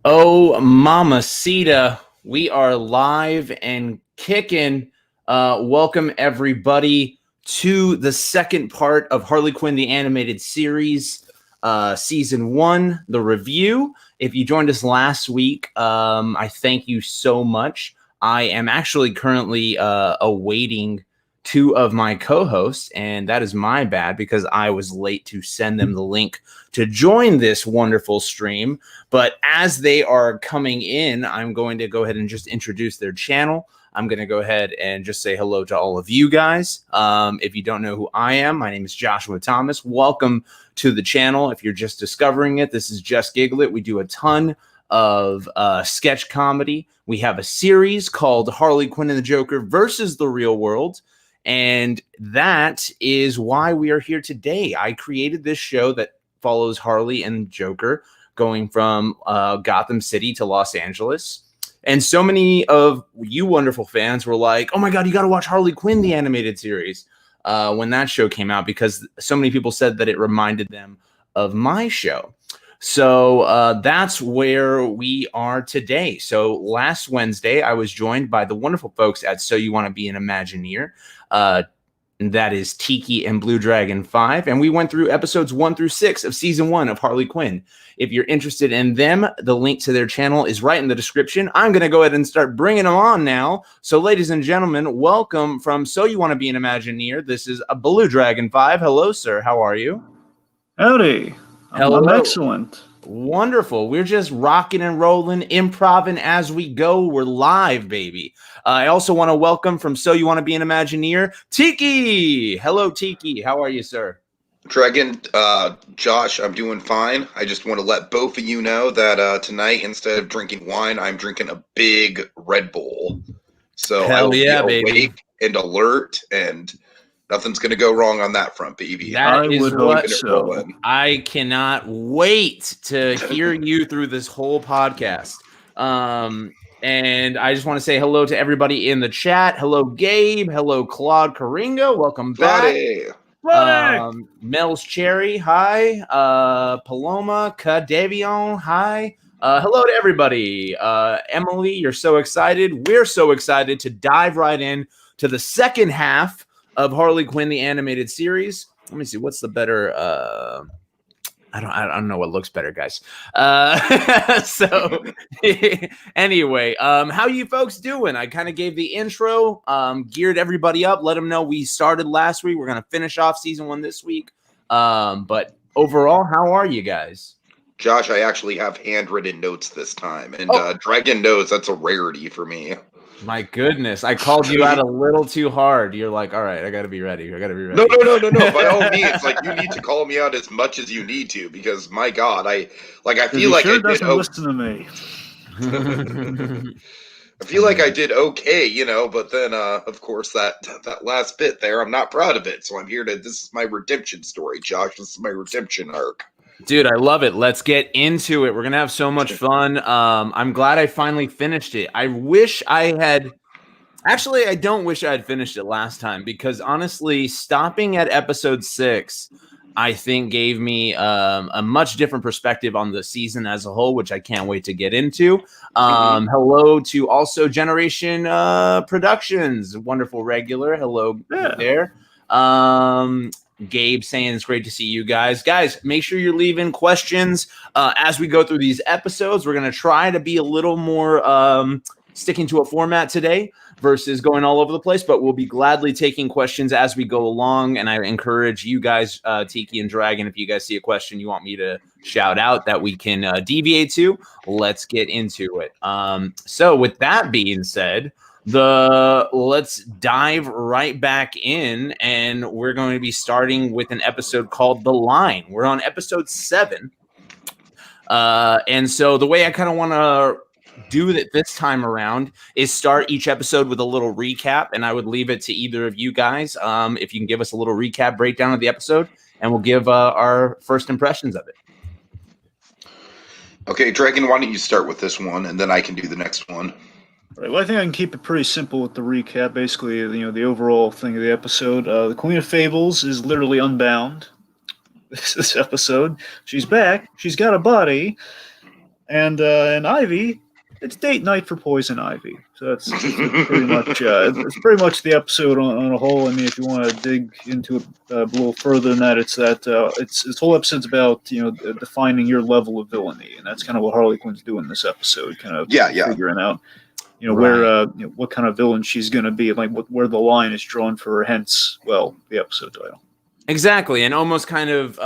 Oh, Mamacita, we are live and kicking. Welcome, everybody, to the second part of Harley Quinn, the animated series, season one, the review. If you joined us last week, I thank you so much. I am actually currently awaiting two of my co-hosts, and that is my bad because I was late to send them the link to join this wonderful stream. But as they are coming in, I'm going to go ahead and just introduce their channel. I'm going to go ahead and just say hello to all of you guys. If you don't know who I am, my name is Joshua Thomas. Welcome to the channel. If you're just discovering it, this is Just Giggle It. We do a ton of sketch comedy. We have a series called Harley Quinn and the Joker versus the Real World. And that is why we are here today. I created this show that follows Harley and Joker going from Gotham City to Los Angeles. And so many of you wonderful fans were like, oh my God, you got to watch Harley Quinn, the animated series, when that show came out, because so many people said that it reminded them of my show. So that's where we are today. So last Wednesday, I was joined by the wonderful folks at So You Want to Be an Imagineer. That is Tiki and Blue Dragon 5. And we went through episodes 1 through 6 of season 1 of Harley Quinn. If you're interested in them, the link to their channel is right in the description. I'm going to go ahead and start bringing them on now. So, ladies and gentlemen, welcome from So You Want to Be an Imagineer. This is a Blue Dragon 5. Hello, sir. How are you? Howdy. I'm excellent. Wonderful. We're just rocking and rolling, improvising as we go. We're live, baby. I also want to welcome from So You Want to Be an Imagineer, Tiki. Hello, Tiki. How are you, sir? Dragon, Josh, I'm doing fine. I just want to let both of you know that tonight, instead of drinking wine, I'm drinking a big Red Bull. So I will be awake and alert, and nothing's going to go wrong on that front, baby. That is what I cannot wait to hear you through this whole podcast. And I just want to say hello to everybody in the chat. Hello, Gabe. Hello, Claude Coringa. Welcome back. Mel's Cherry. Hi. Paloma Cadavion. Hi. Hello to everybody. Emily, you're so excited. We're so excited to dive right in to the second half of Harley Quinn, the animated series. Let me see. What's the better? I don't know what looks better, guys. So anyway, how you folks doing? I kind of gave the intro, geared everybody up, let them know we started last week. We're going to finish off season 1 this week. But overall, how are you guys? Josh, I actually have handwritten notes this time, and Dragon knows that's a rarity for me. My goodness, I called you out a little too hard. You're like, all right, I got to be ready. I got to be ready. No. By all means, like, you need to call me out as much as you need to, because my God, I feel like I did. Listen to me. I feel like I did okay, but then, of course, that last bit there, I'm not proud of it. So I'm here to. This is my redemption story, Josh. This is my redemption arc. Dude, I love it. Let's get into it. We're going to have so much fun. I'm glad I finally finished it. I wish I had... Actually, I don't wish I had finished it last time, because honestly, stopping at episode 6, I think gave me a much different perspective on the season as a whole, which I can't wait to get into. Hello to also Generation Productions, wonderful regular. Hello there. Gabe saying it's great to see you guys. Guys, make sure you're leaving questions as we go through these episodes. We're going to try to be a little more sticking to a format today versus going all over the place, but we'll be gladly taking questions as we go along. And I encourage you guys, Tiki and Dragon, if you guys see a question you want me to shout out that we can deviate to, let's get into it. So with that being said, let's dive right back in, and we're going to be starting with an episode called The Line. We're on episode 7. And so the way I kind of want to do it this time around is start each episode with a little recap, and I would leave it to either of you guys if you can give us a little recap breakdown of the episode, and we'll give our first impressions of it. Okay, Dragon, why don't you start with this one, and then I can do the next one. Right, well, I think I can keep it pretty simple with the recap. Basically, the overall thing of the episode. The Queen of Fables is literally unbound this episode. She's back. She's got a body. And Ivy, it's date night for Poison Ivy. So that's pretty much it's pretty much the episode on a whole. I mean, if you want to dig into it a little further than that, it's this whole episode's about defining your level of villainy, and that's kind of what Harley Quinn's doing this episode, kind of figuring out where what kind of villain she's going to be, like where the line is drawn for her. Hence, the episode title. Exactly, and almost kind of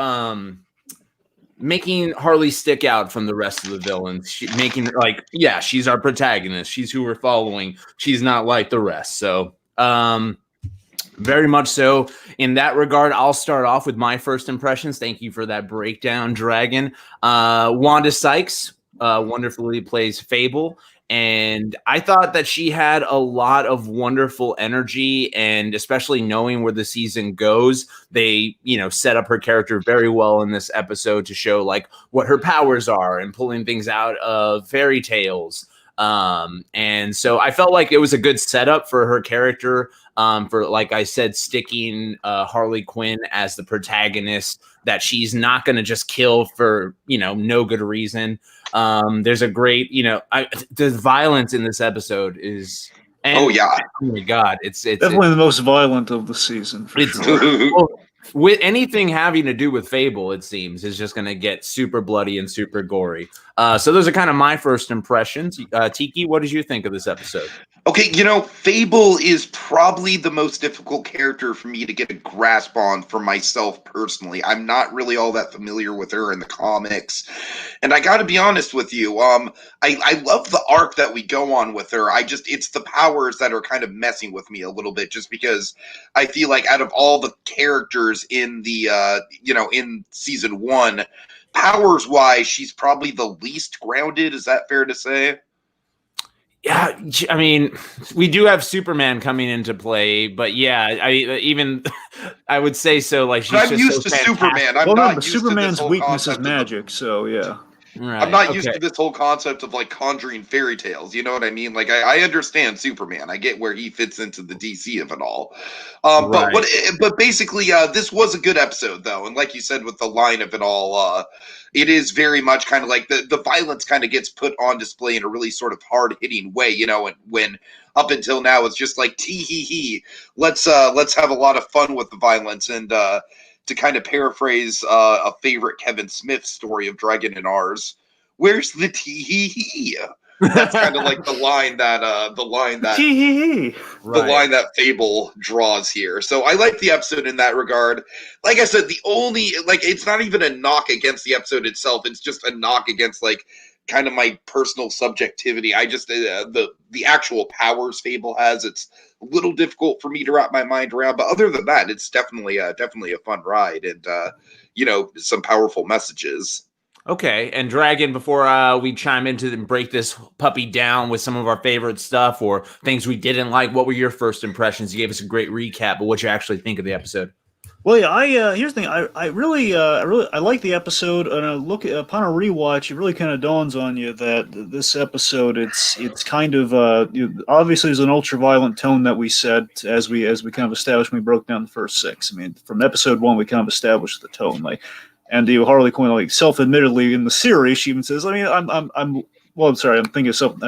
making Harley stick out from the rest of the villains. She's our protagonist. She's who we're following. She's not like the rest. So, very much so. In that regard, I'll start off with my first impressions. Thank you for that breakdown, Dragon. Wanda Sykes wonderfully plays Fable. And I thought that she had a lot of wonderful energy, and especially knowing where the season goes, they, set up her character very well in this episode to show like what her powers are and pulling things out of fairy tales. And so I felt like it was a good setup for her character, for, like I said, sticking Harley Quinn as the protagonist, that she's not going to just kill for, no good reason. There's a great, the violence in this episode is. Oh my God. It's definitely the most violent of the season. For sure. Well, with anything having to do with Fable, it seems, is just going to get super bloody and super gory. So those are kind of my first impressions. Tiki, what did you think of this episode? Okay, Fable is probably the most difficult character for me to get a grasp on for myself personally. I'm not really all that familiar with her in the comics. And I got to be honest with you, I love the arc that we go on with her. It's the powers that are kind of messing with me a little bit, just because I feel like out of all the characters in the, in season 1, powers-wise, she's probably the least grounded. Is that fair to say? Yeah, I mean, we do have Superman coming into play, but yeah, I would say so. Like, she's I'm used to Superman. I'm not used Superman's to this weakness is magic, so yeah. Right, I'm not used to this whole concept of like conjuring fairy tales. You know what I mean? Like, I understand Superman. I get where he fits into the DC of it all. Right. But basically, this was a good episode though, and like you said, with the line of it all, it is very much kind of like the violence kind of gets put on display in a really sort of hard hitting way. And when up until now it's just like tee hee hee, let's have a lot of fun with the violence. And to kind of paraphrase a favorite Kevin Smith story of Dragon and Ours, where's the tee hee hee? That's kind of like the line that Fable draws here. So I like the episode in that regard. Like I said, it's not even a knock against the episode itself. It's just a knock against like kind of my personal subjectivity. I just the actual powers Fable has, it's a little difficult for me to wrap my mind around. But other than that, it's definitely a fun ride, and some powerful messages. Okay, and Dragon, before we chime into and break this puppy down with some of our favorite stuff or things we didn't like, what were your first impressions? You gave us a great recap, but what you actually think of the episode? Well, yeah, here's the thing. I really like the episode, and upon a rewatch, it really kind of dawns on you that this episode, it's kind of obviously there's an ultra violent tone that we set as we kind of established when we broke down the first 6. I mean, from episode 1, we kind of established the tone, like. And Harley Quinn, like self-admittedly in the series, she even says, "I mean, I'm sorry, I'm thinking of something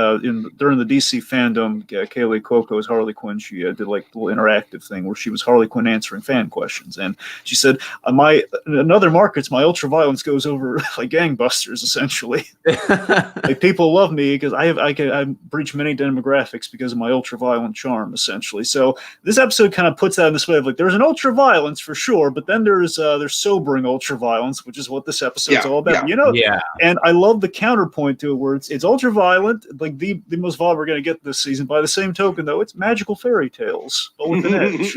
during the DC fandom. Kaylee Cuoco as Harley Quinn. She did like a little interactive thing where she was Harley Quinn answering fan questions, and she said, in other markets, my ultra violence goes over like gangbusters, essentially. Like people love me because I breach many demographics because of my ultra violent charm, essentially. So this episode kind of puts that in this way of like there's an ultra violence for sure, but then there's sobering ultra violence, which is what this episode's all about. Yeah. And I love the counterpoint to it where it's ultra violent, like the most violent we're going to get this season. By the same token, though, it's magical fairy tales, but with an edge.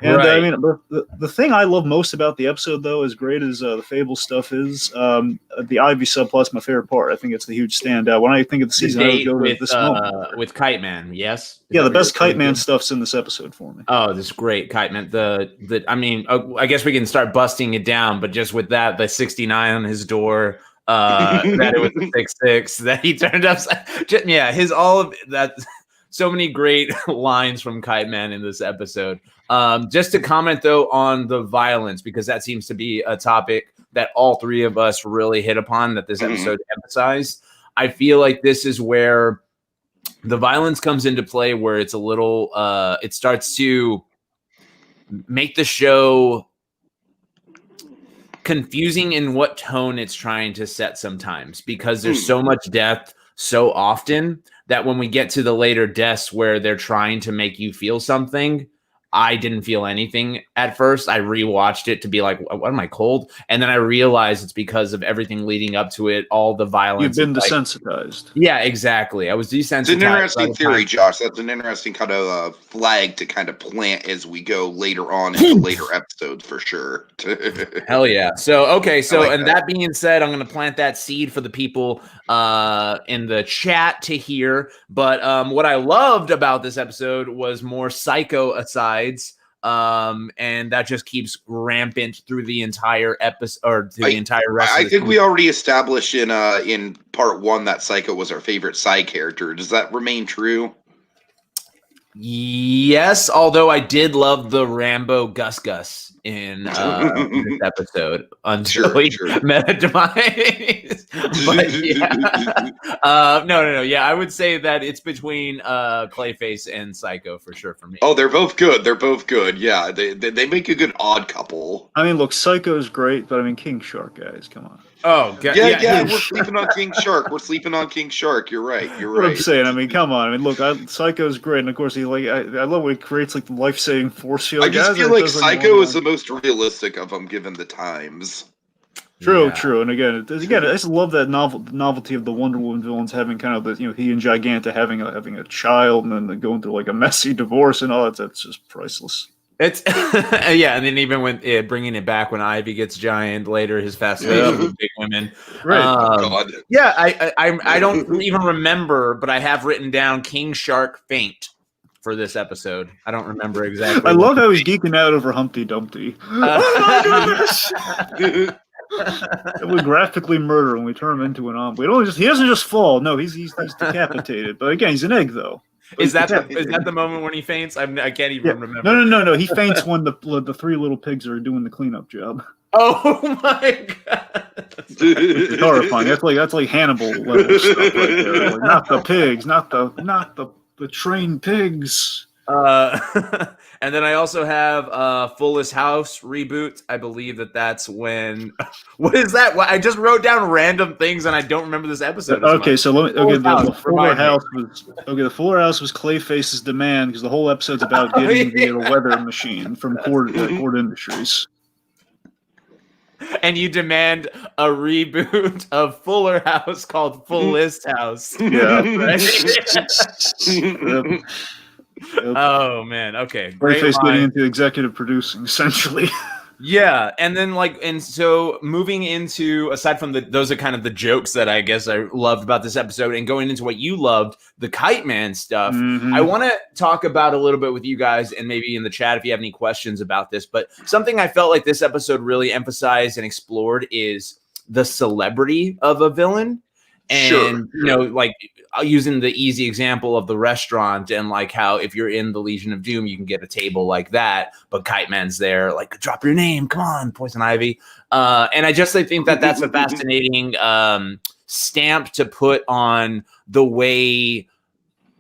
And Right. I mean, the thing I love most about the episode, though, as great as the Fable stuff is, the Ivy subplot's my favorite part. I think it's the huge standout. When I think of the season, I would go to this moment. With Kite Man, yes? Yeah, the best Kite Man stuff's in this episode for me. Oh, this is great, Kite Man. I guess we can start busting it down, but just with that, the 69 on his door, that it was a 6-6, that he turned upside. Yeah, all of that. So many great lines from Kite Man in this episode. Just to comment though on the violence, because that seems to be a topic that all three of us really hit upon that this episode emphasized. I feel like this is where the violence comes into play, where it's a little, it starts to make the show confusing in what tone it's trying to set sometimes, because there's so much death so often that when we get to the later deaths where they're trying to make you feel something, I didn't feel anything at first. I rewatched it to be like, what, am I cold? And then I realized it's because of everything leading up to it, all the violence. You've been desensitized. Yeah, exactly. I was desensitized. It's an interesting theory, Josh. That's an interesting kind of flag to kind of plant as we go later on in the later episodes, for sure. Hell yeah. So, okay. So, like that being said, I'm going to plant that seed for the people in the chat to hear. But what I loved about this episode was more Psycho asides. And that just keeps rampant through the entire episode, or through the entire rest. I think we already established in part 1 that Psycho was our favorite side character. Does that remain true? Yes, although I did love the Rambo Gus in this episode until he met a demise. But yeah. No. Yeah, I would say that it's between Clayface and Psycho for sure for me. Oh, they're both good. They're both good. Yeah, they make a good odd couple. I mean, look, Psycho's great, but I mean, King Shark, guys, come on. Oh, God. Yeah, we're sleeping on King Shark. We're sleeping on King Shark. You're right. What I'm saying, I mean, come on. I mean, look, Psycho's great, and of course, I love when he creates like the life-saving force field. I just feel like Psycho is the most realistic of them, given the times. True. And again, I just love that novelty of the Wonder Woman villains having kind of the, he and Giganta having a child, and then going through like a messy divorce and all that. That's just priceless. It's yeah, and then even when bringing it back when Ivy gets giant later, his fascination with big women. Right. Yeah, I don't even remember, but I have written down King Shark faint for this episode. I don't remember exactly. I love how he's geeking out over Humpty Dumpty. We graphically murder when we turn him into an omelet. He doesn't just fall. No, he's decapitated. But again, he's an egg though. Is that the moment when he faints? I can't even remember. No. He faints when the 3 little pigs are doing the cleanup job. Oh my God! It's horrifying. That's like Hannibal level stuff right there. Like, not the pigs, not the trained pigs. And then I also have Fullest House reboot. I believe that's when. What is that? I just wrote down random things and I don't remember this episode. Okay, so the Fuller House was Clayface's demand, because the whole episode's about getting the weather machine from Cord Industries. And you demand a reboot of Fuller House called Fullest House. Yeah. Right? Yep. Oh man, okay. Clayface getting into executive producing, essentially. Yeah, and then so moving into, aside from those are kind of the jokes that I guess I loved about this episode, and going into what you loved, the Kite Man stuff. Mm-hmm. I want to talk about a little bit with you guys, and maybe in the chat if you have any questions about this. But something I felt like this episode really emphasized and explored is the celebrity of a villain. And, like using the easy example of the restaurant, and like how if you're in the Legion of Doom, you can get a table like that, but Kite Man's there, like, drop your name, come on, Poison Ivy. And I think that's a fascinating stamp to put on the way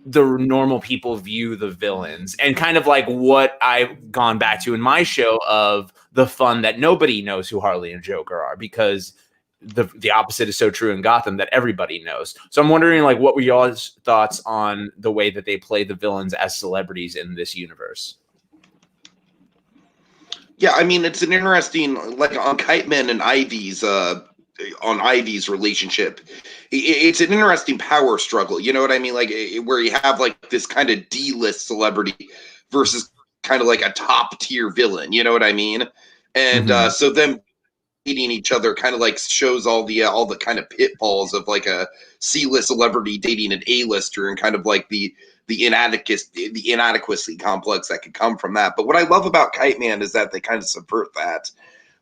the normal people view the villains, and kind of like what I've gone back to in my show of the fun that nobody knows who Harley and Joker are, because the opposite is so true in Gotham that everybody knows. So I'm wondering, like, what were y'all's thoughts on the way that they play the villains as celebrities in this universe? Yeah, I mean, it's an interesting, like, on Kite Man and Ivy's relationship. It's an interesting power struggle. You know what I mean? Like, where you have like this kind of D-list celebrity versus kind of like a top tier villain. You know what I mean? And so them dating each other kind of like shows all the kind of pitfalls of like a C-list celebrity dating an A-lister, and kind of like the inadequacy complex that could come from that. But what I love about Kite Man is that they kind of subvert that.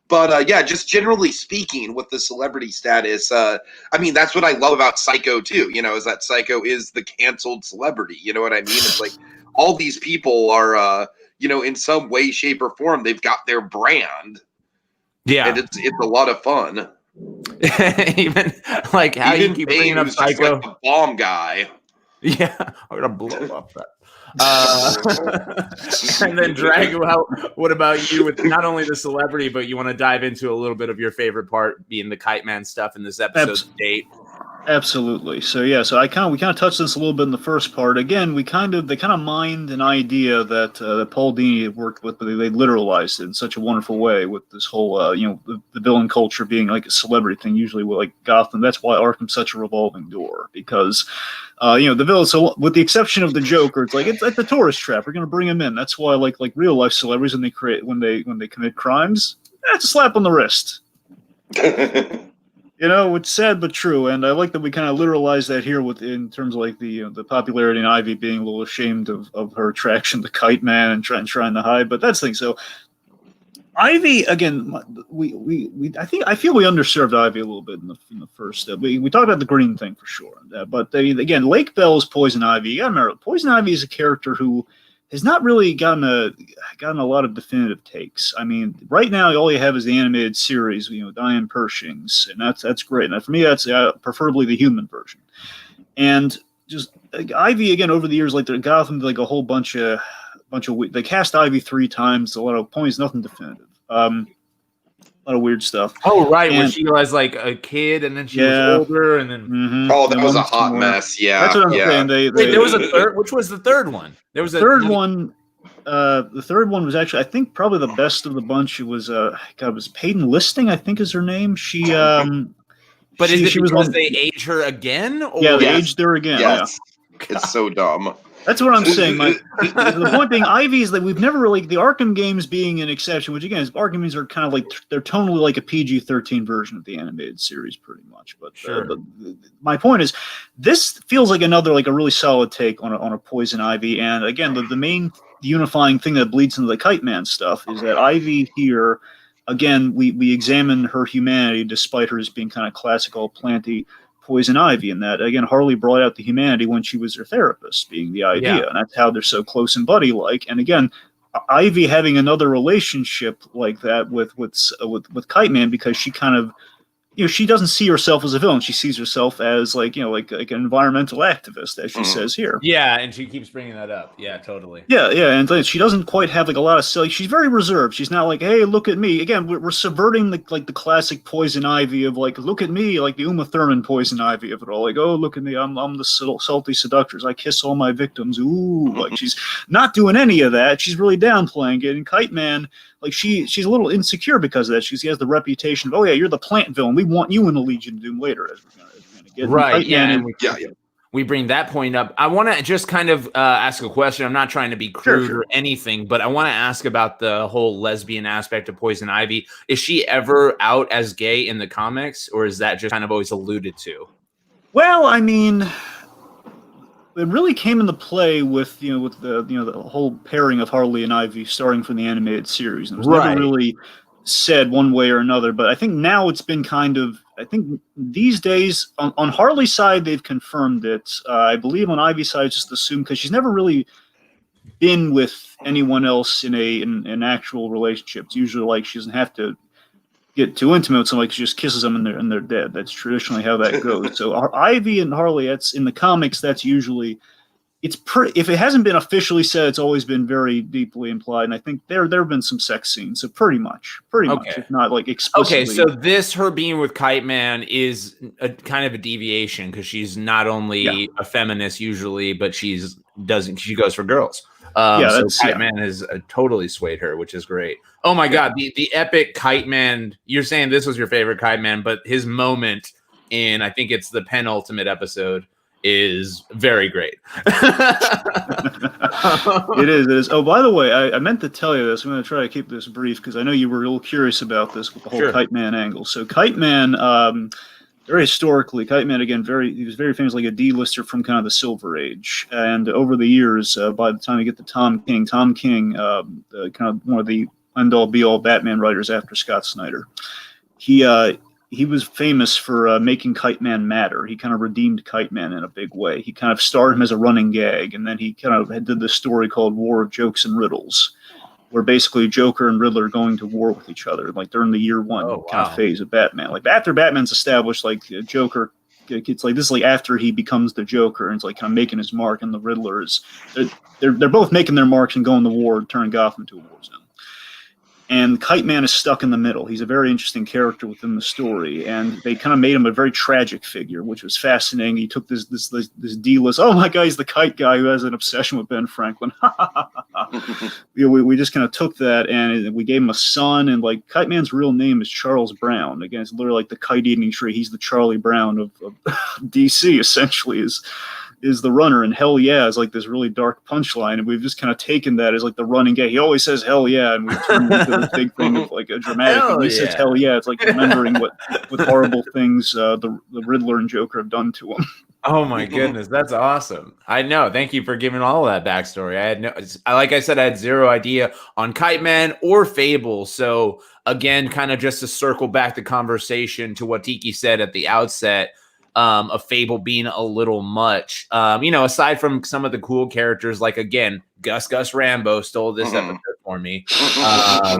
But yeah, just generally speaking, with the celebrity status, I mean, that's what I love about Psycho too. Is that Psycho is the canceled celebrity. You know what I mean? It's like all these people are, in some way, shape, or form, they've got their brand. Yeah, and it's a lot of fun. Even like how you keep bringing up Psycho, like the bomb guy. Yeah, I'm gonna blow up that. And then Drago, what about you with not only the celebrity, but you want to dive into a little bit of your favorite part being the Kite Man stuff in this episode date? Absolutely. So yeah, so we kind of touched this a little bit in the first part. Again, they kind of mined an idea that Paul Dini had worked with, but they literalized it in such a wonderful way with this whole the villain culture being like a celebrity thing. Usually with like Gotham, that's why Arkham's such a revolving door, because the villain. So with the exception of the Joker, it's like it's the tourist trap. We're gonna bring him in. That's why like real life celebrities when they commit crimes, it's a slap on the wrist. It's sad but true, and I like that we kind of literalize that here in terms of like the popularity and Ivy being a little ashamed of her attraction to Kite Man and trying to hide. But that's the thing. So Ivy again, I feel we underserved Ivy a little bit in the first. We talked about the green thing for sure, but again, Lake Bell's Poison Ivy. You gotta remember, Poison Ivy is a character who has not really gotten a lot of definitive takes. I mean, right now all you have is the animated series, Diane Pershing's, and that's great. And for me, that's preferably the human version. And just Ivy again over the years, like the Gotham, like a whole bunch of they cast Ivy 3 times, a lot of points, nothing definitive. A lot of weird stuff. Oh, right, when she was like a kid and then she was older and then. Mm-hmm. Oh, that was a hot mess. Yeah, that's what I'm saying. There was a third. Which was the third one? There was a third one. The third one was actually, I think, probably the best of the bunch. It was it was Peyton Listing, I think, is her name. She but is it because they age her again? Or? Yeah, they aged her again. Yes. Yeah. It's so dumb. That's what I'm saying. The point being, Ivy is that we've never really, the Arkham games being an exception, which again, Arkham games are kind of like, they're tonally like a PG-13 version of the animated series pretty much. But sure. My point is, this feels like another, like a really solid take on a Poison Ivy. And again, the main unifying thing that bleeds into the Kite Man stuff is that Ivy here, again, we examine her humanity despite her as being kind of classical planty Poison Ivy, and that again Harley brought out the humanity when she was her therapist, being the idea, and that's how they're so close and buddy-like. And again, Ivy having another relationship like that with Kite Man, because she kind of, she doesn't see herself as a villain. She sees herself as like an environmental activist, as she says here. Yeah, and she keeps bringing that up. Yeah, totally. Yeah, and she doesn't quite have like a lot of silly. She's very reserved. She's not like, hey, look at me. Again, we're subverting the classic Poison Ivy of like, look at me, like the Uma Thurman Poison Ivy of it all. Like, oh, look at me, I'm the salty seductress. I kiss all my victims. Ooh, like she's not doing any of that. She's really downplaying it. And Kite Man, like she's a little insecure because of that. She has the reputation of, oh yeah, you're the plant villain. We want you in the Legion of Doom later, as we're going to get. Right. Yeah. We bring that point up. I want to just kind of ask a question. I'm not trying to be crude or anything, but I want to ask about the whole lesbian aspect of Poison Ivy. Is she ever out as gay in the comics, or is that just kind of always alluded to? Well, I mean, it really came into play with the whole pairing of Harley and Ivy starting from the animated series. And it was never really said one way or another, but I think now it's been kind of, I think these days on Harley's side they've confirmed it. I believe on Ivy's side it's just assumed, because she's never really been with anyone else in an actual relationship. It's usually like she doesn't have to get too intimate with somebody, she just kisses them and they're dead. That's traditionally how that goes. So Ivy and Harley, that's in the comics, that's usually, it's pretty, if it hasn't been officially said, it's always been very deeply implied. And I think there have been some sex scenes. So pretty much, if not like explicitly. Okay, so her being with Kite Man is a kind of a deviation, because she's not only a feminist usually, but she goes for girls. So Kite Man has totally swayed her, which is great. Oh my God, the epic Kite Man. You're saying this was your favorite Kite Man, but his moment in, I think it's the penultimate episode, is very great. It is. Oh, by the way, I meant to tell you this. I'm going to try to keep this brief because I know you were real curious about this with the whole Kite Man angle. So Kite Man, very historically, Kite Man, again, he was very famous, like a D-lister from kind of the Silver Age. And over the years, by the time you get to Tom King, kind of one of the end-all be-all Batman writers after Scott Snyder, he was famous for making Kite Man matter. He kind of redeemed Kite Man in a big way. He kind of starred him as a running gag, and then he kind of did this story called War of Jokes and Riddles. where basically Joker and Riddler are going to war with each other, like during the year one kind of phase of Batman. Like after Batman's established, like Joker, it's like this is like after he becomes the Joker and it's like kind of making his mark, and the Riddler is they're both making their marks and going to war, turning Gotham into a war zone. And Kite Man is stuck in the middle. He's a very interesting character within the story, and they kind of made him a very tragic figure, which was fascinating. He took this D-list. Oh my God, he's the Kite guy who has an obsession with Ben Franklin. We just kind of took that and we gave him a son. And like Kite Man's real name is Charles Brown. Again, it's literally like the kite-eating tree. He's the Charlie Brown of DC. Essentially, is the runner, and hell yeah is like this really dark punchline, and we've just kind of taken that as like the running gag. He always says hell yeah, and we've turned it into this big thing of like a dramatic. When he says hell yeah, it's like remembering what horrible things the Riddler and Joker have done to him. Oh my goodness, that's awesome. I know. Thank you for giving all that backstory. Like I said, I had zero idea on Kite Man or Fable. So again, kind of just to circle back the conversation to what Tiki said at the outset, of Fable being a little much. Aside from some of the cool characters, like again, Gus Rambo stole this episode for me. That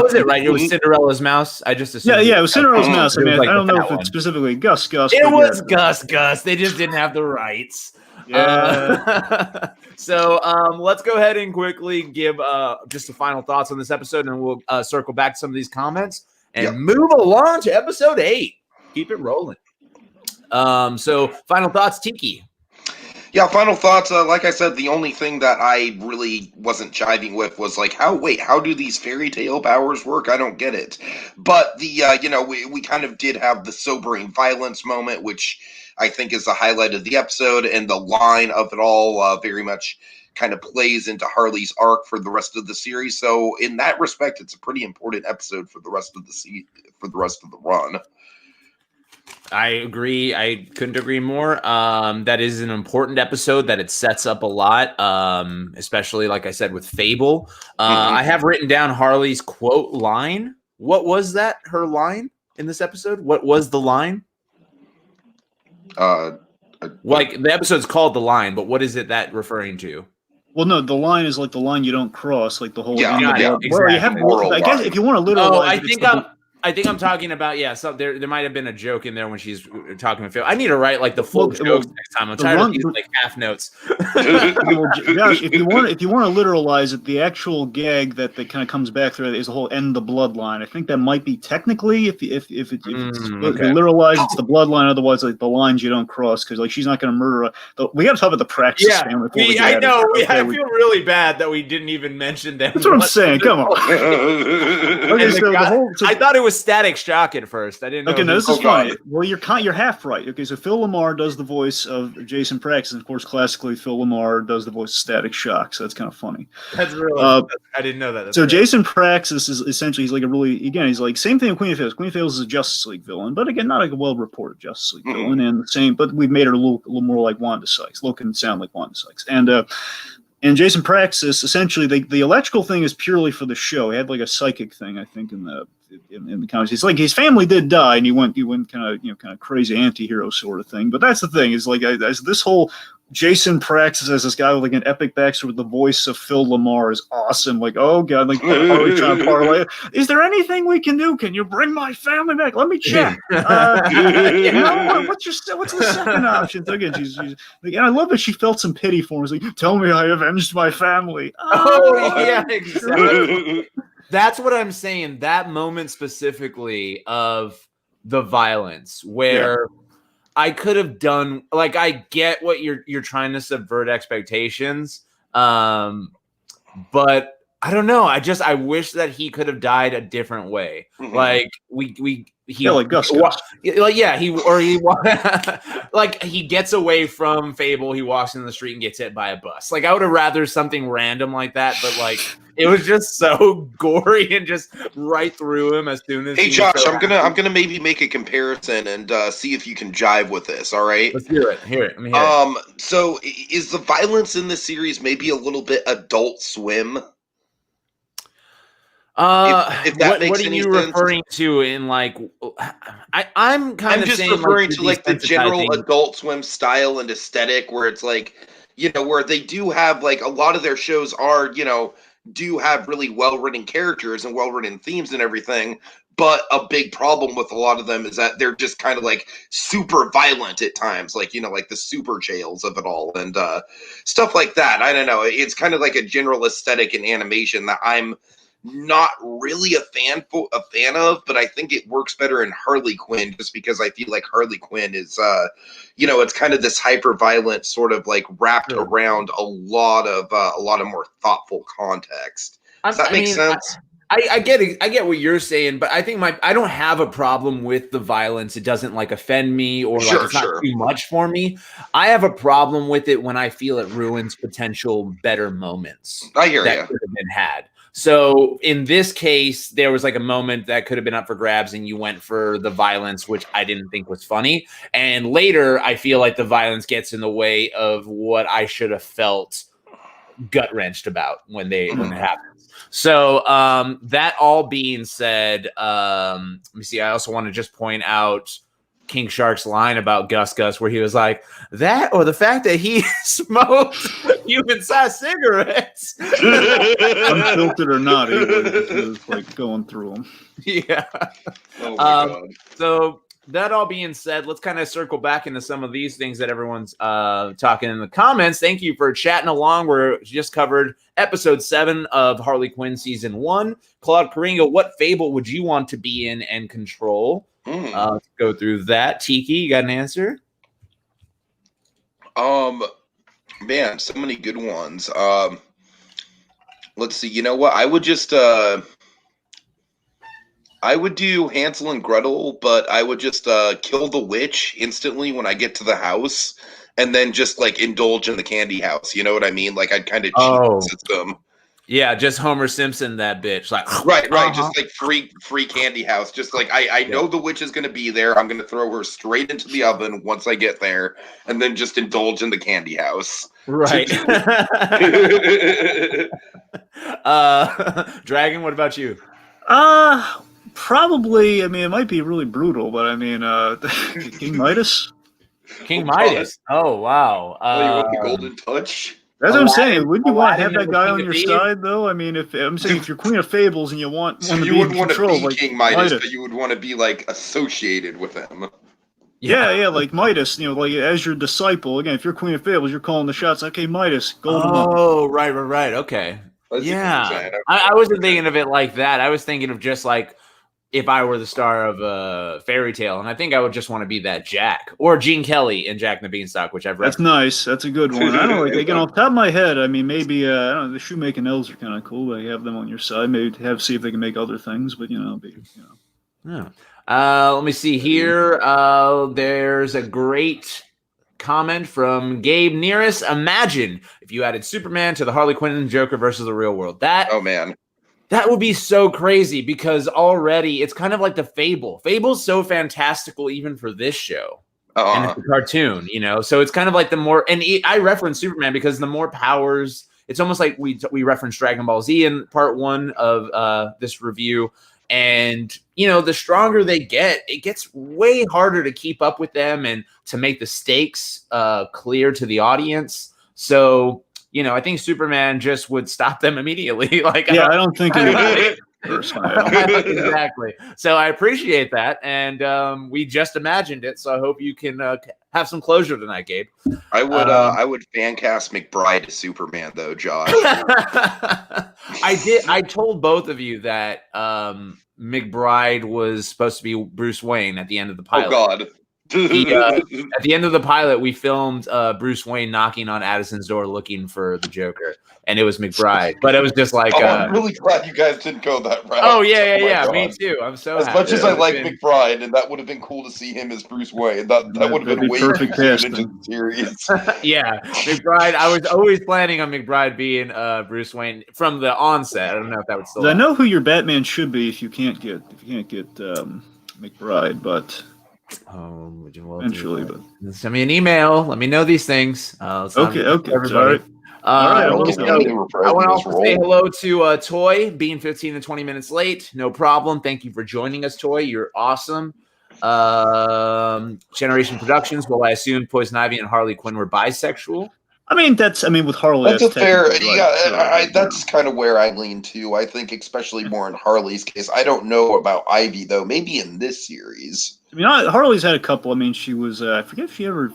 was it, right? It was Cinderella's mouse. I just assumed. Yeah, it was Cinderella's mouse. I mean, I don't know if it's specifically Gus. It was Gus. They just didn't have the rights. Yeah. So let's go ahead and quickly give just the final thoughts on this episode, and we'll circle back to some of these comments and move along to episode 8. Keep it rolling. So final thoughts, Tiki. Yeah, final thoughts. Like I said, the only thing that I really wasn't jiving with was like, how do these fairy tale powers work? I don't get it. But the, we kind of did have the sobering violence moment, which I think is the highlight of the episode, and the line of it all very much kind of plays into Harley's arc for the rest of the series. So in that respect, it's a pretty important episode for the rest of the run. I agree. I couldn't agree more. That is an important episode that it sets up a lot, especially, like I said, with Fable. I have written down Harley's quote line. What was that, her line in this episode? What was the line? Like the episode's called The Line, but what is it that referring to? Well, no, the line is like the line you don't cross, like the whole. Exactly. Well, you have. I guess if you want to literally. I think I'm talking about, so there might have been a joke in there when she's talking to Phil. I need to write like the full jokes next time. I'm tired of these like half notes. Josh, if you want to literalize it, the actual gag that kind of comes back through is the whole end the bloodline. I think that might be technically if it's literalized, it's the bloodline. Otherwise, like the lines you don't cross, because like she's not going to murder. We got to talk about the Praxis family. I know. I feel really bad that we didn't even mention them. That's what I'm saying. Come on. I thought it was Static Shock at first. I didn't know. Okay, no, this is funny. Well, you're half right. Okay, so Phil LaMarr does the voice of Jason Praxis, and of course, classically, Phil LaMarr does the voice of Static Shock. So that's kind of funny. That's really. I didn't know that. That's Jason Praxis is essentially he's like same thing with Queen of Fables. Queen of Fables is a Justice League villain, but again, not like a well-reported Justice League villain, and the same. But we've made her a little more like Wanda Sykes, look and sound like Wanda Sykes, and Jason Praxis, essentially, the electrical thing is purely for the show. He had like a psychic thing, I think, in the comics. It's like his family did die, and he went kind of crazy anti-hero sort of thing. But that's the thing is like this whole Jason Praxis as this guy with like an epic backstory with the voice of Phil LaMarr is awesome. Like, oh god, like Harley trying to parlay. Is there anything we can do? Can you bring my family back? Let me check. What's the second option? So again, she's and I love that she felt some pity for him. It's like, tell me I avenged my family. Yeah, exactly. That's what I'm saying. That moment specifically of the violence where. Yeah. I could have done like I get what you're trying to subvert expectations, but I don't know. I wish that he could have died a different way. Mm-hmm. Like like Gus. Like he gets away from Fable. He walks in the street and gets hit by a bus. Like I would have rather something random like that, but like it was just so gory and just right through him as soon as. Hey Josh, I'm gonna maybe make a comparison and see if you can jive with this. All right, let's hear it. Let me hear it. So is the violence in this series maybe a little bit Adult Swim? If that makes what are you sense? Referring to in like I'm just saying, referring to like the general Adult Swim style and aesthetic where it's like, where they do have like a lot of their shows are, do have really well-written characters and well-written themes and everything. But a big problem with a lot of them is that they're just kind of like super violent at times, like, like the super jails of it all and stuff like that. I don't know. It's kind of like a general aesthetic in animation that I'm not really a fan of, but I think it works better in Harley Quinn just because I feel like Harley Quinn is, it's kind of this hyper violent sort of like wrapped around a lot of more thoughtful context. Does that make sense? I get it. I get what you're saying, but I think I don't have a problem with the violence. It doesn't like offend me or like it's not too much for me. I have a problem with it when I feel it ruins potential better moments I hear that could have been had. So in this case, there was like a moment that could have been up for grabs and you went for the violence, which I didn't think was funny. And later I feel like the violence gets in the way of what I should have felt gut wrenched about when it happens. So that all being said, let me see. I also want to just point out King Shark's line about Gus Gus, where he was like, that or the fact that he smoked human-sized cigarettes. Unfiltered or not, he was like going through them. Yeah. Oh my God. So that all being said, let's kind of circle back into some of these things that everyone's talking in the comments. Thank you for chatting along. We're just covered episode 7 of Harley Quinn season 1. Claude Karinga, what fable would you want to be in and control? Let's go through that. Tiki, you got an answer? Man, so many good ones. Let's see. You know what? I would just I would do Hansel and Gretel, but I would just kill the witch instantly when I get to the house, and then just like indulge in the candy house. You know what I mean? Like I'd kind of cheat the system. Yeah, just Homer Simpson that bitch. Like right, just like free candy house. Just like I know the witch is gonna be there. I'm gonna throw her straight into the oven once I get there, and then just indulge in the candy house. Right. Dragon, what about you? Probably. I mean, it might be really brutal, but I mean, King Midas. King Midas. Oh wow. You want the golden touch? That's what I'm saying. Wouldn't you want to have that guy on your side, though? I mean, if you're Queen of Fables and you want so one you to be wouldn't want to be like King Midas, but you would want to be like associated with him. Yeah, like Midas. Like as your disciple. Again, if you're Queen of Fables, you're calling the shots. Okay, Midas, golden. Right. Okay. That's I wasn't thinking of it like that. I was thinking of just like if I were the star of a fairy tale, and I think I would just want to be that Jack or Gene Kelly in Jack and the Beanstalk, which I've read. That's nice. That's a good one. I don't know. Like, again, off the top of my head, I mean, maybe I don't know. The shoemaking elves are kind of cool. They have them on your side. Maybe see if they can make other things. But Yeah. Let me see here. There's a great comment from Gabe Nearest. Imagine if you added Superman to the Harley Quinn and Joker versus the real world. Oh man. That would be so crazy because already it's kind of like the Fable. Fable's so fantastical even for this show. And it's a cartoon, So it's kind of like the more, and I reference Superman because the more powers, it's almost like we referenced Dragon Ball Z in part 1 of this review. And, the stronger they get, it gets way harder to keep up with them and to make the stakes clear to the audience. So, I think Superman just would stop them immediately. I don't think it would. Exactly. So I appreciate that. And we just imagined it. So I hope you can have some closure tonight, Gabe. I would fan cast McBride as Superman, though, Josh. I told both of you that McBride was supposed to be Bruce Wayne at the end of the pilot. Oh, God. At the end of the pilot, we filmed Bruce Wayne knocking on Addison's door looking for the Joker, and it was McBride. But it was just like I'm really glad you guys didn't go that route. Oh yeah, me too. I'm so as happy. Much as I like McBride, and that would have been cool to see him as Bruce Wayne. That would have been way perfect into the series. Yeah, McBride. I was always planning on McBride being Bruce Wayne from the onset. I don't know if that would still. I know who your Batman should be if you can't get McBride, but. Eventually, but send me an email. Let me know these things. Okay, everybody. I want to also say hello to Toy, being 15 to 20 minutes late. No problem. Thank you for joining us, Toy. You're awesome. Generation Productions. Well, I assume Poison Ivy and Harley Quinn were bisexual. I mean, with Harley, that's a fair. Right, That's kind of where I lean to. I think, especially more in Harley's case. I don't know about Ivy though. Maybe in this series. I mean, Harley's had a couple. I mean, she was. I forget if she ever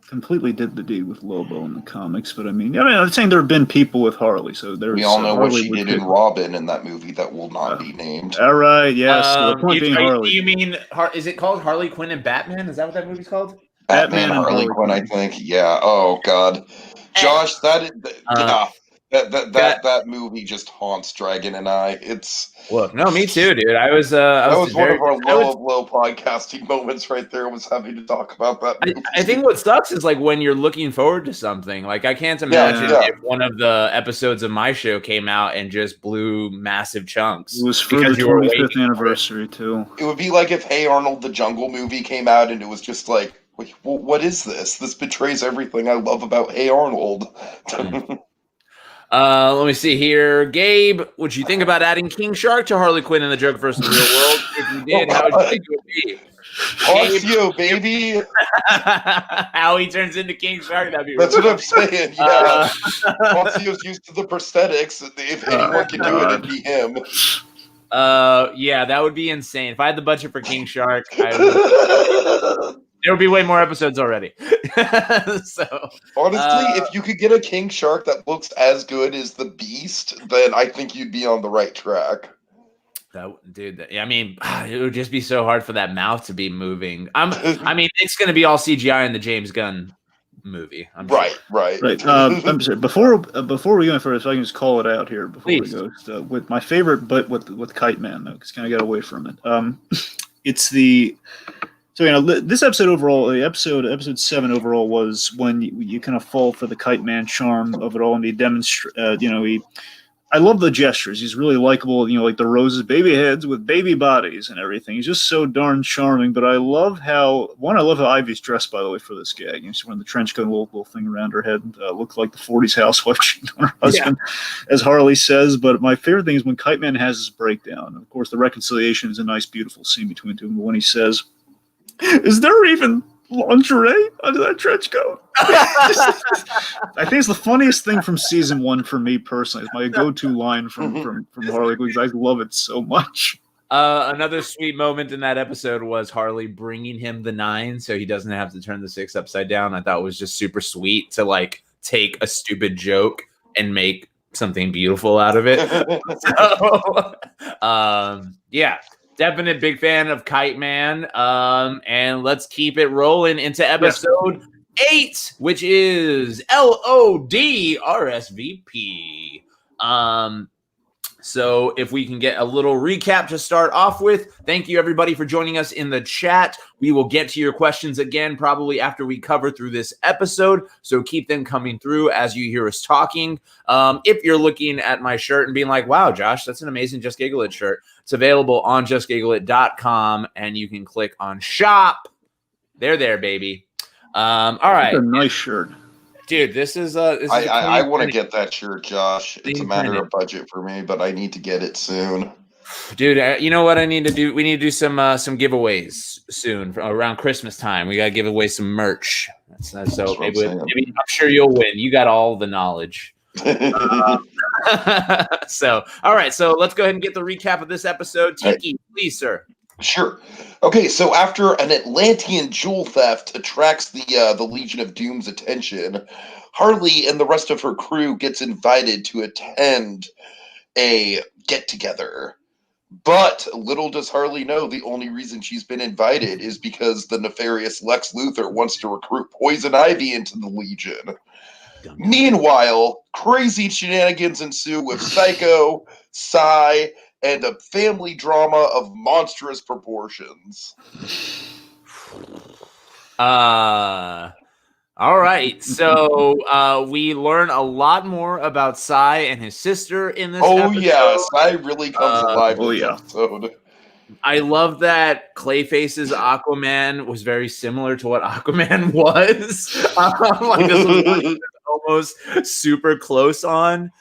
completely did the deed with Lobo in the comics, but I mean, I'm saying there have been people with Harley. So we all know what she did in Robin in that movie that will not be named. All right. Yes. The point being Harley. You mean is it called Harley Quinn and Batman? Is that what that movie's called? Batman and Harley Quinn, I think. Yeah. Oh God, Josh, that movie just haunts Dragon and I. It's no, me too, dude. That was one of our low podcasting moments right there. Was having to talk about that movie. I think what sucks is like when you're looking forward to something. Like I can't imagine if one of the episodes of my show came out and just blew massive chunks. It was for the 25th anniversary too. It would be like if Hey Arnold the Jungle movie came out and it was just like, what is this? This betrays everything I love about Hey Arnold. Let me see here. Gabe, would you think about adding King Shark to Harley Quinn in the Joker vs. the Real World? If you did, how would you think it would be? Osio, baby. How he turns into King Shark, that'd be That's what I'm saying, yeah. Osio's used to the prosthetics. If anyone can do it, it'd be him. Yeah, that would be insane. If I had the budget for King Shark, there would be way more episodes already. So honestly, if you could get a King Shark that looks as good as the Beast, then I think you'd be on the right track. I mean, it would just be so hard for that mouth to be moving. I mean, it's going to be all CGI in the James Gunn movie. Right. I'm sorry. Before we go further, so I can just call it out here before we go. With my favorite, but with Kite Man though, because kind of got away from it. It's the. So, this episode overall, episode 7 overall was when you kind of fall for the Kite Man charm of it all, and he demonstrate, I love the gestures. He's really likable, like the roses, baby heads with baby bodies and everything. He's just so darn charming. But I love how Ivy's dressed, by the way, for this gag. She's wearing the trench coat, little thing around her head, looked like the 40s housewife cheating on her husband, as Harley says. But my favorite thing is when Kite Man has his breakdown. And of course, the reconciliation is a nice, beautiful scene between them. But when he says, "Is there even lingerie under that trench coat?" I think it's the funniest thing from season 1 for me personally. It's my go-to line from Harley because I love it so much. Another sweet moment in that episode was Harley bringing him the 9 so he doesn't have to turn the 6 upside down. I thought it was just super sweet to like take a stupid joke and make something beautiful out of it. Yeah. Definite big fan of Kite Man. And let's keep it rolling into episode 8, which is LOD RSVP. So if we can get a little recap to start off with, thank you everybody for joining us in the chat. We will get to your questions again probably after we cover through this episode. So keep them coming through as you hear us talking. If you're looking at my shirt and being like, wow, Josh, that's an amazing Just Giggle It shirt. It's available on justgiggleit.com and you can click on shop. They're there, baby. All right. That's a nice shirt. Dude, this is I want to get that shirt, Josh. It's a matter of budget for me, but I need to get it soon. Dude, you know what I need to do? We need to do some giveaways soon around Christmas time. We got to give away some merch. So maybe I'm sure you'll win. You got all the knowledge. So, all right. So let's go ahead and get the recap of this episode. Tiki, please, sir. Sure. Okay, so after an Atlantean jewel theft attracts the Legion of Doom's attention, Harley and the rest of her crew gets invited to attend a get-together. But little does Harley know the only reason she's been invited is because the nefarious Lex Luthor wants to recruit Poison Ivy into the Legion. Meanwhile, crazy shenanigans ensue with Psycho, Psy, and a family drama of monstrous proportions. All right. So we learn a lot more about Psy and his sister in this episode. Oh, yeah. Psy really comes alive in this episode. I love that Clayface's Aquaman was very similar to what Aquaman was. Like this was almost super close on.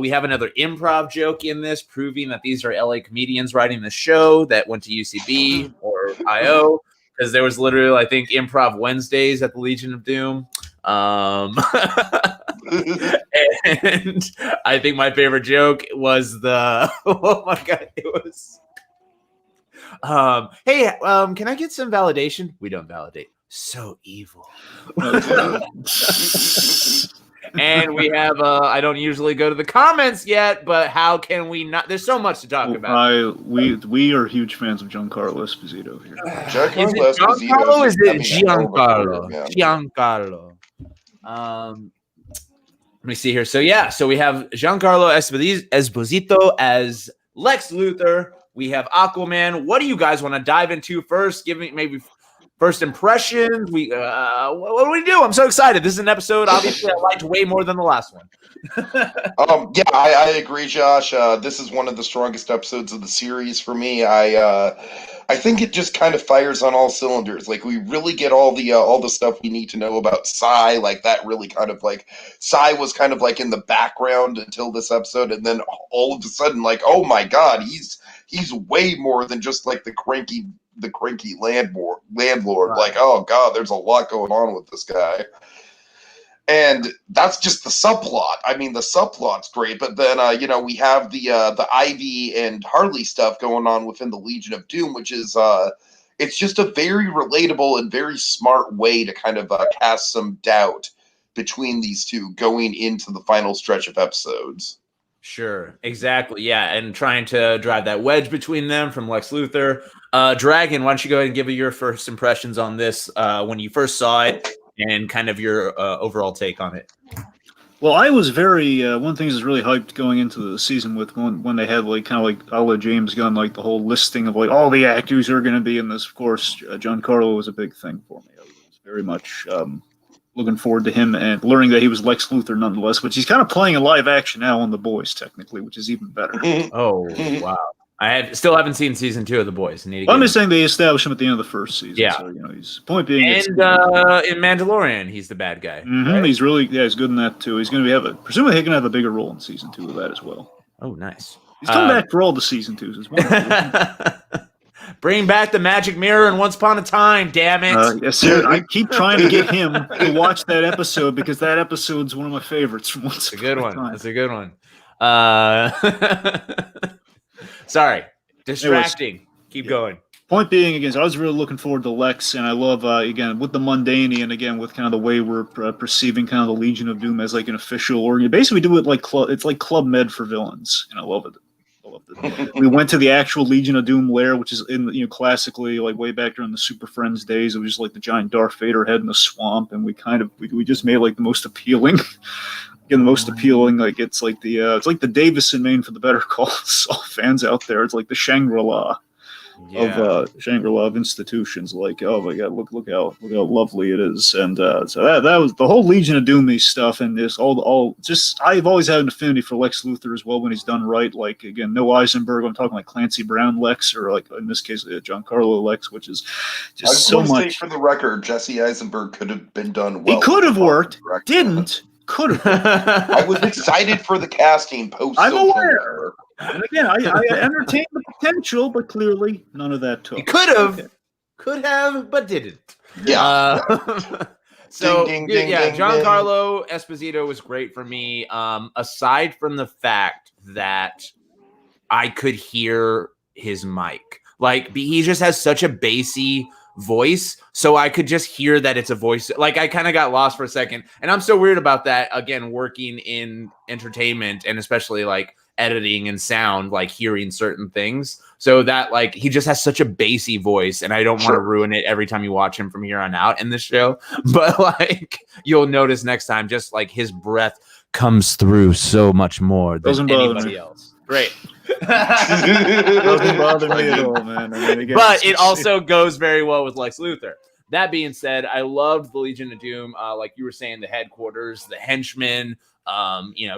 We have another improv joke in this, proving that these are LA comedians writing the show that went to UCB or IO, because there was literally, I think, Improv Wednesdays at the Legion of Doom. And I think my favorite joke was the oh my god, it was hey, can I get some validation? We don't validate. So evil. And we have I don't usually go to the comments yet, but how can we not? There's so much to talk about. We are huge fans of Giancarlo Esposito here. Is it Giancarlo or is it Giancarlo? Giancarlo. Let me see here. So we have Giancarlo Esposito as Lex Luthor. We have Aquaman. What do you guys want to dive into first? Give me maybe first impressions. What do we do? I'm so excited. This is an episode, obviously, I liked way more than the last one. I agree, Josh. This is one of the strongest episodes of the series for me. I think it just kind of fires on all cylinders. Like, we really get all the stuff we need to know about Psy. Like, that really kind of like Psy was kind of like in the background until this episode, and then all of a sudden, like, oh my God, he's way more than just like the cranky landlord. Right. Like, oh God, there's a lot going on with this guy. And that's just the subplot. I mean, the subplot's great, but then we have the Ivy and Harley stuff going on within the Legion of Doom, which is it's just a very relatable and very smart way to kind of cast some doubt between these two going into the final stretch of episodes. Sure, exactly, yeah, and trying to drive that wedge between them from Lex Luthor. Dragon, why don't you go ahead and give your first impressions on this when you first saw it, and kind of your overall take on it. Well, I was very one thing that's really hyped going into the season with when they had like kind of like a la James Gunn, like the whole listing of like all the actors who are going to be in this. Of course, Giancarlo was a big thing for me. I was very much looking forward to him and learning that he was Lex Luthor nonetheless, which he's kind of playing in live action now on The Boys, technically, which is even better. Oh, wow. I still haven't seen season 2 of The Boys. I'm just saying they established him at the end of the first season. Yeah. So, he's point being. And in Mandalorian, he's the bad guy. Mm-hmm. Right? He's really, he's good in that too. He's going to presumably he's going to have a bigger role in season 2 of that as well. Oh, nice. He's come back for all the season 2s as well. Bring back the magic mirror and Once Upon a Time, damn it. Yes, sir. I keep trying to get him to watch that episode because that episode's one of my favorites from Once Upon a Time. It's a good one. Sorry. Distracting. Keep going. Point being, again, I was really looking forward to Lex, and I love, again, with the mundane, and again, with kind of the way we're perceiving kind of the Legion of Doom as like an official organ. Basically, we do it like it's like Club Med for villains, and I love it. We went to the actual Legion of Doom lair, which is in classically like way back during the Super Friends days. It was just like the giant Darth Vader head in the swamp, and we just made like the most appealing. Again, the most appealing, like it's like the Davison Maine for the Better Call Saul fans out there. It's like the Shangri-La of Shangri-La of institutions. Like, oh my God, look how lovely it is. And so that was the whole Legion of Doom stuff, and this all just I've always had an affinity for Lex Luthor as well when he's done right. Like again, no Eisenberg. I'm talking like Clancy Brown Lex, or like in this case Giancarlo Lex, which is just so much. Say for the record, Jesse Eisenberg could have been done well. He could have worked, didn't. Could have. I was excited for the casting post. I'm aware. And again, I entertained the potential, but clearly none of that took. He could have, but didn't. Yeah. So ding, ding, Giancarlo Esposito was great for me. Aside from the fact that I could hear his mic, like he just has such a bassy voice, so I could just hear that it's a voice. Like I kind of got lost for a second, and I'm so weird about that. Again, working in entertainment and especially like editing and sound, like hearing certain things. So that like he just has such a bassy voice, and I don't want to ruin it every time you watch him from here on out in this show. But like you'll notice next time, just like his breath comes through so much more than anybody else. Great. Doesn't bother me at all, man. I mean, again, but it also goes very well with Lex Luthor. That being said, I loved the Legion of Doom. Like you were saying, the headquarters, the henchmen,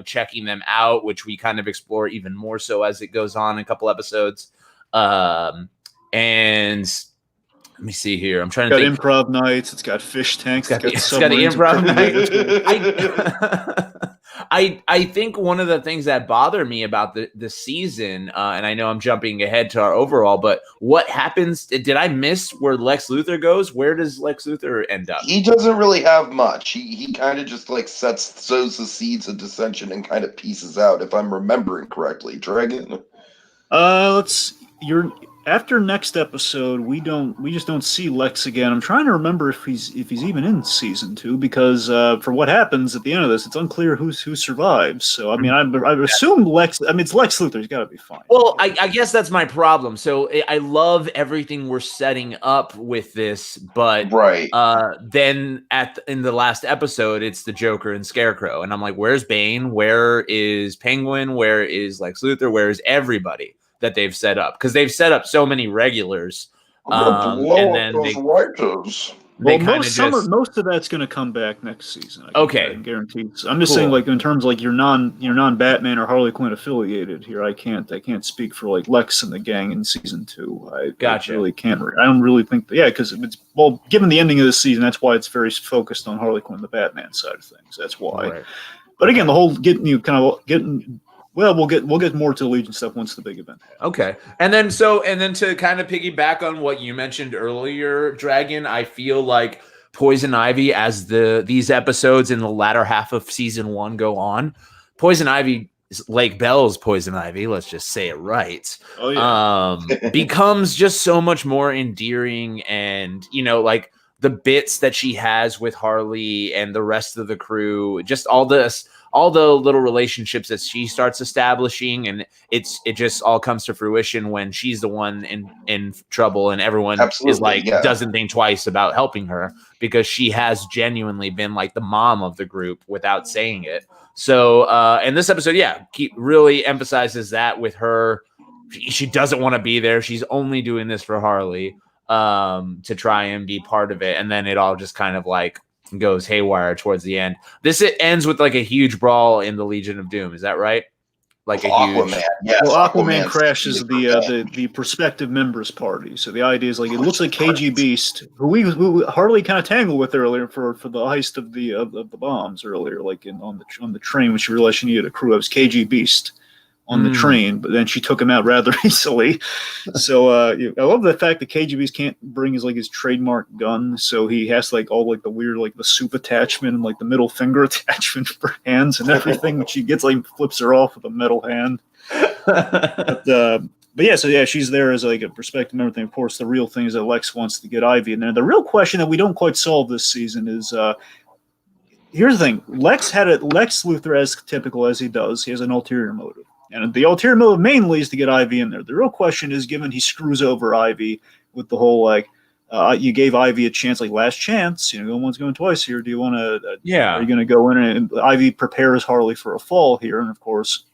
checking them out, which we kind of explore even more so as it goes on in a couple episodes. And let me see here. I'm trying to think. It's got improv nights. It's got fish tanks. It's got the improv night. I think one of the things that bother me about the season, and I know I'm jumping ahead to our overall, but what happens? Did I miss where Lex Luthor goes? Where does Lex Luthor end up? He doesn't really have much. He kind of just like sows the seeds of dissension and kind of pieces out, if I'm remembering correctly. Dragon. You're after next episode. We just don't see Lex again. I'm trying to remember if he's even in season 2 because for what happens at the end of this, it's unclear who survives. So I mean, I assume Lex. I mean, it's Lex Luthor. He's got to be fine. Well, I guess that's my problem. So I love everything we're setting up with this, but Right. then in the last episode, it's the Joker and Scarecrow, and I'm like, where's Bane? Where is Penguin? Where is Lex Luthor? Where is everybody that they've set up? Because they've set up so many regulars, and then most of that's going to come back next season. I guarantee. I'm just saying, like in terms of like you're non-Batman or Harley Quinn affiliated here. I can't speak for like Lex and the gang in season 2. I really can't. I don't really think because it's given the ending of this season, that's why it's very focused on Harley Quinn, the Batman side of things. That's why. Right. But again, the whole getting. Well, we'll get more to the Legion stuff once the big event happens. Okay. And then to kind of piggyback on what you mentioned earlier, Dragon, I feel like Poison Ivy, as these episodes in the latter half of season 1 go on, Poison Ivy, Lake Bell's Poison Ivy, let's just say it right. Oh, yeah. Becomes just so much more endearing, and like the bits that she has with Harley and the rest of the crew, just all the little relationships that she starts establishing, and it just all comes to fruition when she's the one in trouble, and everyone doesn't think twice about helping her because she has genuinely been like the mom of the group without saying it. So, and this episode, really emphasizes that with her. She doesn't want to be there. She's only doing this for Harley, to try and be part of it. And then it all just kind of like goes haywire towards the end. It ends with like a huge brawl in the Legion of Doom. Is that right? Like Aquaman. Yes, well, Aquaman crashes the prospective members party. So the idea is like it looks like KG Beast, who Harley kind of tangled with earlier for the heist of the bombs earlier, like on the train when she realized she needed a crew. It was KG Beast on the train, but then she took him out rather easily. So I love the fact that KG Beast can't bring his trademark gun, so he has like all like the weird like the soup attachment and like the middle finger attachment for hands and everything, which she gets like flips her off with a metal hand. But yeah, she's there as like a perspective and everything. Of course, the real thing is that Lex wants to get Ivy in there. The real question that we don't quite solve this season is here's the thing: Lex Luthor, as typical as he does, he has an ulterior motive. And the ulterior motive mainly is to get Ivy in there. The real question is, given he screws over Ivy with the whole like, you gave Ivy a chance, like last chance, going once, going twice here. Do you want to? Are you going to go in and Ivy prepares Harley for a fall here? And of course,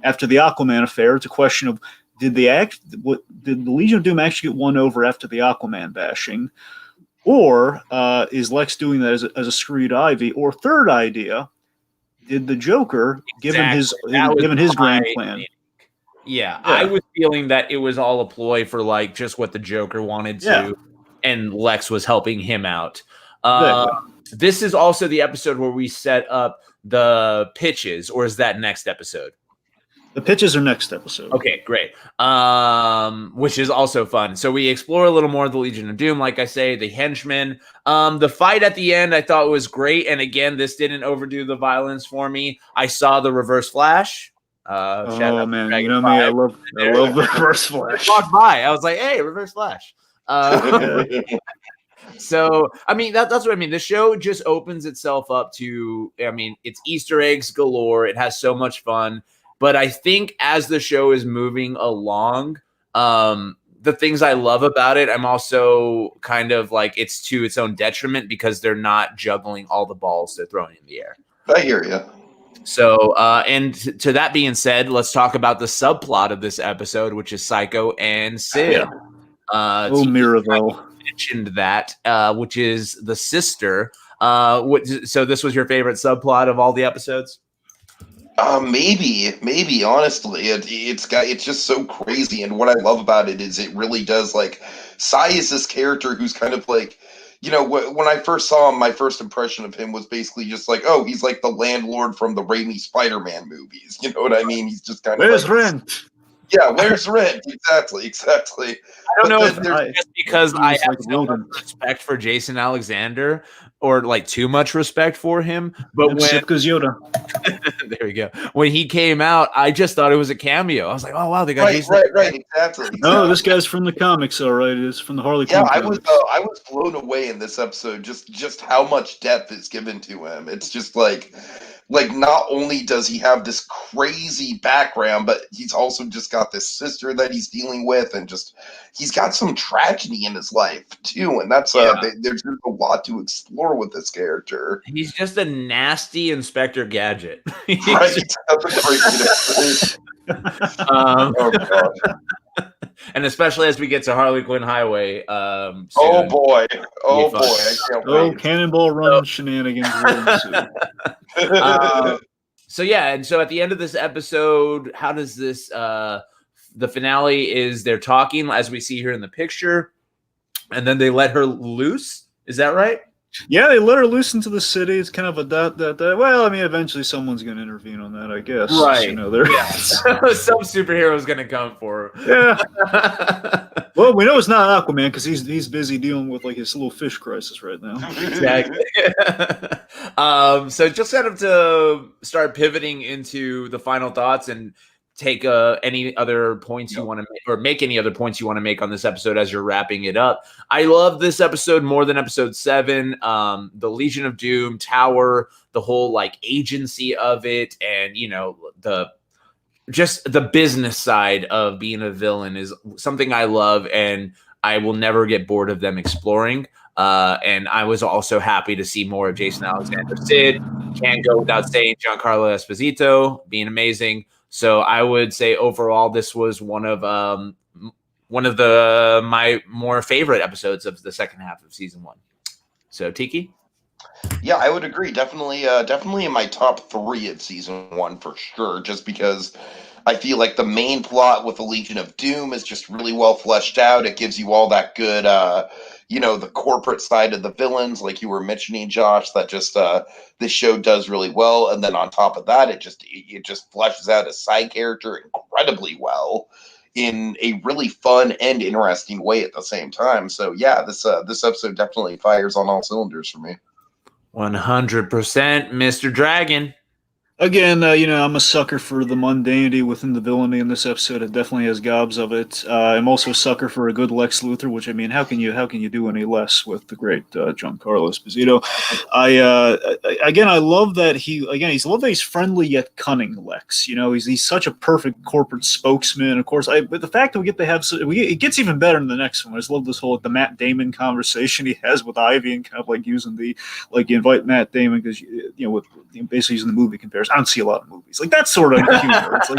after the Aquaman affair, it's a question of did the Legion of Doom actually get won over after the Aquaman bashing, or is Lex doing that as a screw to Ivy? Or third idea. Did the Joker, given his grand plan? Yeah, I was feeling that it was all a ploy for like just what the Joker wanted to, and Lex was helping him out. This is also the episode where we set up the pitches, or is that next episode? The pitches are next episode. Okay, great. Which is also fun. So we explore a little more of the Legion of Doom, like I say, the henchmen. The fight at the end I thought was great. And again, this didn't overdo the violence for me. I saw the Reverse Flash. Oh man, you know me, I love the Reverse Flash. I walked by. I was like, hey, Reverse Flash. So, I mean, that's what I mean. The show just opens itself up to, it's Easter eggs galore. It has so much fun. But I think as the show is moving along, the things I love about it, I'm also kind of like it's to its own detriment because they're not juggling all the balls they're throwing in the air. I hear you. So, and to that being said, let's talk about the subplot of this episode, which is Psycho and Sid. Miravel mentioned that, which is the sister. So this was your favorite subplot of all the episodes? Maybe honestly, it's just so crazy, and what I love about it is it really does like Sai is this character who's kind of like when I first saw him, my first impression of him was basically just like, oh, he's like the landlord from the Raimi Spider-Man movies. You know what I mean? He's just kind of where's like, rent? Yeah, where's rent? Exactly. I don't know if just because I have so much rodent. respect for Jason Alexander or like too much respect for him, but when Sipka's Yoda. there we go. When he came out, I just thought it was a cameo. I was like, oh wow, they got Jason. Right, exactly. No, this guy's from the comics, all right. It's from the Harley Quinn. Yeah, I was blown away in this episode just how much depth is given to him. It's just like not only does he have this crazy background, but he's also just got this sister that he's dealing with, and just he's got some tragedy in his life too, and that's there's a lot to explore with this character. He's just a nasty Inspector Gadget. Right, that's a great way to oh god. And especially as we get to Harley Quinn Highway. Oh boy, I can't wait. Cannonball Run shenanigans. So yeah, and so at the end of this episode, how does this? The finale is they're talking as we see here in the picture, and then they let her loose. Is that right? Yeah, they let her loose into the city. It's kind of a that. Well, I mean, eventually someone's going to intervene on that, I guess. Right. Some superhero's going to come for her. Yeah. Well, we know it's not Aquaman because he's busy dealing with like his little fish crisis right now. Exactly. So just kind of to start pivoting into the final thoughts and take any other points you want to make, or make any other points you want to make on this episode as you're wrapping it up. I love this episode more than episode 7. The Legion of Doom Tower, the whole like agency of it, and the business side of being a villain is something I love, and I will never get bored of them exploring. And I was also happy to see more of Jason Alexander Sid. Can't go without saying Giancarlo Esposito being amazing. So I would say overall, this was one of my more favorite episodes of the second half of season 1. So Tiki? Yeah, I would agree. Definitely in my top 3 of season 1 for sure. Just because I feel like the main plot with the Legion of Doom is just really well fleshed out. It gives you all that good, the corporate side of the villains, like you were mentioning, Josh. That just this show does really well. And then on top of that, it just fleshes out a side character incredibly well in a really fun and interesting way at the same time. So yeah, this episode definitely fires on all cylinders for me. 100%, Mr. Dragon. Again, I'm a sucker for the mundanity within the villainy in this episode. It definitely has gobs of it. I'm also a sucker for a good Lex Luthor, which I mean, how can you do any less with the great Giancarlo Esposito? I love that he's friendly yet cunning Lex. He's such a perfect corporate spokesman. Of course, but the fact that we get to have it gets even better in the next one. I just love this whole the Matt Damon conversation he has with Ivy and kind of like using you invite Matt Damon because with basically using the movie comparison. I don't see a lot of movies like that sort of humor. It's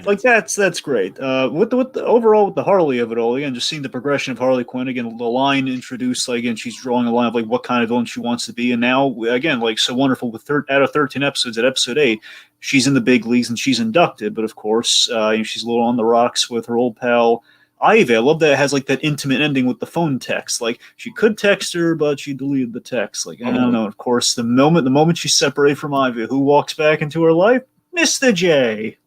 like that's great. With the overall with the Harley of it all, again, just seeing the progression of Harley Quinn, again, the line introduced, again, she's drawing a line of like what kind of villain she wants to be, and now again, like so wonderful with out of 13 episodes, at episode 8, she's in the big leagues and she's inducted, but of course, she's a little on the rocks with her old pal Ivy. I love that it has like that intimate ending with the phone text. Like she could text her, but she deleted the text. Like I don't know. Of course, the moment she's separated from Ivy, who walks back into her life? Mr. J.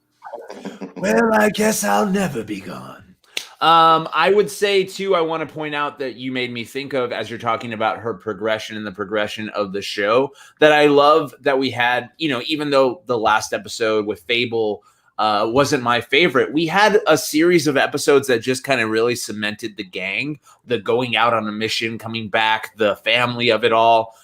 Well, I guess I'll never be gone. I would say too, I want to point out that you made me think of, as you're talking about her progression and the progression of the show, that I love that we had, even though the last episode with Fable wasn't my favorite, we had a series of episodes that just kind of really cemented the gang, the going out on a mission, coming back, the family of it all.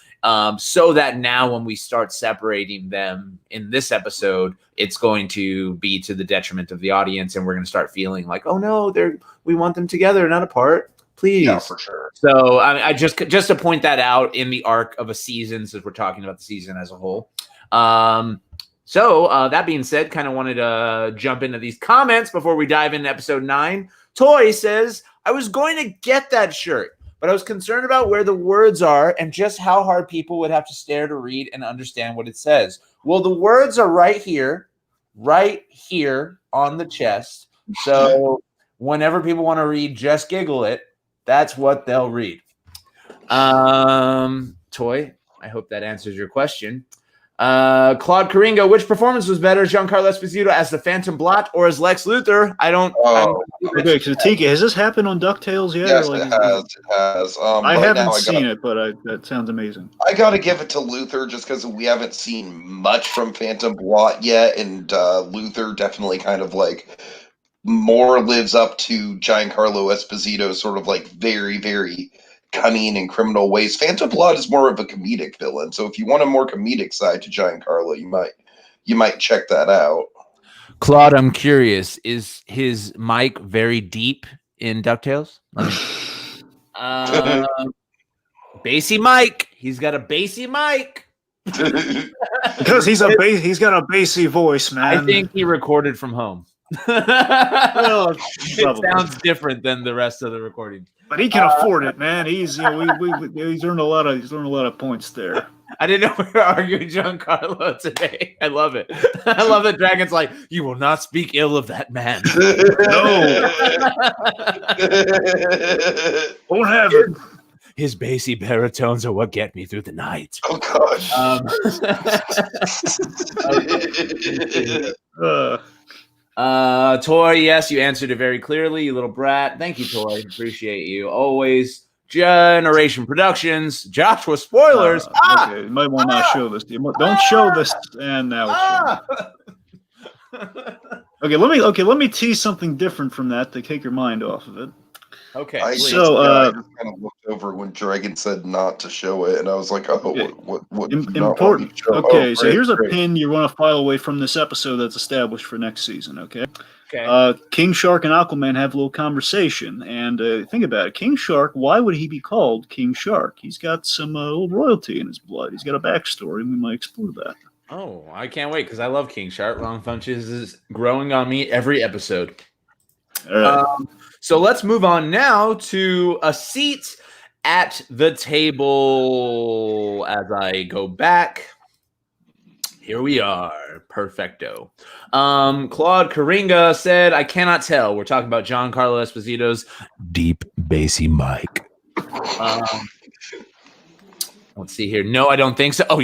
So that now when we start separating them in this episode, it's going to be to the detriment of the audience, and we're going to start feeling like, oh no, we want them together, not apart. Please. Yeah, for sure. So I just to point that out in the arc of a season, since we're talking about the season as a whole. So that being said, kind of wanted to jump into these comments before we dive into episode 9. Toy says, I was going to get that shirt, but I was concerned about where the words are and just how hard people would have to stare to read and understand what it says. Well, the words are right here on the chest. So whenever people want to read Just Giggle It, That's what they'll read. Toy, I hope that answers your question. Claude Caringo, which performance was better, Giancarlo Esposito as the Phantom Blot or as Lex Luthor? I don't. Okay, Tika, has this happened on DuckTales yet? Yes, it has. It has. I haven't seen it, but that sounds amazing. I got to give it to Luthor just because we haven't seen much from Phantom Blot yet, and Luthor definitely kind of like more lives up to Giancarlo Esposito's sort of like very, very cunning and criminal ways. Phantom Blot is more of a comedic villain, so if you want a more comedic side to Giancarlo, you might check that out. Claude, I'm curious, is his mic very deep in DuckTales? Bassy Mike. He's got a bassy mic. Because he's got a bassy voice, man. I think he recorded from home. Well, it sounds different than the rest of the recordings. But he can afford it, man. He's he's earned a lot of points there. I didn't know we were arguing Giancarlo today. I love it. I love that Dragon's like, you will not speak ill of that man. No. Won't have it. His bassy baritones are what get me through the night. Oh, gosh. Toy, yes, you answered it very clearly, you little brat. Thank you, Toy. Appreciate you. Always. Generation Productions. Joshua spoilers. Okay, you might want to not show this. Don't show this. And now it's let me tease something different from that to take your mind off of it. Okay. I just kind of looked over when Dragon said not to show it, and I was like, "Oh, what important?" Okay, so here's a pin you want to file away from this episode that's established for next season. Okay. Okay. King Shark and Aquaman have a little conversation, and think about it. King Shark, why would he be called King Shark? He's got some little royalty in his blood. He's got a backstory, and we might explore that. Oh, I can't wait because I love King Shark. Ron Funches is growing on me every episode. All right. So let's move on now to a seat at the table. As I go back, here we are. Perfecto. Claude Caringa said, I cannot tell. We're talking about Giancarlo Esposito's deep bassy mic. Let's see here. No, I don't think so. Oh,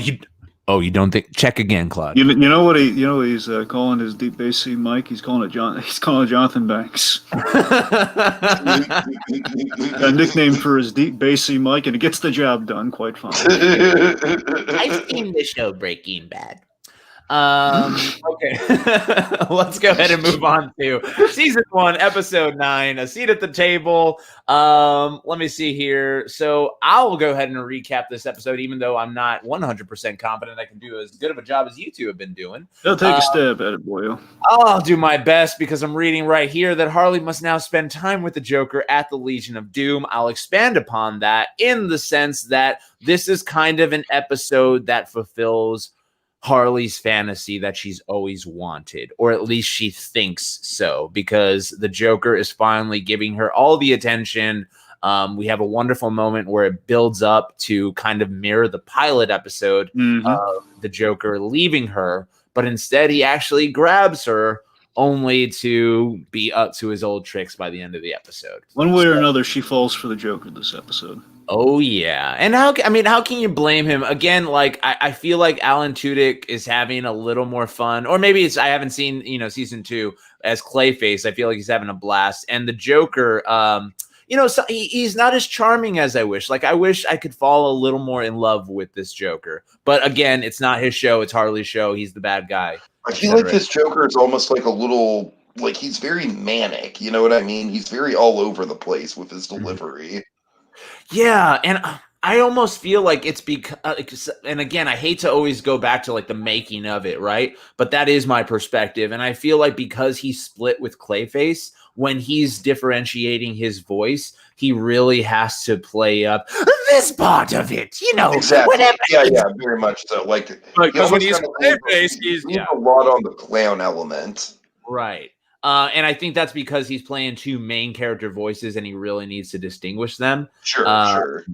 you don't think? Check again, Claude. You know what he's calling his deep bassy mic? He's calling it Jonathan Banks. A nickname for his deep bassy mic, and it gets the job done quite fine. I've seen the show Breaking Bad. Okay. Let's go ahead and move on to season 1, episode 9, a seat at the table. Let me see here. So I'll go ahead and recap this episode, even though I'm not 100% confident I can do as good of a job as you two have been doing. They'll take a stab at it, boyo. I'll do my best because I'm reading right here that Harley must now spend time with the Joker at the Legion of Doom. I'll expand upon that in the sense that this is kind of an episode that fulfills Harley's fantasy that she's always wanted, or at least she thinks so, because the Joker is finally giving her all the attention. We have a wonderful moment where it builds up to kind of mirror the pilot episode of the Joker leaving her, but instead he actually grabs her only to be up to his old tricks by the end of the episode. One way or another, she falls for the Joker this episode. Oh, yeah. And how can you blame him? Again, like, I feel like Alan Tudyk is having a little more fun. Or maybe I haven't seen, season 2 as Clayface. I feel like he's having a blast. And the Joker, so he's not as charming as I wish. Like, I wish I could fall a little more in love with this Joker. But again, it's not his show. It's Harley's show. He's the bad guy. I feel like this Joker is almost like a little, like, he's very manic. You know what I mean? He's very all over the place with his delivery. Yeah, and I almost feel like it's because, and again, I hate to always go back to like the making of it, right? But that is my perspective, and I feel like because he split with Clayface, when he's differentiating his voice, he really has to play up this part of it, Exactly. Yeah, very much so. Like because when he's Clayface, he's a lot on the clown element, right? And I think that's because he's playing 2 main character voices and he really needs to distinguish them. Sure.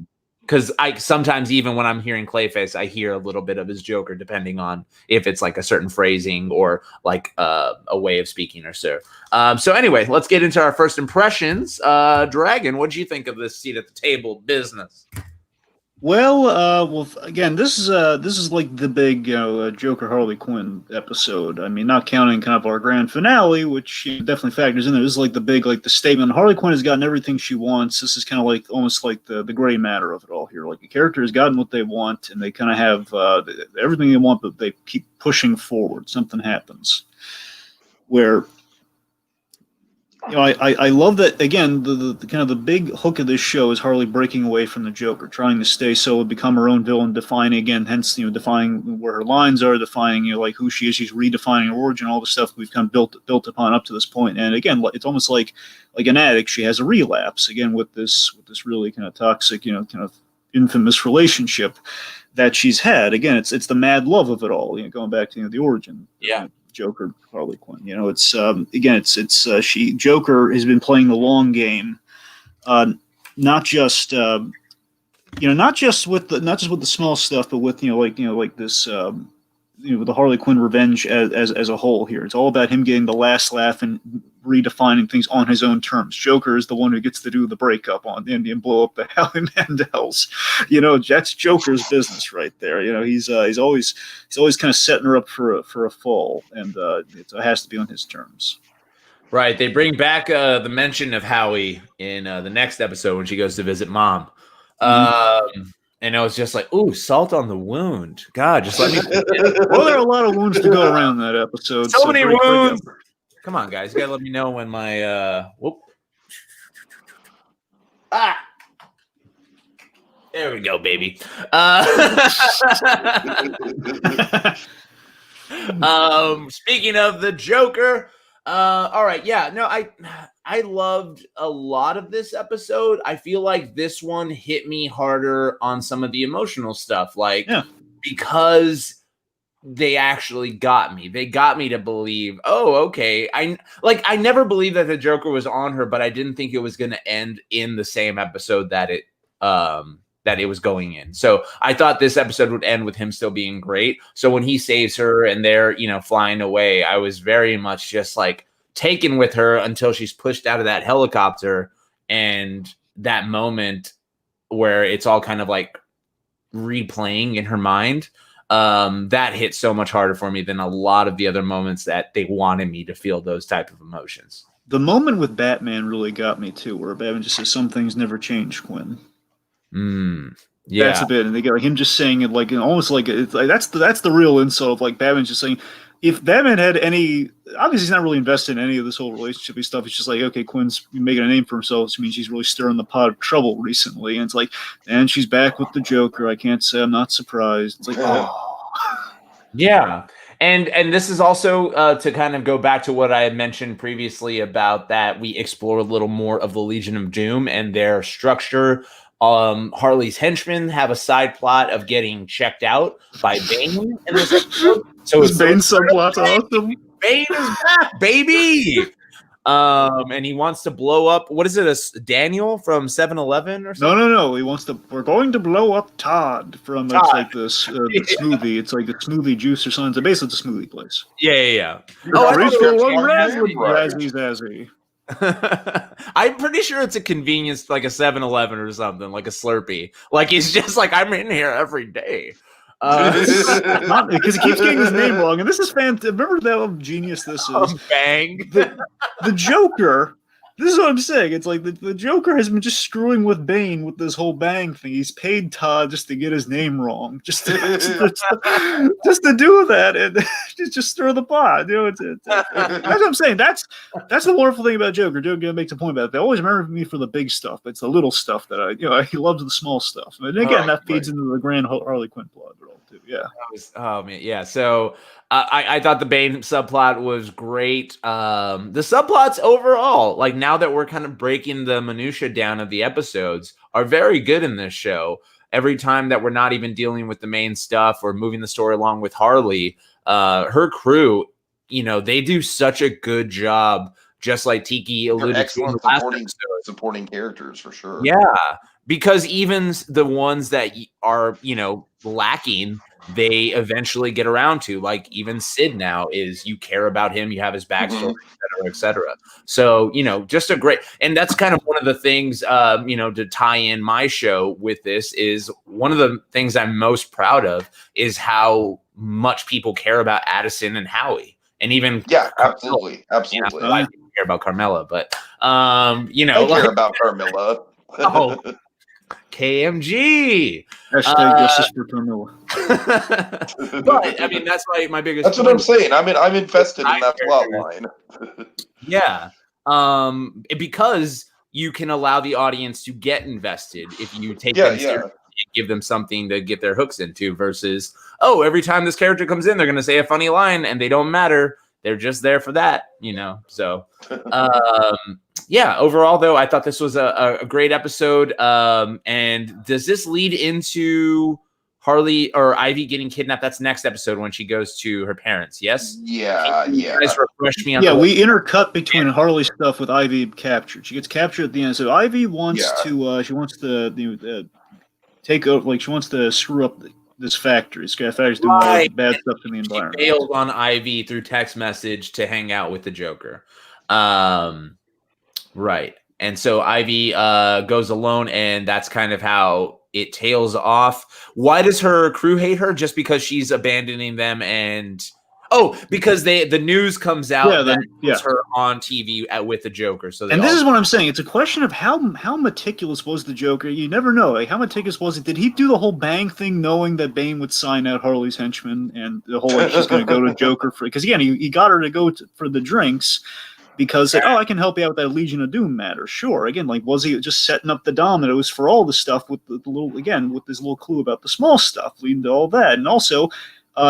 because I sometimes, even when I'm hearing Clayface, I hear a little bit of his Joker, depending on if it's like a certain phrasing or like a way of speaking or so. So anyway, let's get into our first impressions. Dragon, what do you think of this seat at the table business? Well, again, this is like the big, Joker Harley Quinn episode. I mean, not counting kind of our grand finale, which definitely factors in there. This is like the big, like the statement. Harley Quinn has gotten everything she wants. This is kind of like almost like the gray matter of it all here. Like the character has gotten what they want, and they kind of have everything they want, but they keep pushing forward. Something happens where. I love that, again, the kind of the big hook of this show is Harley breaking away from the Joker, trying to stay solo, become her own villain, defining again, hence, defining where her lines are, defining, like who she is. She's redefining her origin, all the stuff we've kind of built upon up to this point. And again, it's almost like an addict. She has a relapse, again, with this really kind of toxic, kind of infamous relationship that she's had. Again, it's the mad love of it all, going back to, the origin. Yeah. Joker, Harley Quinn. It's again, Joker has been playing the long game, not just with the small stuff, but with like this with the Harley Quinn revenge as a whole here. It's all about him getting the last laugh and redefining things on his own terms. Joker is the one who gets to do the breakup on and blow up the Howie Mandels. That's Joker's business right there. He's always kind of setting her up for a fall, and it has to be on his terms. Right. They bring back the mention of Howie in the next episode when she goes to visit Mom. And I was just like, ooh, salt on the wound. God, just let me. Well, there are a lot of wounds to go around that episode. So many wounds. Come on, guys. You got to let me know when my. Whoop. There we go, baby. Speaking of the Joker. All right. Yeah. No, I loved a lot of this episode. I feel like this one hit me harder on some of the emotional stuff, because they actually got me. They got me to believe, oh, okay. I never believed that the Joker was on her, but I didn't think it was going to end in the same episode that it was going in. So I thought this episode would end with him still being great. So when he saves her and they're, flying away, I was very much just like taken with her until she's pushed out of that helicopter, and that moment where it's all kind of like replaying in her mind. That hit so much harder for me than a lot of the other moments that they wanted me to feel those type of emotions. The moment with Batman really got me too, where Batman just says, "Some things never change, Quinn." Yeah, that's a bit, and they got him just saying it like almost like it's like that's the real insult of like Batman's just saying, if Batman had any, obviously he's not really invested in any of this whole relationship stuff. It's just like, okay, Quinn's making a name for himself, which means she's really stirring the pot of trouble recently, and it's like, and she's back with the Joker. I can't say I'm not surprised. It's like, oh, yeah. And this is also to kind of go back to what I had mentioned previously about that we explore a little more of the Legion of Doom and their structure. Harley's henchmen have a side plot of getting checked out by Bane in this episode. So it's Bane subplot's awesome. Bane is back, baby. And he wants to blow up. What is it? A Daniel from 7-Eleven or something? No. He wants to. We're going to blow up Todd from Todd. It's like this the smoothie. It's like a smoothie juice or something. So basically, it's a smoothie place. Yeah. Razzie. I'm pretty sure it's a convenience, like a 7-Eleven or something, like a Slurpee. Like he's just like, I'm in here every day. Because he keeps getting his name wrong, and this is fantastic. Remember how genius this is? Bang. The Joker. This is what I'm saying. It's like the Joker has been just screwing with Bane with this whole Bang thing. He's paid Todd just to get his name wrong, just to do that, and just stir the pot. That's what I'm saying. That's the wonderful thing about Joker. Joker makes a point about it. They always remember me for the big stuff. It's the little stuff that he loves the small stuff. And again, that feeds into the grand Harley Quinn plot too. Yeah. Oh man, yeah. So I thought the Bane subplot was great. The subplots overall, like now that we're kind of breaking the minutia down of the episodes, are very good in this show. Every time that we're not even dealing with the main stuff or moving the story along with Harley, her crew, they do such a good job. Just like Tiki alluded to in the last episode. Supporting characters for sure. Yeah, because even the ones that are, lacking, they eventually get around to, like even Sid now is, you care about him, you have his backstory, et cetera. So, just a great, and that's kind of one of the things, to tie in my show with this is one of the things I'm most proud of is how much people care about Addison and Howie. And even absolutely. I care about Carmela, but I care about Carmela. Oh, KMG. Hashtag justice for Carmela. But I mean, that's my biggest. That's what I'm saying. I'm invested in that plot line. Yeah, because you can allow the audience to get invested if you take them seriously and give them something to get their hooks into. Versus, every time this character comes in, they're going to say a funny line, and they don't matter. They're just there for that, So, yeah. Overall, though, I thought this was a great episode. And does this lead into Harley or Ivy getting kidnapped? That's next episode when she goes to her parents. Yes. Yeah. You guys refresh me on. Yeah, we intercut between Harley stuff with Ivy captured. She gets captured at the end. So Ivy wants to. She wants to take over. Like she wants to screw up this factory. This factory's doing all the bad stuff to the environment. She bailed on Ivy through text message to hang out with the Joker. Right. And so Ivy goes alone, and that's kind of how it tails off. Why does her crew hate her? Just because she's abandoning them and because the news comes out that it's her on TV with the Joker. So this is what I'm saying. It's a question of how meticulous was the Joker. You never know. Like, how meticulous was it? Did he do the whole Bang thing, knowing that Bane would sign out Harley's henchman and the whole she's going to go to Joker for? Because again, he got her to go for the drinks. Because I can help you out with that Legion of Doom matter. Sure. Again, like, was he just setting up the dominoes for all the stuff with the little, again, with this little clue about the small stuff leading to all that. And also,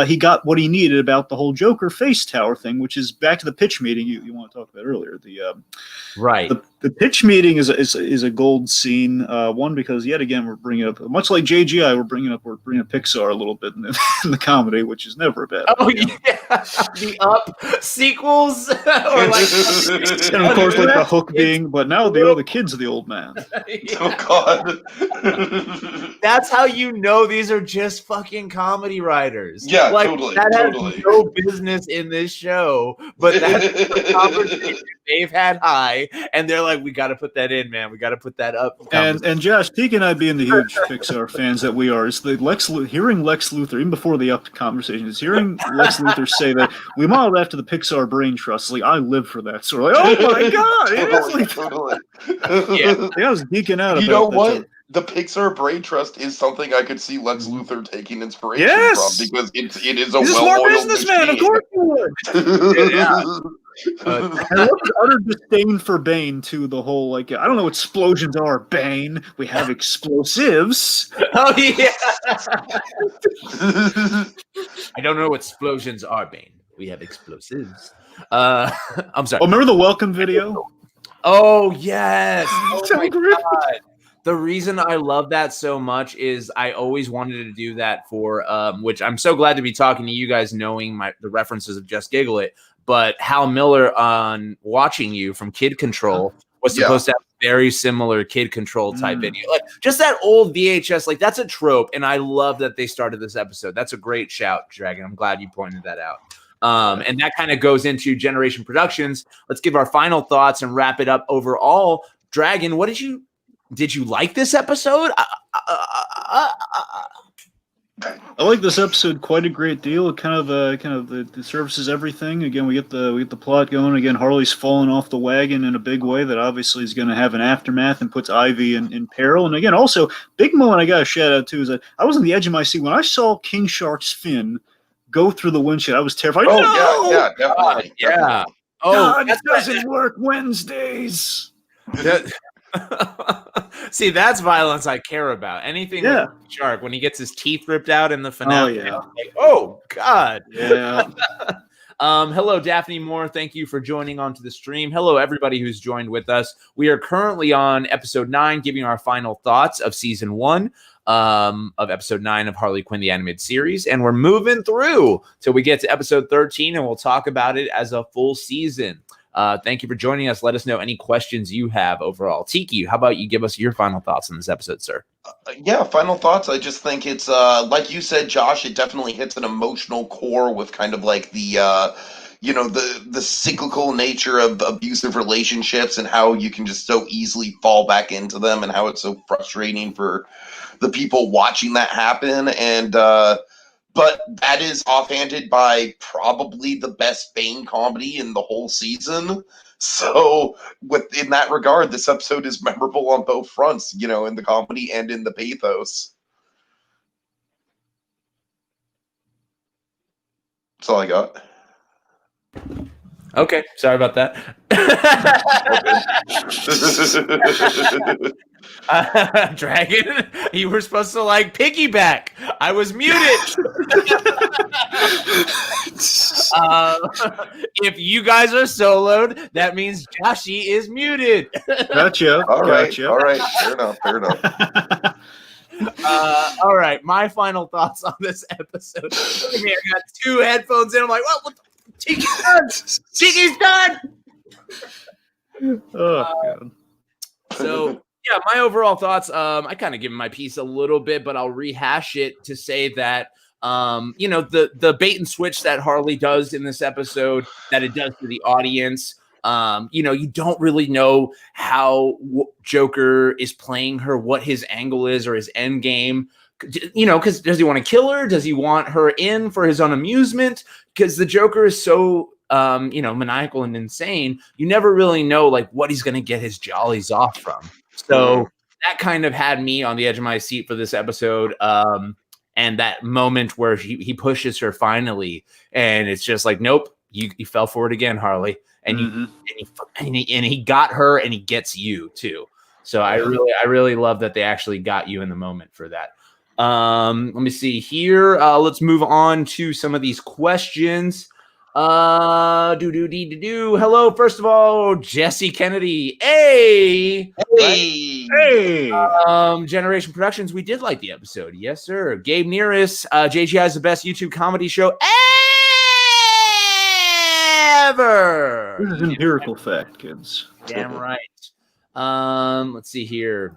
he got what he needed about the whole Joker face tower thing, which is back to the pitch meeting you want to talk about earlier. The pitch meeting is a gold scene. One, because yet again we're bringing up, much like JGI, we're bringing up Pixar a little bit in the comedy, which is never a bad. The Up sequels, or like, and of course like the hook being, but now the kids are the old man. Oh God, that's how these are just fucking comedy writers. Yeah, like, totally. That has no business in this show, but that's the conversation they've had high, and they're like, we got to put that in, man. We got to put that up. And Josh, Teague and I, being the huge Pixar fans that we are, is hearing Lex Luthor, even before the Up conversation, is hearing Lex Luthor say that we modeled after the Pixar brain trust. Like, I live for that. So we're like, oh my God. Totally. I was geeking out about You know what? Too. The Pixar brain trust is something I could see Lex Luthor taking inspiration from, because it is a well-oiled businessman. Of course he would. And what's utter disdain for Bane to the whole, like, I don't know what explosions are, Bane. We have explosives. Oh yeah. I don't know what explosions are, Bane. We have explosives. I'm sorry. Oh, remember the welcome video? Oh yes. Oh so my great. God. The reason I love that so much is I always wanted to do that for, which I'm so glad to be talking to you guys, knowing the references of Just Giggle It. But Hal Miller on Watching You from Kid Control was supposed to have a very similar Kid Control type video, like just that old VHS. Like, that's a trope, and I love that they started this episode. That's a great shout, Dragon. I'm glad you pointed that out. And that kind of goes into Generation Productions. Let's give our final thoughts and wrap it up. Overall, Dragon, what did you like this episode? I like this episode quite a great deal. It kind of services everything. Again, we get the plot going. Again, Harley's falling off the wagon in a big way that obviously is going to have an aftermath and puts Ivy in peril. And again, also big moment I got to shout out to is that I was on the edge of my seat when I saw King Shark's fin go through the windshield. I was terrified. Oh no! yeah, definitely. Yeah. God, it doesn't work Wednesdays. See, that's violence I care about. Anything with Shark, when he gets his teeth ripped out in the finale. Oh God. Yeah. Hello, Daphne Moore. Thank you for joining onto the stream. Hello, everybody who's joined with us. We are currently on episode 9, giving our final thoughts of season 1 of episode 9 of Harley Quinn, the animated series. And we're moving through till we get to episode 13, and we'll talk about it as a full season. Thank you for joining us. Let us know any questions you have overall. Tiki, how about you give us your final thoughts on this episode, sir? Yeah, final thoughts. I just think it's like you said, Josh, it definitely hits an emotional core with kind of like the the cyclical nature of abusive relationships and how you can just so easily fall back into them and how it's so frustrating for the people watching that happen. And but that is offhanded by probably the best Bane comedy in the whole season. So, in that regard, this episode is memorable on both fronts, in the comedy and in the pathos. That's all I got. Okay, sorry about that. Dragon, you were supposed to piggyback. I was muted. If you guys are soloed, that means Joshy is muted. Gotcha. All right. Gotcha. All right. Fair enough. All right. My final thoughts on this episode. Look at me. I got 2 headphones in. I'm like, what? Tiki's done. Tiki's done. God. So, yeah, my overall thoughts, I kind of give my piece a little bit, but I'll rehash it to say that, the bait and switch that Harley does in this episode, that it does to the audience. You don't really know how Joker is playing her, what his angle is or his end game. Because does he want to kill her? Does he want her in for his own amusement? Because the Joker is so, maniacal and insane. You never really know what he's going to get his jollies off from. So that kind of had me on the edge of my seat for this episode. And that moment where he pushes her finally, and it's just like, nope, you fell for it again, Harley. And he got her, and he gets you too. So I really love that they actually got you in the moment for that. Let me see here. Let's move on to some of these questions. Hello, first of all, Jesse Kennedy. Hey. Generation Productions. We did like the episode. Yes, sir. Gabe Nearest. JGI is the best YouTube comedy show ever. This is empirical fact, kids. Damn right. Let's see here.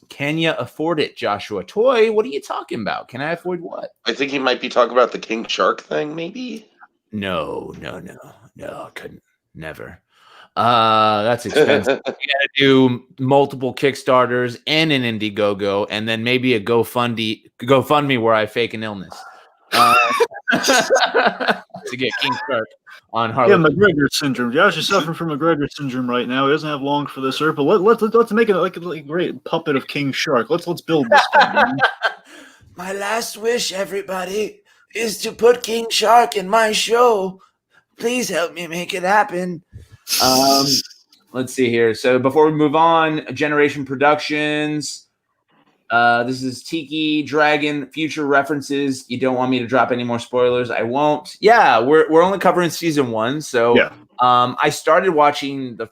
Can you afford it, Joshua Toy? What are you talking about? Can I afford what? I think he might be talking about the King Shark thing, maybe. No, couldn't. Never. That's expensive. You gotta do multiple Kickstarters and an Indiegogo, and then maybe a GoFundMe where I fake an illness to get King Shark on Harley. Yeah, McGregor syndrome. Josh is suffering from McGregor syndrome right now. He doesn't have long for this earth, but let's make it like a great puppet of King Shark. Let's build this thing. My last wish, everybody, is to put King Shark in my show. Please help me make it happen. Let's see here. So before we move on, Generation Productions. This is Tiki, Dragon, future references. You don't want me to drop any more spoilers? I won't. Yeah, we're only covering season 1, so yeah. I started watching the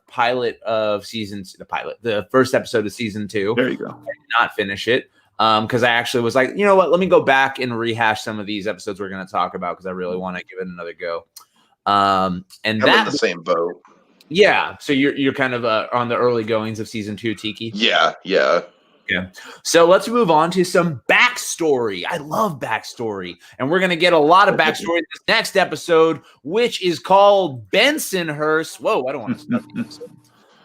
the first episode of season 2. There you go. I did not finish it because I actually was like, you know what? Let me go back and rehash some of these episodes we're going to talk about because I really want to give it another go. And I'm that in the same boat. Yeah, so you're kind of on the early goings of season 2, Tiki. Yeah. So let's move on to some backstory. I love backstory, and we're gonna get a lot of backstory in this next episode, which is called Bensonhurst. Whoa, I don't want to start the episode.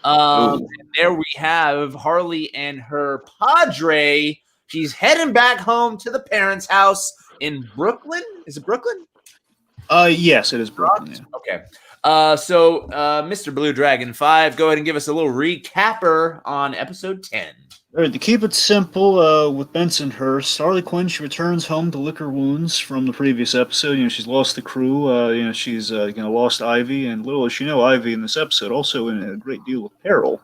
And there we have Harley and her padre. She's heading back home to the parents' house in Brooklyn. Is it Brooklyn? Yes, it is Brooklyn. Yeah. Okay. So Mr. Blue Dragon 5, go ahead and give us a little recapper on episode 10. All right, to keep it simple, with Bensonhurst, Harley Quinn, she returns home to lick her wounds from the previous episode. She's lost the crew. She's lost Ivy, and little as you know, Ivy in this episode also in a great deal of peril.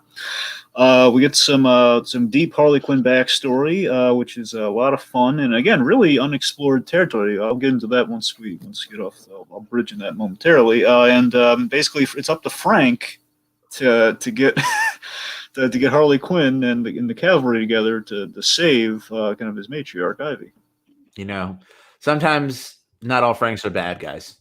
We get some deep Harley Quinn backstory, which is a lot of fun, and again, really unexplored territory. I'll get into that once we get off. I'll bridge in that momentarily. Basically, it's up to Frank to get. To get Harley Quinn and the cavalry together to save kind of his matriarch, Ivy. Sometimes not all Franks are bad guys.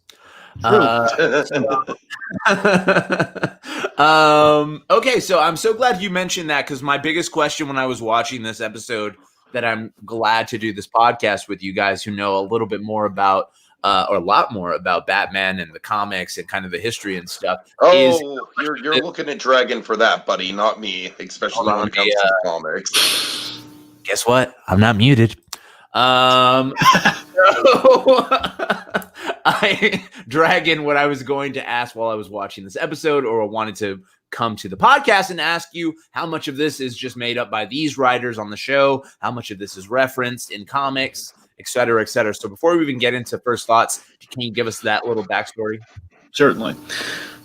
Okay, so I'm so glad you mentioned that, because my biggest question when I was watching this episode, that I'm glad to do this podcast with you guys who know a little bit more about or a lot more about Batman and the comics and kind of the history and stuff. You're looking at Dragon for that, buddy, not me, especially when it comes to the comics. Guess what? I'm not muted. Dragon, what I was going to ask while I was watching this episode, or wanted to come to the podcast and ask you, how much of this is just made up by these writers on the show? How much of this is referenced in comics, et cetera, et cetera? So before we even get into first thoughts, can you give us that little backstory? Certainly.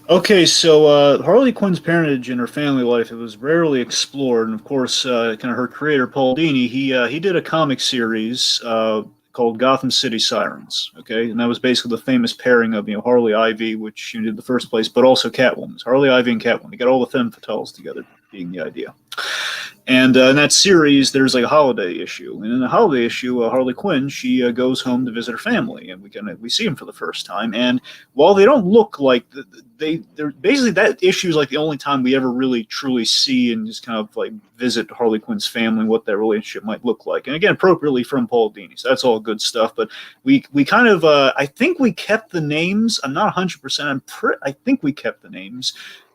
Okay, so Harley Quinn's parentage and her family life, it was rarely explored. And of course, kind of her creator, Paul Dini, he did a comic series called Gotham City Sirens. Okay, and that was basically the famous pairing of Harley Ivy, which she did in the first place, but also Catwoman. Harley Ivy and Catwoman. You got all the femme fatales together being the idea. And in that series, there's like a holiday issue, and in the holiday issue, Harley Quinn, she goes home to visit her family, and we see them for the first time. And while they don't look like they're basically, that issue is like the only time we ever really truly see and just kind of like visit Harley Quinn's family, what that relationship might look like. And again, appropriately from Paul Dini, so that's all good stuff. But we kind of I think we kept the names. I'm not 100%. I think we kept the names.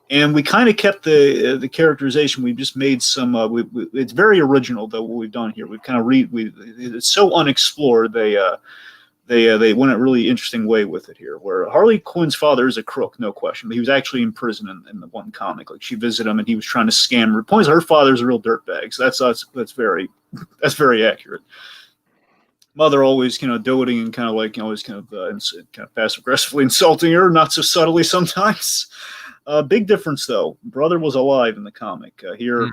And we kind of kept the characterization. We've just made some. It's very original, though, what we've done here. We've kind of it's so unexplored. They went a really interesting way with it here. Where Harley Quinn's father is a crook, no question, but he was actually in prison in the one comic. Like, she visited him, and he was trying to scam her. The point is, her father's a real dirtbag. So that's very accurate. Mother always, doting and kind of like always kind of passive aggressively insulting her, not so subtly sometimes. Big difference, though. Brother was alive in the comic. Here,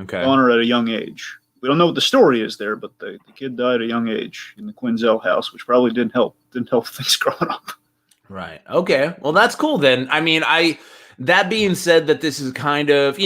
gone her at a young age. We don't know what the story is there, but the kid died at a young age in the Quinzel house, which probably didn't help things growing up. Right. Okay. Well, that's cool then. I mean, that being said, that this is kind of,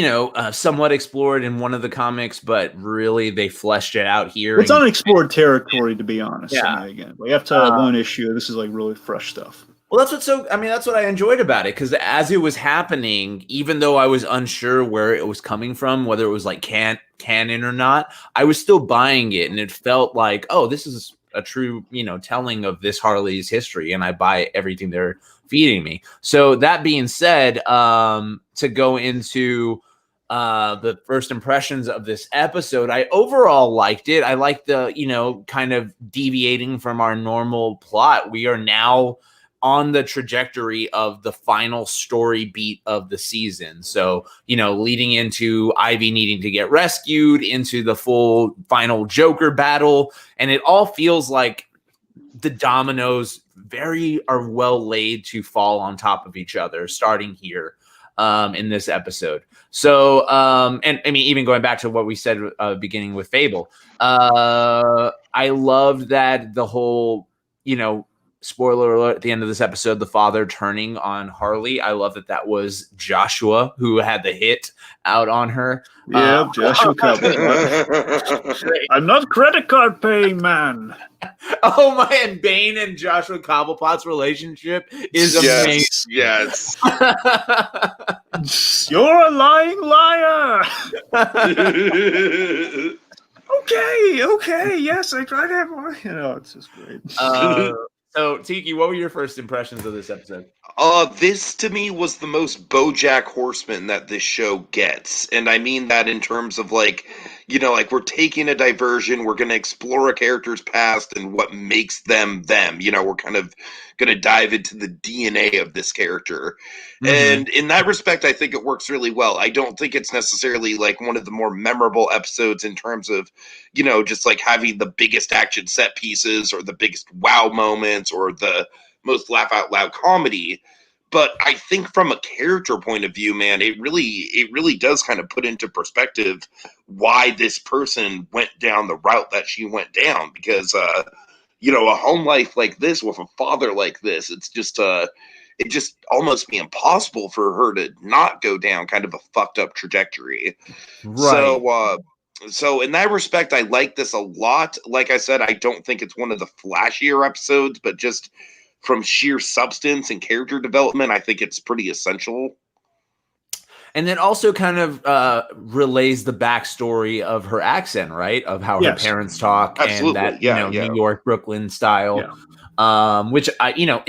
somewhat explored in one of the comics, but really they fleshed it out here. It's unexplored territory, to be honest. Yeah. Again, we have to have one issue. This is like really fresh stuff. Well, that's what I enjoyed about it, because as it was happening, even though I was unsure where it was coming from, whether it was like canon or not, I was still buying it, and it felt like, oh, this is a true, telling of this Harley's history, and I buy everything they're feeding me. So that being said, to go into the first impressions of this episode, I overall liked it. I liked the, kind of deviating from our normal plot. We are now on the trajectory of the final story beat of the season. So, leading into Ivy needing to get rescued, into the full final Joker battle. And it all feels like the dominoes are well laid to fall on top of each other, starting here in this episode. So, and I mean, even going back to what we said beginning with Fable, I loved that the whole, spoiler alert, at the end of this episode, the father turning on Harley. I love that was Joshua who had the hit out on her. Yeah, Joshua Cobblepot. I'm not credit card paying, man. Oh my! And Bane and Joshua Cobblepot's relationship is amazing. Yes. You're a lying liar. Okay. Yes, I tried to have more. It's just great. So, Tiki, what were your first impressions of this episode? This to me was the most BoJack Horseman that this show gets, and I mean that in terms of like we're taking a diversion, we're going to explore a character's past and what makes them them. We're kind of going to dive into the DNA of this character, and in that respect, I think it works really well. I don't think it's necessarily like one of the more memorable episodes in terms of just like having the biggest action set pieces or the biggest wow moments or the most laugh out loud comedy. But I think from a character point of view, man, it really does kind of put into perspective why this person went down the route that she went down. Because, a home life like this with a father like this, it's just, it just almost be impossible for her to not go down kind of a fucked up trajectory. Right. So in that respect, I like this a lot. Like I said, I don't think it's one of the flashier episodes, but just from sheer substance and character development, I think it's pretty essential. And then also kind of relays the backstory of her accent, right? Of how her parents talk. Absolutely. And that, New York, Brooklyn style. Which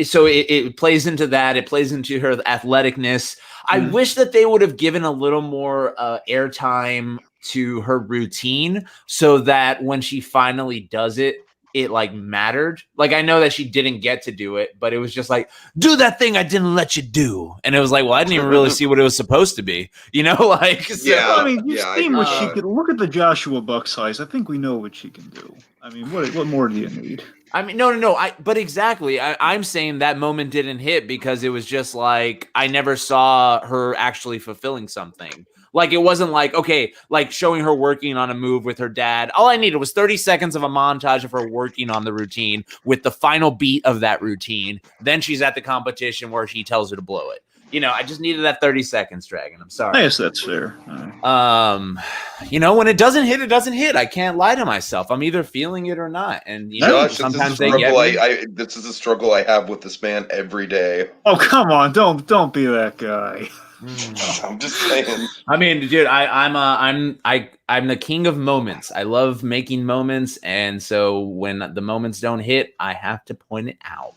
so it plays into that. It plays into her athleticness. I wish that they would have given a little more airtime to her routine so that when she finally does it, it like mattered. Like, I know that she didn't get to do it, but it was just like, do that thing I didn't let you do. And it was like, well, I didn't even really see what it was supposed to be, like, so, yeah. I mean, you've seen what she could. Look at the Joshua Buck size. I think we know what she can do. I mean, what more do you need? I mean, no. But exactly. I'm saying that moment didn't hit because it was just like, I never saw her actually fulfilling something. Like, it wasn't like, okay, like showing her working on a move with her dad. All I needed was 30 seconds of a montage of her working on the routine with the final beat of that routine. Then she's at the competition where he tells her to blow it. I just needed that 30 seconds, Dragon. I'm sorry. I guess that's fair. When it doesn't hit, it doesn't hit. I can't lie to myself. I'm either feeling it or not. And Josh, sometimes they get me. This is a struggle I have with this man every day. Oh, come on! Don't be that guy. I'm just saying. I mean, dude, I'm the king of moments. I love making moments, and so when the moments don't hit, I have to point it out.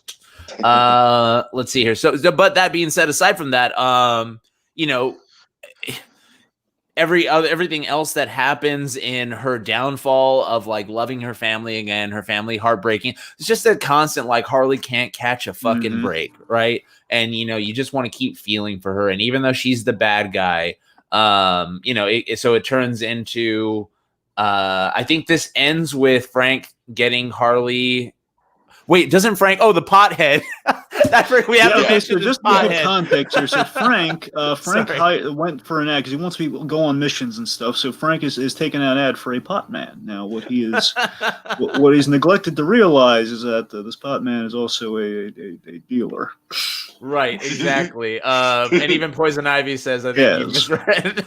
Let's see here. So, but that being said, aside from that, everything else that happens in her downfall of like loving her family again, her family heartbreaking. It's just a constant like Harley can't catch a fucking break, right? And you just want to keep feeling for her. And even though she's the bad guy, so it turns into I think this ends with Frank getting Harley. Wait, doesn't Frank? Oh, the pothead. So just to give context here. So Frank went for an ad because he wants to go on missions and stuff. So Frank is taking out an ad for a pot man. Now, what he's neglected to realize is that this pot man is also a dealer. Right, exactly. And even Poison Ivy says, I think you misread.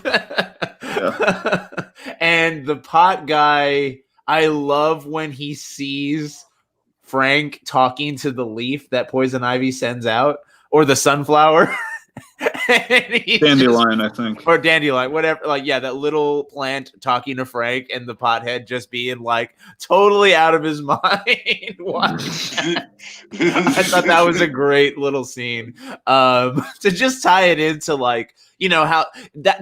And the pot guy, I love when he sees Frank talking to the leaf that Poison Ivy sends out, or the sunflower. Dandelion, I think. Or dandelion, whatever. Like, yeah, that little plant talking to Frank and the pothead just being like totally out of his mind. I thought that was a great little scene. To just tie it into like, how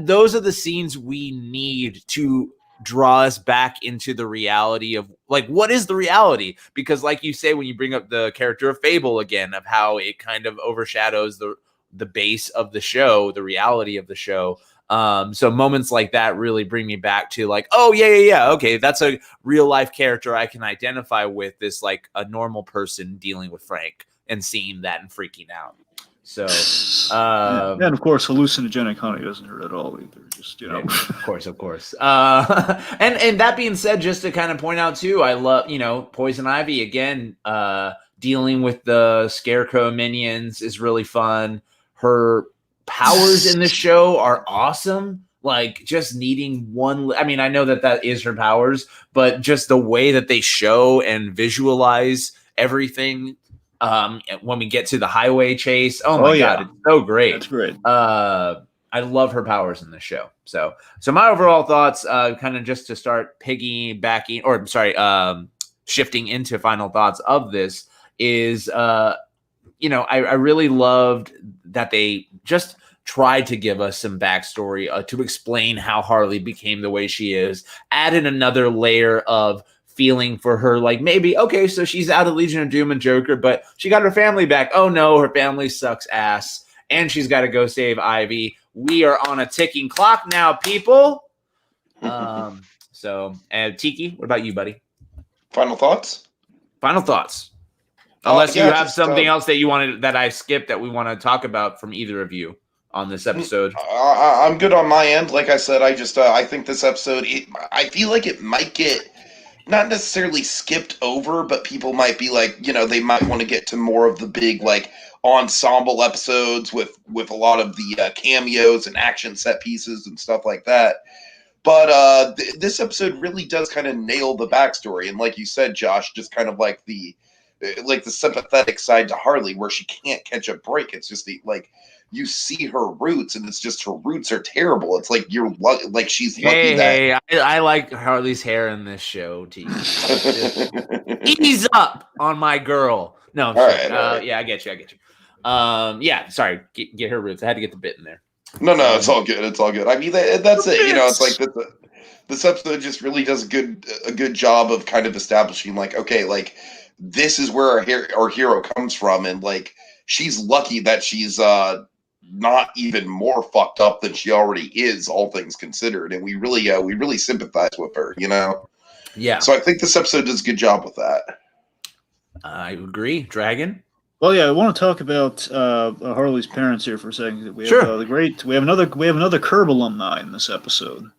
those are the scenes we need to draw us back into the reality of like, what is the reality? Because like you say, when you bring up the character of Fable again, of how it kind of overshadows the base of the show, the reality of the show. So moments like that really bring me back to like, oh yeah. Okay. That's a real life character I can identify with, this like a normal person dealing with Frank and seeing that and freaking out. So, and of course, hallucinogenic honey doesn't hurt at all either. Just of course. And that being said, just to kind of point out too, I love Poison Ivy again. Dealing with the Scarecrow minions is really fun. Her powers in the show are awesome. Like just needing one. I mean, I know that is her powers, but just the way that they show and visualize everything. When we get to the highway chase, oh my god, it's so great. That's great. I love her powers in the show. So my overall thoughts, kind of just to start piggybacking, or shifting into final thoughts of this is, I really loved that they just tried to give us some backstory to explain how Harley became the way she is, added another layer of feeling for her, like maybe, okay, so she's out of Legion of Doom and Joker, but she got her family back. Oh no, her family sucks ass, and she's got to go save Ivy. We are on a ticking clock now, people. Tiki, what about you, buddy? Final thoughts? Unless you have something else that you wanted that I skipped that we want to talk about from either of you on this episode. I'm good on my end. Like I said, I think this episode, I feel like it might get not necessarily skipped over, but people might be like, they might want to get to more of the big like ensemble episodes with a lot of the cameos and action set pieces and stuff like that. But this episode really does kind of nail the backstory. And like you said, Josh, just kind of like the like the sympathetic side to Harley, where she can't catch a break. It's just like you see her roots, and it's just her roots are terrible. It's like like she's lucky that. Hey, I like Harley's hair in this show. Ease up on my girl. No, I'm sorry. Right. Yeah, I get you. Yeah, sorry. Get her roots. I had to get the bit in there. No, it's all good. It's all good. I mean, that's it. You know, it's like this episode just really does a good job of kind of establishing, like, okay, like this is where our hero comes from, and like she's lucky that she's not even more fucked up than she already is, all things considered, and we really sympathize with her, you know. Yeah. So I think this episode does a good job with that. I agree. Dragon. Well, yeah, I want to talk about Harley's parents here for a second. We have we have another Curb alumni in this episode.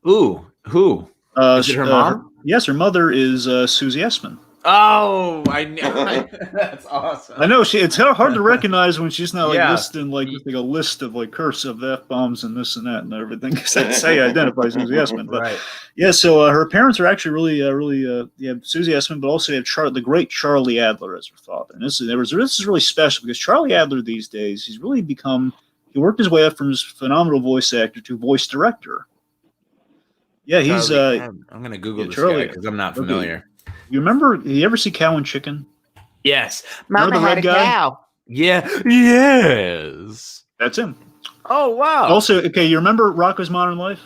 Ooh, who? Is it her mom? Yes, her mother is Susie Essman. Oh, I know. That's awesome. I know it's hard to recognize when she's not listing like a list of like curse of F-bombs and this and that and everything. That's how you identify Susie Essman. But right. Yeah, so her parents are actually really Susie Essman, but also you have the great Charlie Adler as her father. And this is really special because Charlie Adler these days he worked his way up from his phenomenal voice actor to voice director. Yeah, he's. I'm gonna Google this guy because I'm not familiar. Okay. You ever see Cow and Chicken? Yes. Mama had a cow. Yeah. Yes. That's him. Oh, wow. Also, okay, you remember Rocko's Modern Life?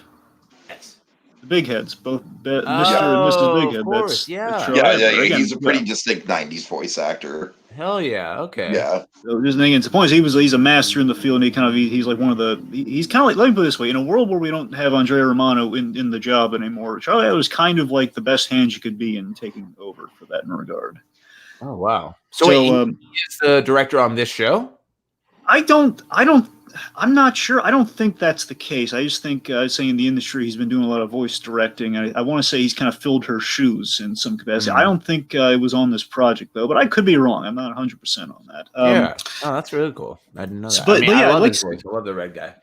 Yes. The Big Heads, both Mr. and Mrs. Big Head. Of course, yeah. Yeah. He's a pretty distinct 90s voice actor. Hell yeah. Okay. Yeah. So just thinking, the point is he's a master in the field, and he's like one of the he's kind of like, let me put it this way, in a world where we don't have Andrea Romano in the job anymore, Charlie Adler was kind of like the best hands you could be in taking over for that in regard. Oh wow. So wait, he is the director on this show? I'm not sure. I don't think that's the case. I just think saying in the industry he's been doing a lot of voice directing. I want to say he's kind of filled her shoes in some capacity. I don't think it was on this project though, but I could be wrong. I'm not 100% on that. Yeah. Oh, that's really cool. I didn't know that. But I love his voice. I love the red guy.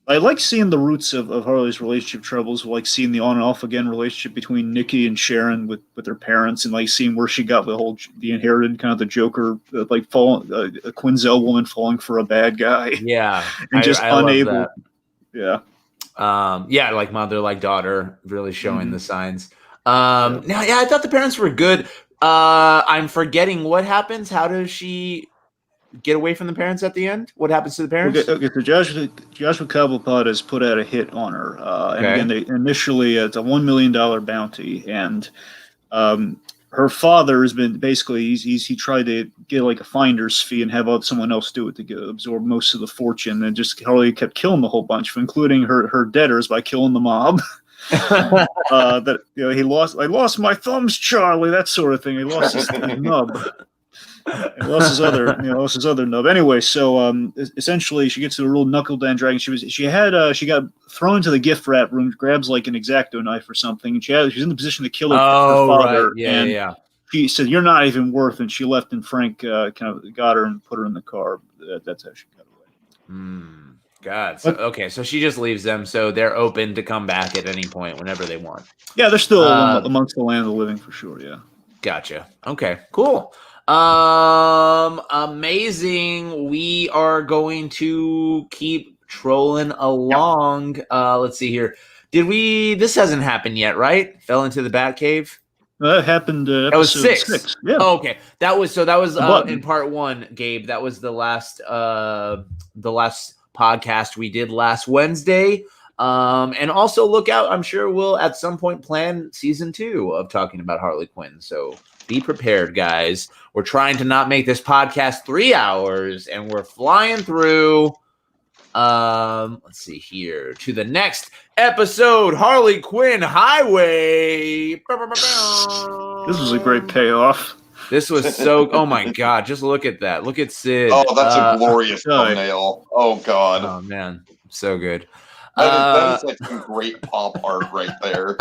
I like seeing the roots of Harley's relationship troubles, like seeing the on and off again relationship between Nikki and Sharon with their parents, and like seeing where she got the inherited kind of the Joker, like a Quinzel woman falling for a bad guy. Yeah. And just unable. Yeah. Like mother, like daughter, really showing the signs. Now, I thought the parents were good. I'm forgetting what happens. How does she get away from the parents at the end? What happens to the parents? Okay, so Joshua Cobblepot has put out a hit on her. And again, initially it's a $1 million bounty. And her father has been basically, he tried to get like a finder's fee and have someone else do it to absorb most of the fortune. And just Harley kept killing the whole bunch, including her debtors by killing the mob. I lost my thumbs, Charlie, that sort of thing. He lost his nub. He lost his other nub. Anyway, so essentially, she gets to a real knuckle down dragon. She got thrown into the gift wrap room, grabs like an X-Acto knife or something, and she's in the position to kill her father. Right. Yeah. She said, "You're not even worth," and she left, and Frank kind of got her and put her in the car. That's how she got away. God. So she just leaves them, so they're open to come back at any point whenever they want. Yeah, they're still amongst the land of the living for sure. Yeah. Gotcha. Okay. Cool. Amazing. We are going to keep trolling along. Let's see here. This hasn't happened yet, right? Fell into the Batcave. That happened. That was 6. Yeah. Oh, okay. That was in part 1, Gabe. That was the last podcast we did last Wednesday. And also look out. I'm sure we'll at some point plan season 2 of talking about Harley Quinn. So be prepared, guys. We're trying to not make this podcast 3 hours, and we're flying through. Let's see here to the next episode, Harley Quinn Highway. This was a great payoff. This was so. Oh my God! Just look at that. Look at Sid. Oh, that's a glorious thumbnail. Oh God. Oh man, so good. That is like some great pop art right there.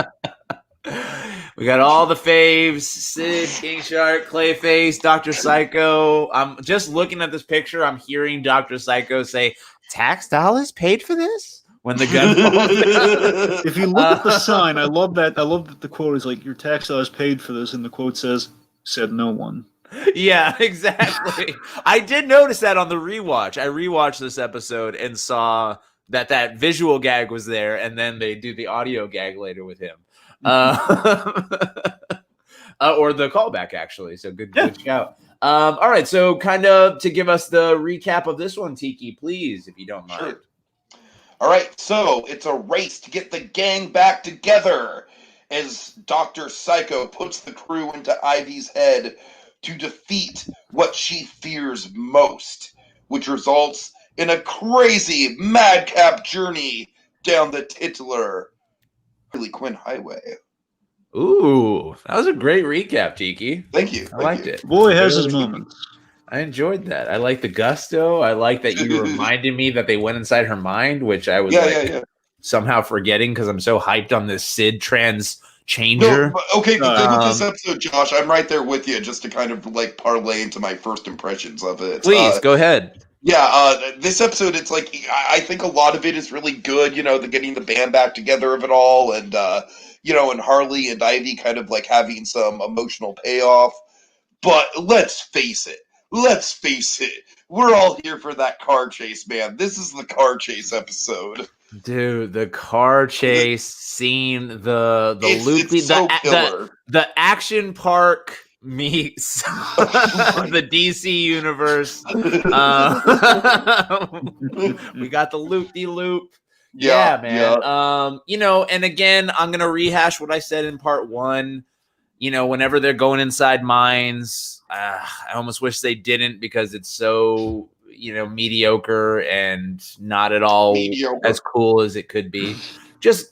We got all the faves: Sid, King Shark, Clayface, Dr. Psycho. I'm just looking at this picture. I'm hearing Dr. Psycho say, "Tax dollars paid for this." When the gun falls down. If you look at the sign, I love that. I love that the quote is like, "Your tax dollars paid for this," and the quote says, "Said no one." Yeah, exactly. I did notice that on the rewatch. I rewatched this episode and saw that visual gag was there, and then they do the audio gag later with him. Or the callback, actually. So good shout. All right, so kind of to give us the recap of this one, Tiki, please, if you don't mind. Sure. All right, so it's a race to get the gang back together as Dr. Psycho puts the crew into Ivy's head to defeat what she fears most, which results in a crazy madcap journey down the titular Harley Quinn highway. Ooh, that was a great recap, Tiki. Thank you. I liked it. Boy has his moments. I enjoyed that. I like the gusto. I like that you reminded me that they went inside her mind, which I was somehow forgetting because I'm so hyped on this Sid trans changer. No, okay, the thing with this episode, Josh, I'm right there with you just to kind of like parlay into my first impressions of it. Please, go ahead. Yeah, this episode, it's like, I think a lot of it is really good, you know, the getting the band back together of it all, and, you know, and Harley and Ivy kind of like having some emotional payoff. But let's face it. We're all here for that car chase, man. This is the car chase episode. Dude, the car chase scene, the loopy, the action park meets the DC universe. We got the loop-de-loop. Yeah, man. Yeah. You know, and again, I'm gonna rehash what I said in part 1. You know, whenever they're going inside mines, I almost wish they didn't because it's so, you know, mediocre and not at all as cool as it could be. Just,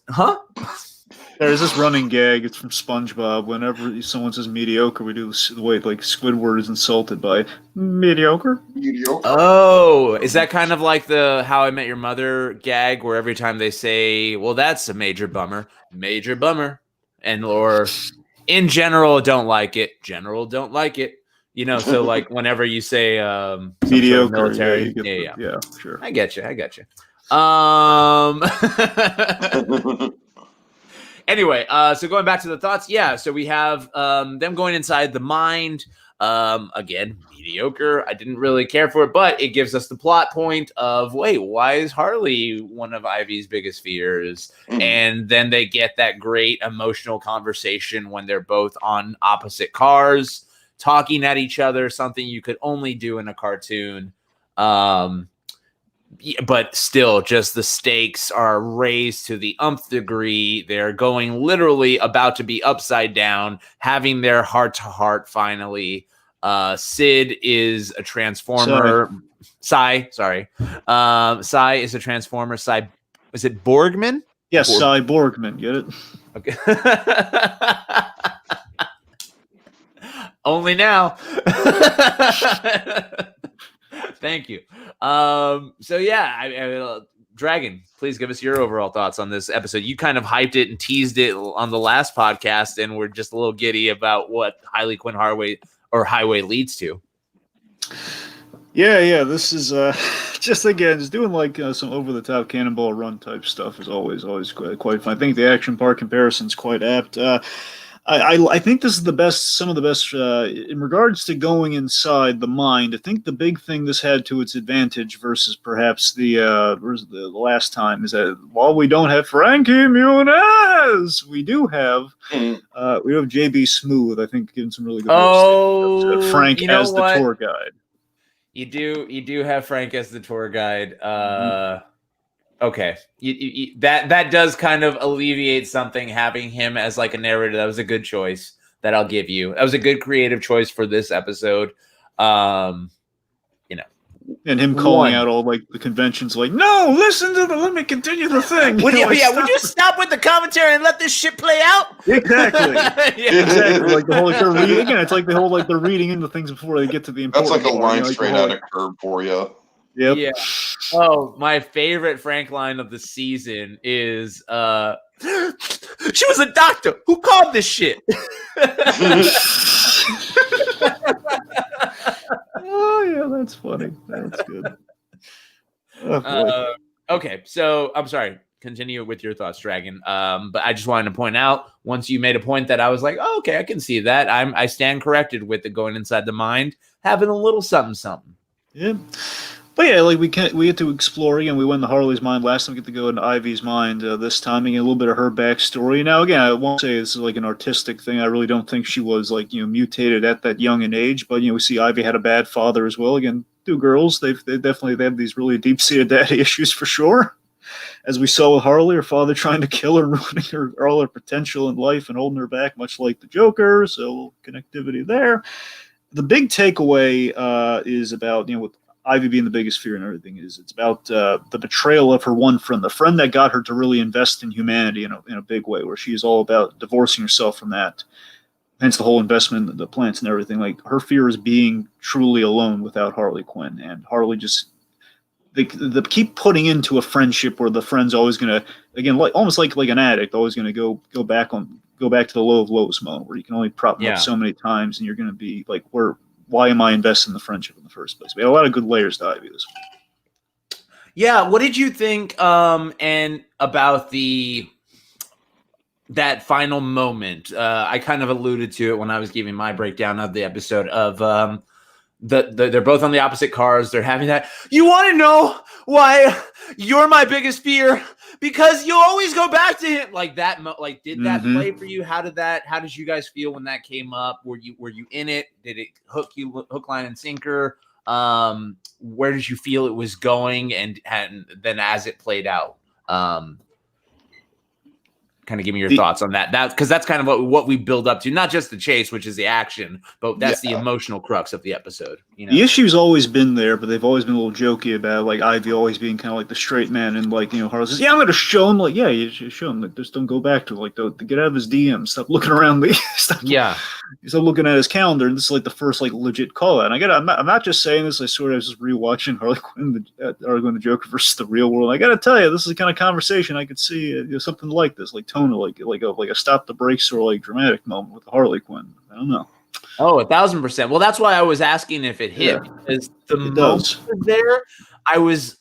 There's this running gag. It's from SpongeBob. Whenever someone says mediocre, we do the way like Squidward is insulted by mediocre. Oh, is that kind of like the How I Met Your Mother gag where every time they say, well, that's a major bummer, and or in general, don't like it. You know, so like whenever you say mediocre, military, yeah, sure. I get you. Anyway, so going back to the thoughts, so we have them going inside the mind. Again, mediocre. I didn't really care for it, but it gives us the plot point of, wait, why is Harley one of Ivy's biggest fears? And then they get that great emotional conversation when they're both on opposite cars, talking at each other, something you could only do in a cartoon. But still, just the stakes are raised to the nth degree. They're going literally about to be upside down, having their heart-to-heart finally. Sid is a transformer. Psy is a transformer. Psy, is it Borgman? Yes, Psy Borgman. Get it? Okay. Only now. Thank you. So yeah, Dragon, please give us your overall thoughts on this episode. You kind of hyped it and teased it on the last podcast, and we're just a little giddy about what Harley Quinn Highway leads to. Yeah. This is just doing like some over-the-top Cannonball Run type stuff is always quite fun. I think the action part comparison is quite apt. I think this is some of the best in regards to going inside the mind. I think the big thing this had to its advantage versus perhaps the last time is that while we don't have Frankie Muniz, we do have JB Smoove. I think giving some really good Frank as the tour guide. You do have Frank as the tour guide. Okay, that does kind of alleviate something, having him as like a narrator. That was a good choice that I'll give you. That was a good creative choice for this episode. You know, and him calling out all like the conventions, like, no, let me continue the thing. Would you stop with the commentary and let this shit play out? Exactly. Exactly. Like the whole again, it's like the whole like they're reading into things before they get to the important. That's like a line straight out of Curb for you. Yep. Yeah. Oh, my favorite Frank line of the season is she was a doctor. Who called this shit? Oh yeah, that's funny. That's good. Okay, so I'm sorry. continue with your thoughts, Dragon. But I just wanted to point out, once you made a point that I was like, oh, okay, I can see that. I stand corrected with it going inside the mind, having a little something. Yeah. But yeah, like we get to explore again. We went into Harley's mind last time. We get to go into Ivy's mind this time, and get a little bit of her backstory. Now, again, I won't say this is like an artistic thing. I really don't think she was like mutated at that young an age. But we see Ivy had a bad father as well. Again, two girls. They definitely have these really deep-seated daddy issues for sure. As we saw with Harley, her father trying to kill her, ruining all her potential in life and holding her back, much like the Joker. So a little connectivity there. The big takeaway is about with Ivy being the biggest fear and everything it's about the betrayal of her one friend, the friend that got her to really invest in humanity in a big way, where she is all about divorcing herself from that. Hence the whole investment, the plants and everything. Like her fear is being truly alone without Harley Quinn, and Harley just they keep putting into a friendship where the friend's always going to, again, like almost like an addict, always going to go back to the low of lows mode, where you can only prop them up so many times, and you're going to be like, why am I investing in the friendship in the first place? We had a lot of good layers to Ivy this one. Yeah, what did you think and about that final moment? I kind of alluded to it when I was giving my breakdown of the episode of they're both on the opposite cars. They're having that. You want to know why you're my biggest fear? Because you always go back to him like that. Like, did that play for you? How did you guys feel when that came up? Were you in it? Did it hook you hook, line, and sinker? Where did you feel it was going? And then as it played out, kind of give me your thoughts on that. Because that's kind of what we build up to, not just the chase, which is the action, but that's the emotional crux of the episode. The issue's always been there, but they've always been a little jokey about like Ivy always being kind of like the straight man, and like Harley says, "Yeah, I'm going to show him." Like, yeah, you should show him. Like, just don't go back to like to get out of his DM. Stop looking around me. Stop looking at his calendar. And this is like the first like legit call out. And I'm not just saying this. I sort of was just rewatching Harley Quinn, the Joker versus the real world. I got to tell you, this is the kind of conversation I could see something like this, like like a stop the brakes or like dramatic moment with Harley Quinn. I don't know. Oh, 1,000%. Well, that's why I was asking if it hit, because the moment there,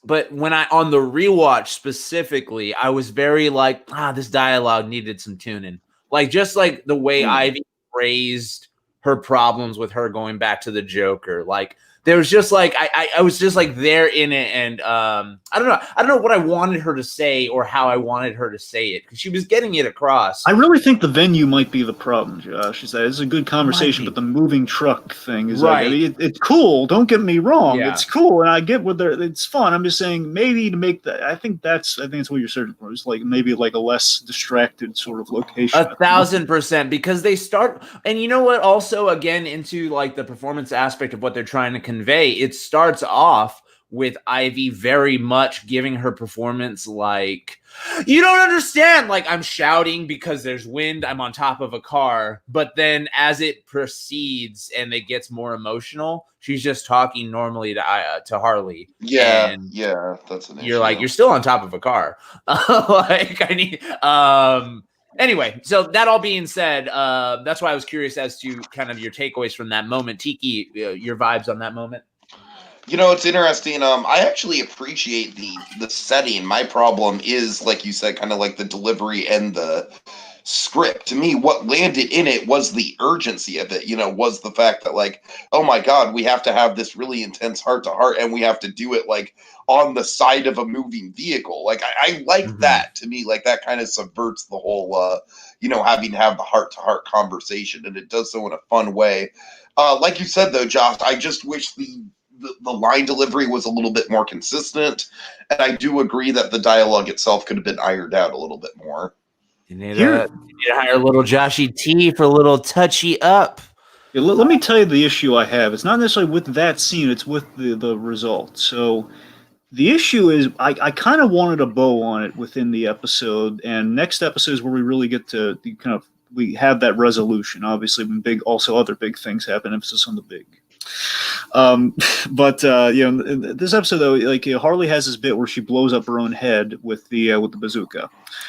but when on the rewatch specifically, I was very like, this dialogue needed some tuning. Like, just like the way Ivy phrased her problems with her going back to the Joker. Like, there was just like I was just like there in it, and I don't know what I wanted her to say or how I wanted her to say it, because she was getting it across. I really think the venue might be the problem, Josh. Is that it's a good conversation, but the moving truck thing is right. Like, it's cool. Don't get me wrong. Yeah. It's cool, and I get what it's fun. I'm just saying maybe to make that. I think that's what you're searching for. It's like maybe like a less distracted sort of location. 1,000%, because they start, and you know what? Also, again, into like the performance aspect of what they're trying to convey. It starts off with Ivy very much giving her performance like, you don't understand, like I'm shouting because there's wind, I'm on top of a car. But then as it proceeds and it gets more emotional, she's just talking normally to Harley. Yeah, that's an issue. You're like, you're still on top of a car. Like, I need anyway, so that all being said, that's why I was curious as to kind of your takeaways from that moment. Tiki, your vibes on that moment? It's interesting. I actually appreciate the setting. My problem is, like you said, kind of like the delivery and the script. To me, what landed in it was the urgency of it, was the fact that like, oh my God, we have to have this really intense heart to heart, and we have to do it like on the side of a moving vehicle. Like I like that. To me, like that kind of subverts the whole, having to have the heart to heart conversation, and it does so in a fun way. Like you said though, Josh, I just wish the line delivery was a little bit more consistent, and I do agree that the dialogue itself could have been ironed out a little bit more. You need to hire a little Joshy T for a little touchy up. Yeah, let me tell you the issue I have. It's not necessarily with that scene, it's with the result. So the issue is I kind of wanted a bow on it within the episode, and next episode is where we really get to we have that resolution. Obviously, when also other big things happen, emphasis on the big. But this episode though, like Harley has this bit where she blows up her own head with the bazooka,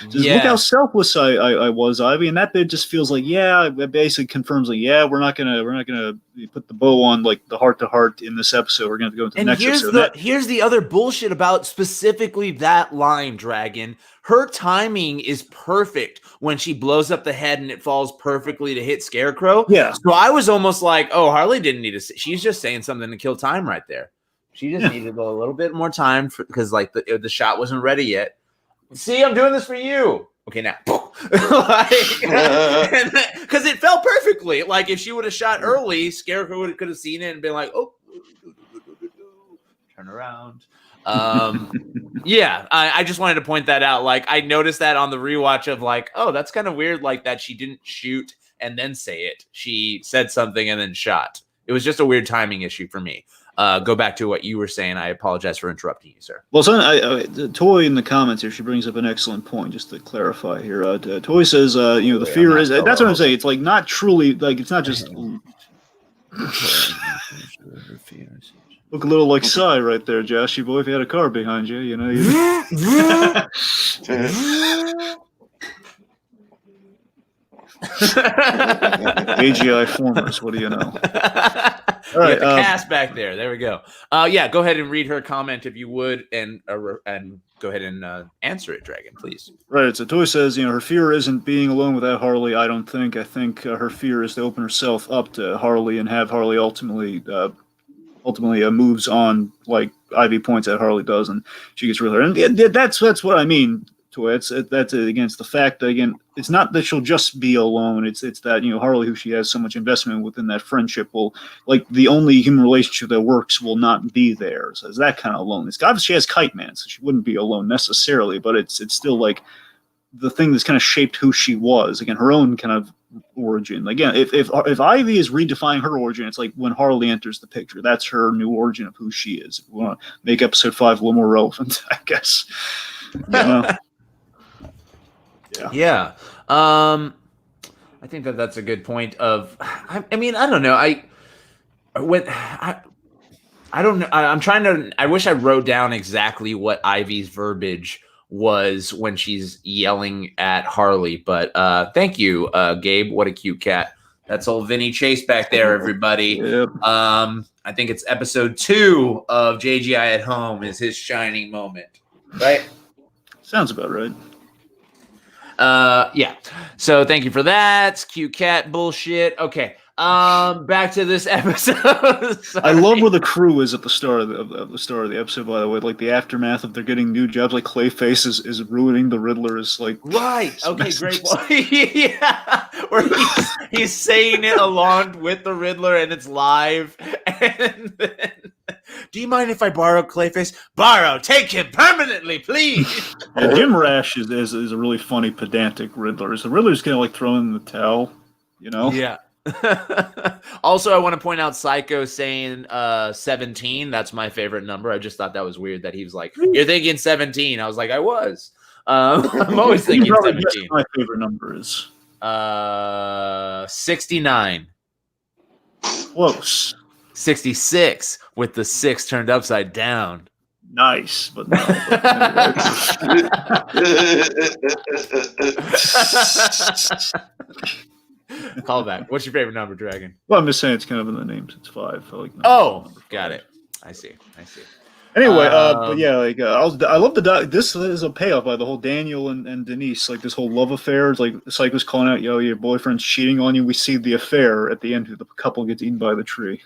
Just look how selfless I was, Ivy, and that bit just feels like, it basically confirms like, we're not gonna put the bow on like the heart to heart in this episode. We're gonna go into the next episode. Here's the other bullshit about specifically that line, Dragon. Her timing is perfect when she blows up the head and it falls perfectly to hit Scarecrow. Yeah. So I was almost like, oh, Harley didn't need to. She's just saying something to kill time right there. She just needed a little bit more time because like the shot wasn't ready yet. See, I'm doing this for you. Okay, now. Because it fell perfectly. Like, if she would have shot early, Scarecrow could have seen it and been like, oh, turn around. I just wanted to point that out. Like, I noticed that on the rewatch of like, oh, that's kind of weird, like that she didn't shoot and then say it. She said something and then shot. It was just a weird timing issue for me. Go back to what you were saying. I apologize for interrupting you, sir. Well, the Toy in the comments here, she brings up an excellent point. Just to clarify here, Toy says, the fear is. That's what I'm saying. It's like not truly like it's not just. Look a little like Psy right there, Joshy boy. If you had a car behind you, you know. AGI formers. What do you know? All right, the cast back there. There we go. Go ahead and read her comment if you would, and go ahead and answer it, Dragon, please. Right. So Toy says, her fear isn't being alone without Harley. I don't think. I think her fear is to open herself up to Harley and have Harley ultimately moves on, like Ivy points out Harley does, and she gets rid of her. And that's what I mean. That's against the fact that, again, it's not that she'll just be alone. It's that Harley, who she has so much investment within that friendship, will like the only human relationship that works will not be there. So it's that kind of loneliness. Obviously, she has Kite Man, so she wouldn't be alone necessarily, but it's still like the thing that's kind of shaped who she was. Again, her own kind of origin. Again, if Ivy is redefining her origin, it's like when Harley enters the picture. That's her new origin of who she is. If we want to make episode 5 a little more relevant, I guess. Yeah. I think that's a good point of, I mean, I don't know. I don't know. I'm trying to, I wish I wrote down exactly what Ivy's verbiage was when she's yelling at Harley, but thank you, Gabe. What a cute cat. That's old Vinny Chase back there, everybody. Yep. I think it's episode 2 of JGI at Home is his shining moment, right? Sounds about right. So thank you for that. It's cute cat bullshit. Okay. Back to this episode. I love where the crew is at the start of the episode, by the way. Like the aftermath of they're getting new jobs, like Clayface is ruining the Riddler is like right. Okay, great point. Yeah. Where he's saying it along with the Riddler and it's live. And then, do you mind if I borrow Clayface? Borrow, take him permanently, please. Yeah, Jim Rash is a really funny, pedantic Riddler. The Riddler's kind of like throwing in the towel, Yeah. Also, I want to point out Psycho saying 17. That's my favorite number. I just thought that was weird that he was like, "You're thinking 17." I was like, I was. I'm always thinking 17. My favorite number is 69. Close. 66 with the 6 turned upside down. Nice, but no. Call back. What's your favorite number, Dragon? Well, I'm just saying it's kind of in the names. It's 5. I like got it. I see. Anyway, but yeah, like I love this is a payoff by the whole Daniel and Denise, like this whole love affair. It's like Psycho's calling out, "Yo, your boyfriend's cheating on you." We see the affair at the end. The couple gets eaten by the tree.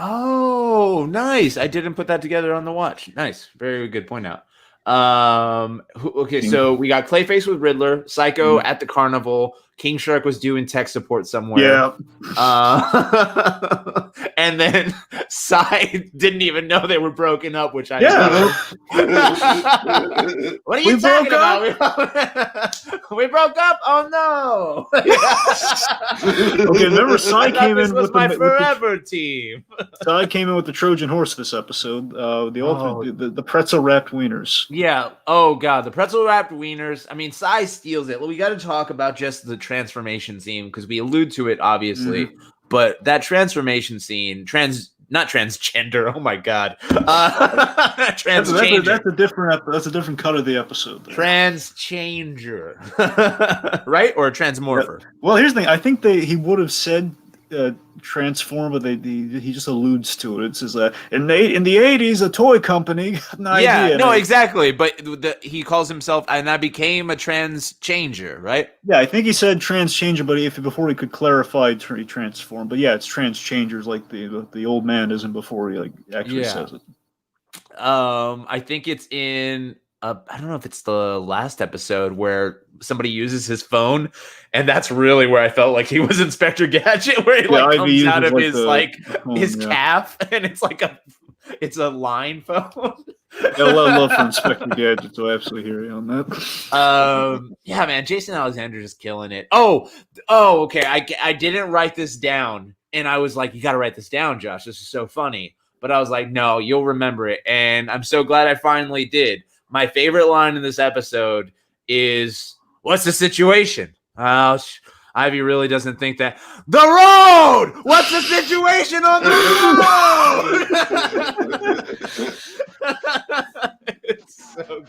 Oh, nice! I didn't put that together on the watch. Nice, very good point out. Okay, so we got Clayface with Riddler, Psycho at the carnival. King Shark was doing tech support somewhere. Yeah. And then Psy didn't even know they were broken up, which I What are you talking about? We broke up? Oh no. Okay, remember Psy came in with my forever team. Psy came in with the Trojan horse this episode. The pretzel wrapped wieners. Yeah. Oh god, the pretzel wrapped wieners. I mean, Psy steals it. Well, we got to talk about just the transformation scene because we allude to it obviously, but that transformation scene, not transgender. Oh my god, transchanger. That's a different cut of the episode. There. Transchanger, right? Or a transmorpher. Yeah. Well, here's the thing. I think he would have said transform, but he just alludes to it. It says in the 80s, a toy company got an idea. No, exactly. But he calls himself, and I became a transchanger, right? Yeah, I think he said transchanger, but before he could clarify, he transformed. But yeah, it's transchangers, like the old man isn't before he actually says it. I think it's in. I don't know if it's the last episode where somebody uses his phone, and that's really where I felt like he was Inspector Gadget, where he comes out of his his calf, and it's like it's a line phone. Yeah, a lot of love for Inspector Gadget, so I absolutely hear you on that. Yeah, man, Jason Alexander is killing it. Oh, okay. I didn't write this down, and I was like, you got to write this down, Josh. This is so funny. But I was like, no, you'll remember it, and I'm so glad I finally did. My favorite line in this episode is, "What's the situation?" Ivy really doesn't think that. The road! What's the situation on the road? It's so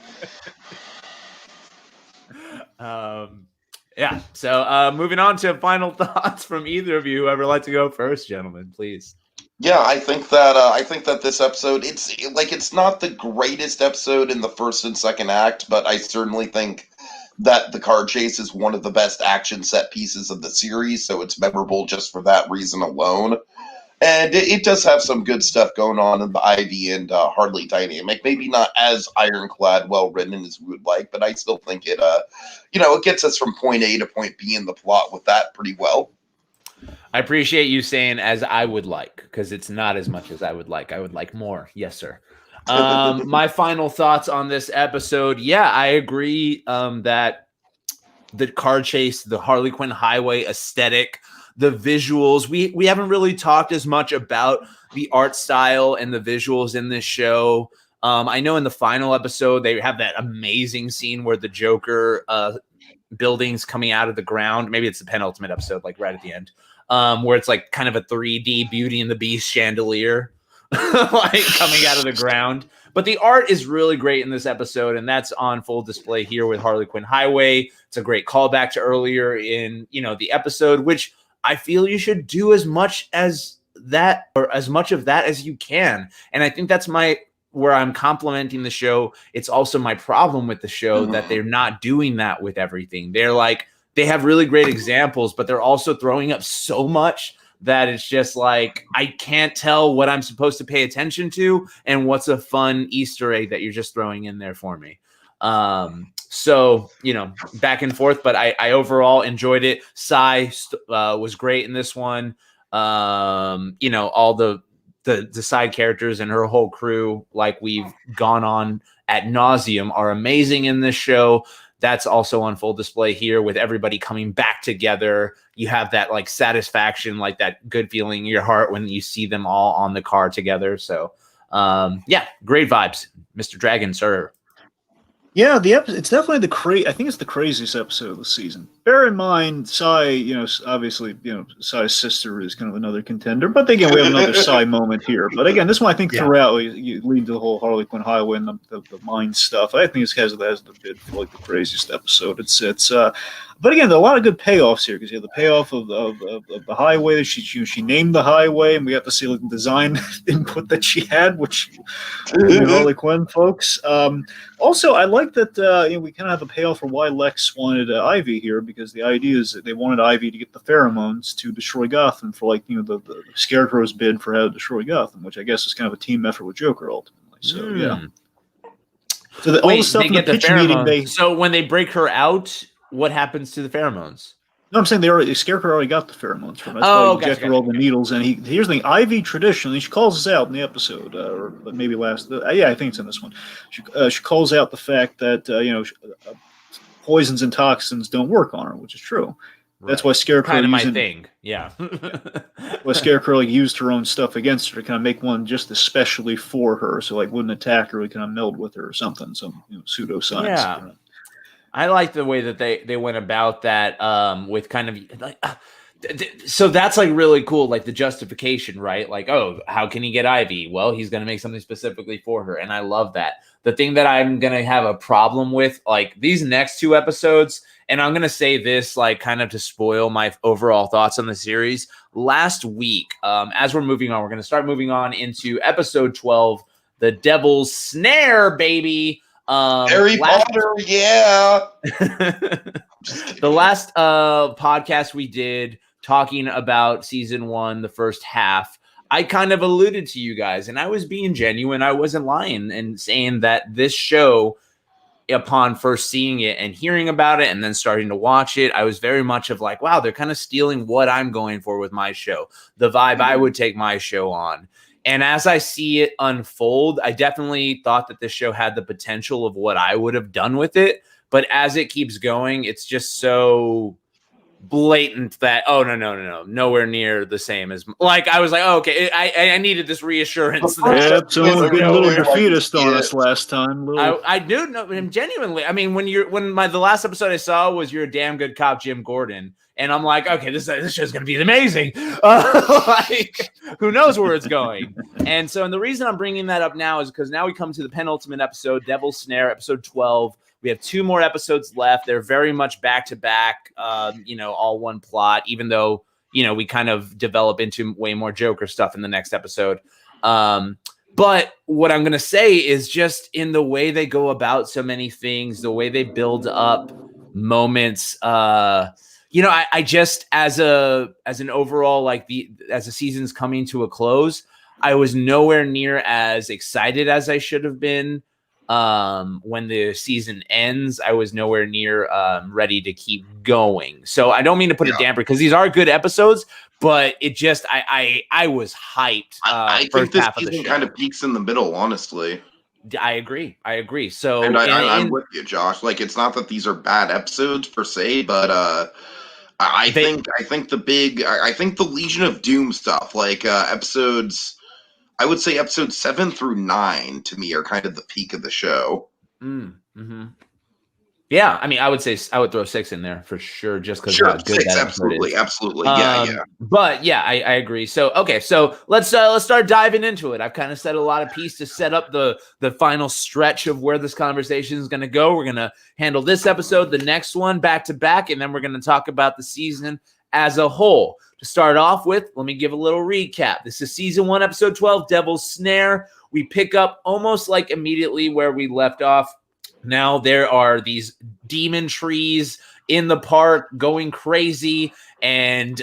good. Yeah. So moving on to final thoughts from either of you. Whoever would like to go first, gentlemen, please. Yeah, I think that this episode, it's not the greatest episode in the first and second act, but I certainly think that the car chase is one of the best action set pieces of the series, so it's memorable just for that reason alone. And it does have some good stuff going on in the Ivy and Harley dynamic. Maybe not as ironclad, well written as we would like, but I still think it gets us from point A to point B in the plot with that pretty well. I appreciate you saying "as I would like," because it's not as much as I would like. I would like more. Yes, sir. My final thoughts on this episode. Yeah, I agree that the car chase, the Harley Quinn highway aesthetic, the visuals, we haven't really talked as much about the art style and the visuals in this show. I know in the final episode, they have that amazing scene where the Joker building's coming out of the ground. Maybe it's the penultimate episode, like right at the end. Where it's like kind of a 3D Beauty and the Beast chandelier like coming out of the ground. But the art is really great in this episode, and that's on full display here with Harley Quinn Highway. It's a great callback to earlier in the episode, which I feel you should do as much as that, or as much of that as you can. And I think that's where I'm complimenting the show. It's also my problem with the show that they're not doing that with everything. They have really great examples, but they're also throwing up so much that it's just like, I can't tell what I'm supposed to pay attention to and what's a fun Easter egg that you're just throwing in there for me. So, back and forth, but I overall enjoyed it. Sai was great in this one. All the side characters and her whole crew, like we've gone on ad nauseum, are amazing in this show. That's also on full display here with everybody coming back together. You have that like satisfaction, like that good feeling in your heart when you see them all on the car together. So, great vibes, Mr. Dragon, sir. Yeah, it's definitely I think it's the craziest episode of the season. Bear in mind, Sai, obviously, Sai's sister is kind of another contender. But again, we have another Sai moment here. But again, this one I think throughout you lead to the whole Harley Quinn highway and the mind stuff. I think this has the bid for like the craziest episode. But again, there are a lot of good payoffs here because you have the payoff of the highway. She named the highway, and we have to see the design input that she had, which Harley Quinn folks. Also, I like that we kind of have a payoff for why Lex wanted Ivy here, because the idea is that they wanted Ivy to get the pheromones to destroy Gotham for the Scarecrow's bid for how to destroy Gotham, which I guess is kind of a team effort with Joker ultimately. So yeah. So all the stuff in the pitch meeting, so when they break her out, what happens to the pheromones? No, I'm saying Scarecrow already got the pheromones from it. That's why he injected all the needles. And here's the thing: Ivy traditionally, she calls us out in the episode, or maybe last. I think it's in this one. She calls out the fact that poisons and toxins don't work on her, which is true. Right. That's why Scarecrow kind of my thing. Yeah. Why Scarecrow used her own stuff against her to kind of make one just especially for her, so wouldn't attack her, kind of meld with her or something, some pseudoscience. Yeah. I like the way that they went about that with kind of So that's like really cool, like the justification, right? Like, oh, how can he get Ivy? Well, he's going to make something specifically for her. And I love that. The thing that I'm going to have a problem with, like these next 2 episodes, and I'm going to say this like kind of to spoil my overall thoughts on the series. Last week, as we're moving on, we're going to start moving on into episode 12, The Devil's Snare, baby. Harry Potter, yeah. The last podcast we did talking about season 1, the first half, I kind of alluded to you guys, and I was being genuine. I wasn't lying and saying that this show, upon first seeing it and hearing about it and then starting to watch it, I was very much of like, wow, they're kind of stealing what I'm going for with my show, the vibe I would take my show on. And as I see it unfold, I definitely thought that this show had the potential of what I would have done with it. But as it keeps going, it's just so blatant that, oh, no, nowhere near the same as, like, I was like, oh, okay, I needed this reassurance. Yeah, someone being a little defeatist on us last time. I do know him genuinely. I mean, the last episode I saw was You're a Damn Good Cop, Jim Gordon. And I'm like, okay, this show's going to be amazing. Like, who knows where it's going? And so, and the reason I'm bringing that up now is because now we come to the penultimate episode, Devil's Snare, episode 12. We have 2 more episodes left. They're very much back to back, all one plot, even though, we kind of develop into way more Joker stuff in the next episode. But what I'm going to say is just in the way they go about so many things, the way they build up moments, I just, as an overall, as the season's coming to a close, I was nowhere near as excited as I should have been. When the season ends, I was nowhere near ready to keep going. So I don't mean to put a damper, because these are good episodes, but it just, I was hyped. I think this season kind of peaks in the middle, honestly. I agree. So, and I'm with you, Josh. Like, it's not that these are bad episodes per se, but I think the Legion of Doom stuff, like episodes, I would say episodes 7 through 9 to me are kind of the peak of the show. Mm-hmm. Yeah, I mean, I would throw 6 in there for sure, just because sure, 6, absolutely. Yeah. But yeah, I agree. So okay, so let's start diving into it. I've kind of said a lot of pieces to set up the final stretch of where this conversation is going to go. We're going to handle this episode, the next one, back to back, and then we're going to talk about the season as a whole. To start off with, let me give a little recap. This is season 1, episode 12, Devil's Snare. We pick up almost like immediately where we left off. Now there are these demon trees in the park going crazy, and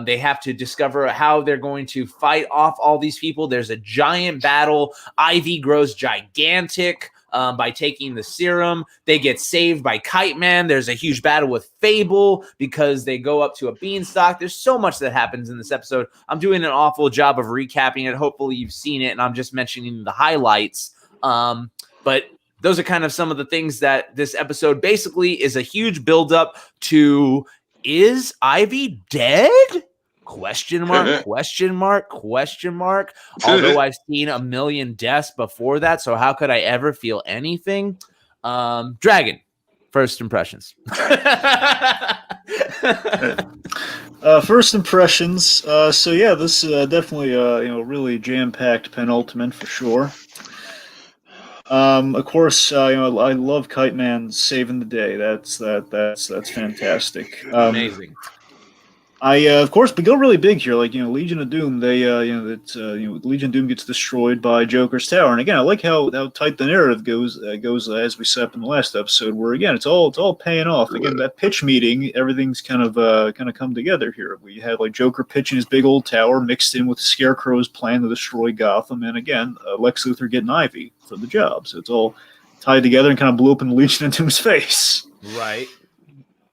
they have to discover how they're going to fight off all these people. There's a giant battle. Ivy grows gigantic by taking the serum. They get saved by Kite Man. There's a huge battle with Fable because they go up to a beanstalk. There's so much that happens in this episode. I'm doing an awful job of recapping it. Hopefully you've seen it, and I'm just mentioning the highlights. But those are kind of some of the things that this episode basically is a huge buildup to. Is Ivy dead? Question mark. Although I've seen a million deaths before that, so how could I ever feel anything? Dragon, first impressions. First impressions. So yeah, this definitely really jam-packed penultimate for sure. Of course, I love Kite Man saving the day. That's fantastic. Amazing. Of course, we go really big here. Like, Legion of Doom. They, Legion of Doom gets destroyed by Joker's tower. And again, I like how tight the narrative goes as we set up in the last episode. Where again, it's all paying off. Again, that pitch meeting, everything's kind of come together here. We had like Joker pitching his big old tower mixed in with Scarecrow's plan to destroy Gotham, and again, Lex Luthor getting Ivy for the job. So it's all tied together and kind of blew up in Legion of Doom's face. Right.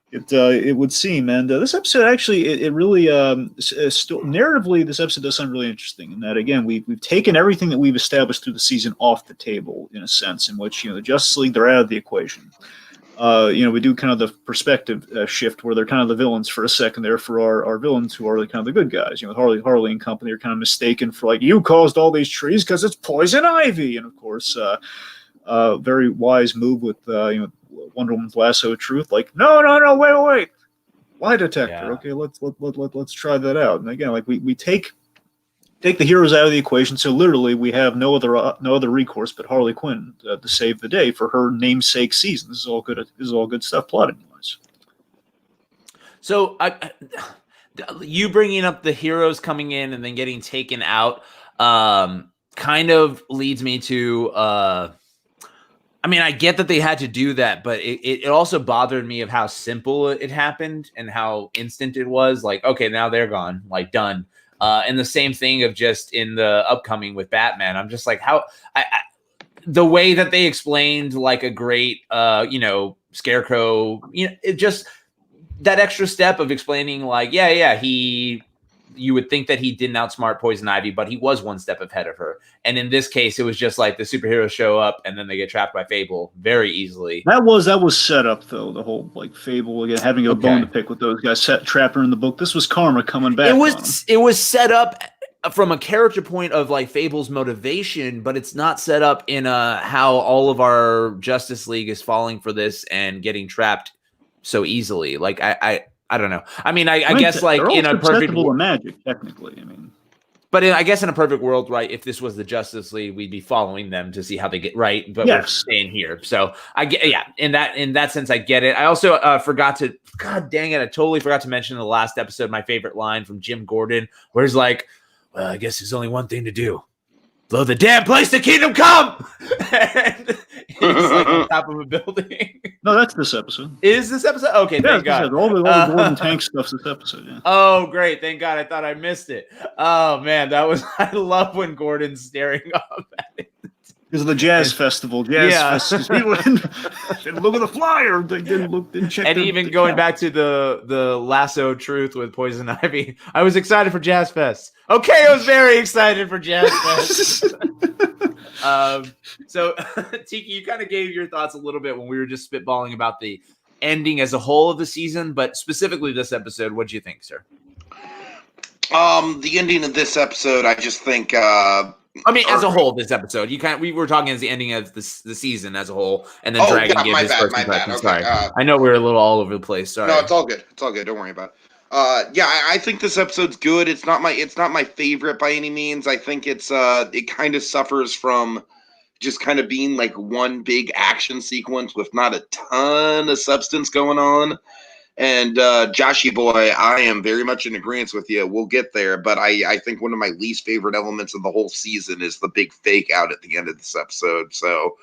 It would seem, and this episode actually it really narratively this episode does sound really interesting in that again we've taken everything that we've established through the season off the table in a sense in which the Justice League, they're out of the equation. We do kind of the perspective shift where they're kind of the villains for a second there for our villains who are kind of the good guys. Harley and company are kind of mistaken for like, you caused all these trees because it's poison ivy, and of course very wise move with Wonder Woman's lasso of truth. Like, no, wait. lie detector. Okay, let's try that out. And again, like we take the heroes out of the equation, so literally we have no other recourse but Harley Quinn to save the day for her namesake season. This is all good. This is all good stuff plotting wise. So you bringing up the heroes coming in and then getting taken out kind of leads me to I mean, I get that they had to do that, but it also bothered me of how simple it happened and how instant it was. Like, okay, now they're gone, like done. And the same thing of just in the upcoming with Batman. I'm just like, how the way that they explained like a great, Scarecrow, it just that extra step of explaining like, you would think that he didn't outsmart Poison Ivy, but he was one step ahead of her. And in this case, it was just like the superheroes show up and then they get trapped by Fable very easily. That was set up though. The whole like Fable again having a bone to pick with those guys, trapped her in the book. This was karma coming back. It was set up from a character point of like Fable's motivation, but it's not set up in how all of our Justice League is falling for this and getting trapped so easily. Like I don't know. I mean, I guess like in a perfect world, magic technically. I mean, but I guess in a perfect world, right? If this was the Justice League, we'd be following them to see how they get right. But we're staying here, so I get in that sense, I get it. I also forgot to. God dang it! I totally forgot to mention in the last episode my favorite line from Jim Gordon, where he's like, "Well, I guess there's only one thing to do." Blow the damn place to Kingdom Come! And he's like on top of a building. No, that's this episode. Is this episode? Okay, thank God. All the Gordon Tank stuff's this episode, yeah. Oh, great. Thank God. I thought I missed it. Oh, man. I love when Gordon's staring up at it. Because of the Jazz Festival. People didn't look at the flyer. They didn't check. And even going back to the lasso truth with Poison Ivy, I was excited for Jazz Fest. Okay, I was very excited for Jazz Fest. So, Tiki, you kind of gave your thoughts a little bit when we were just spitballing about the ending as a whole of the season, but specifically this episode. What do you think, sir? The ending of this episode, I just think. As a whole, this episode, we were talking as the ending of the season as a whole, and then Dragon gave his first impression. Okay. Sorry, I know we were a little all over the place. Sorry. No, it's all good. It's all good. Don't worry about it. I think this episode's good. It's not my favorite by any means. I think it kind of suffers from just kind of being like one big action sequence with not a ton of substance going on. And Joshy boy, I am very much in agreement with you. We'll get there, but I think one of my least favorite elements of the whole season is the big fake out at the end of this episode. So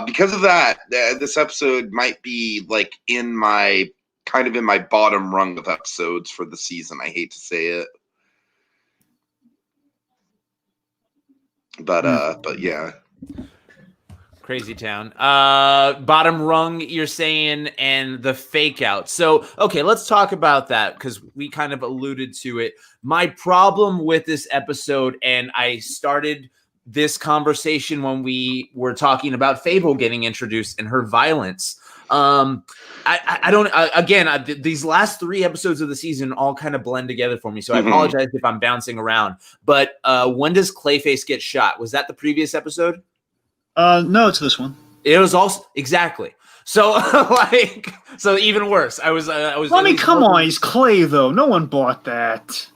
because of that, this episode might be like in my bottom rung of episodes for the season. I hate to say it, but yeah. Crazy Town. Bottom rung, you're saying, and the fake out. So, okay, let's talk about that because we kind of alluded to it. My problem with this episode, and I started this conversation when we were talking about Fable getting introduced and her violence. I don't, these last 3 episodes of the season all kind of blend together for me. So I apologize if I'm bouncing around. But when does Clayface get shot? Was that the previous episode? No, it's this one. It was also exactly. So so even worse. I was. I mean, come on, he's Clay though. No one bought that.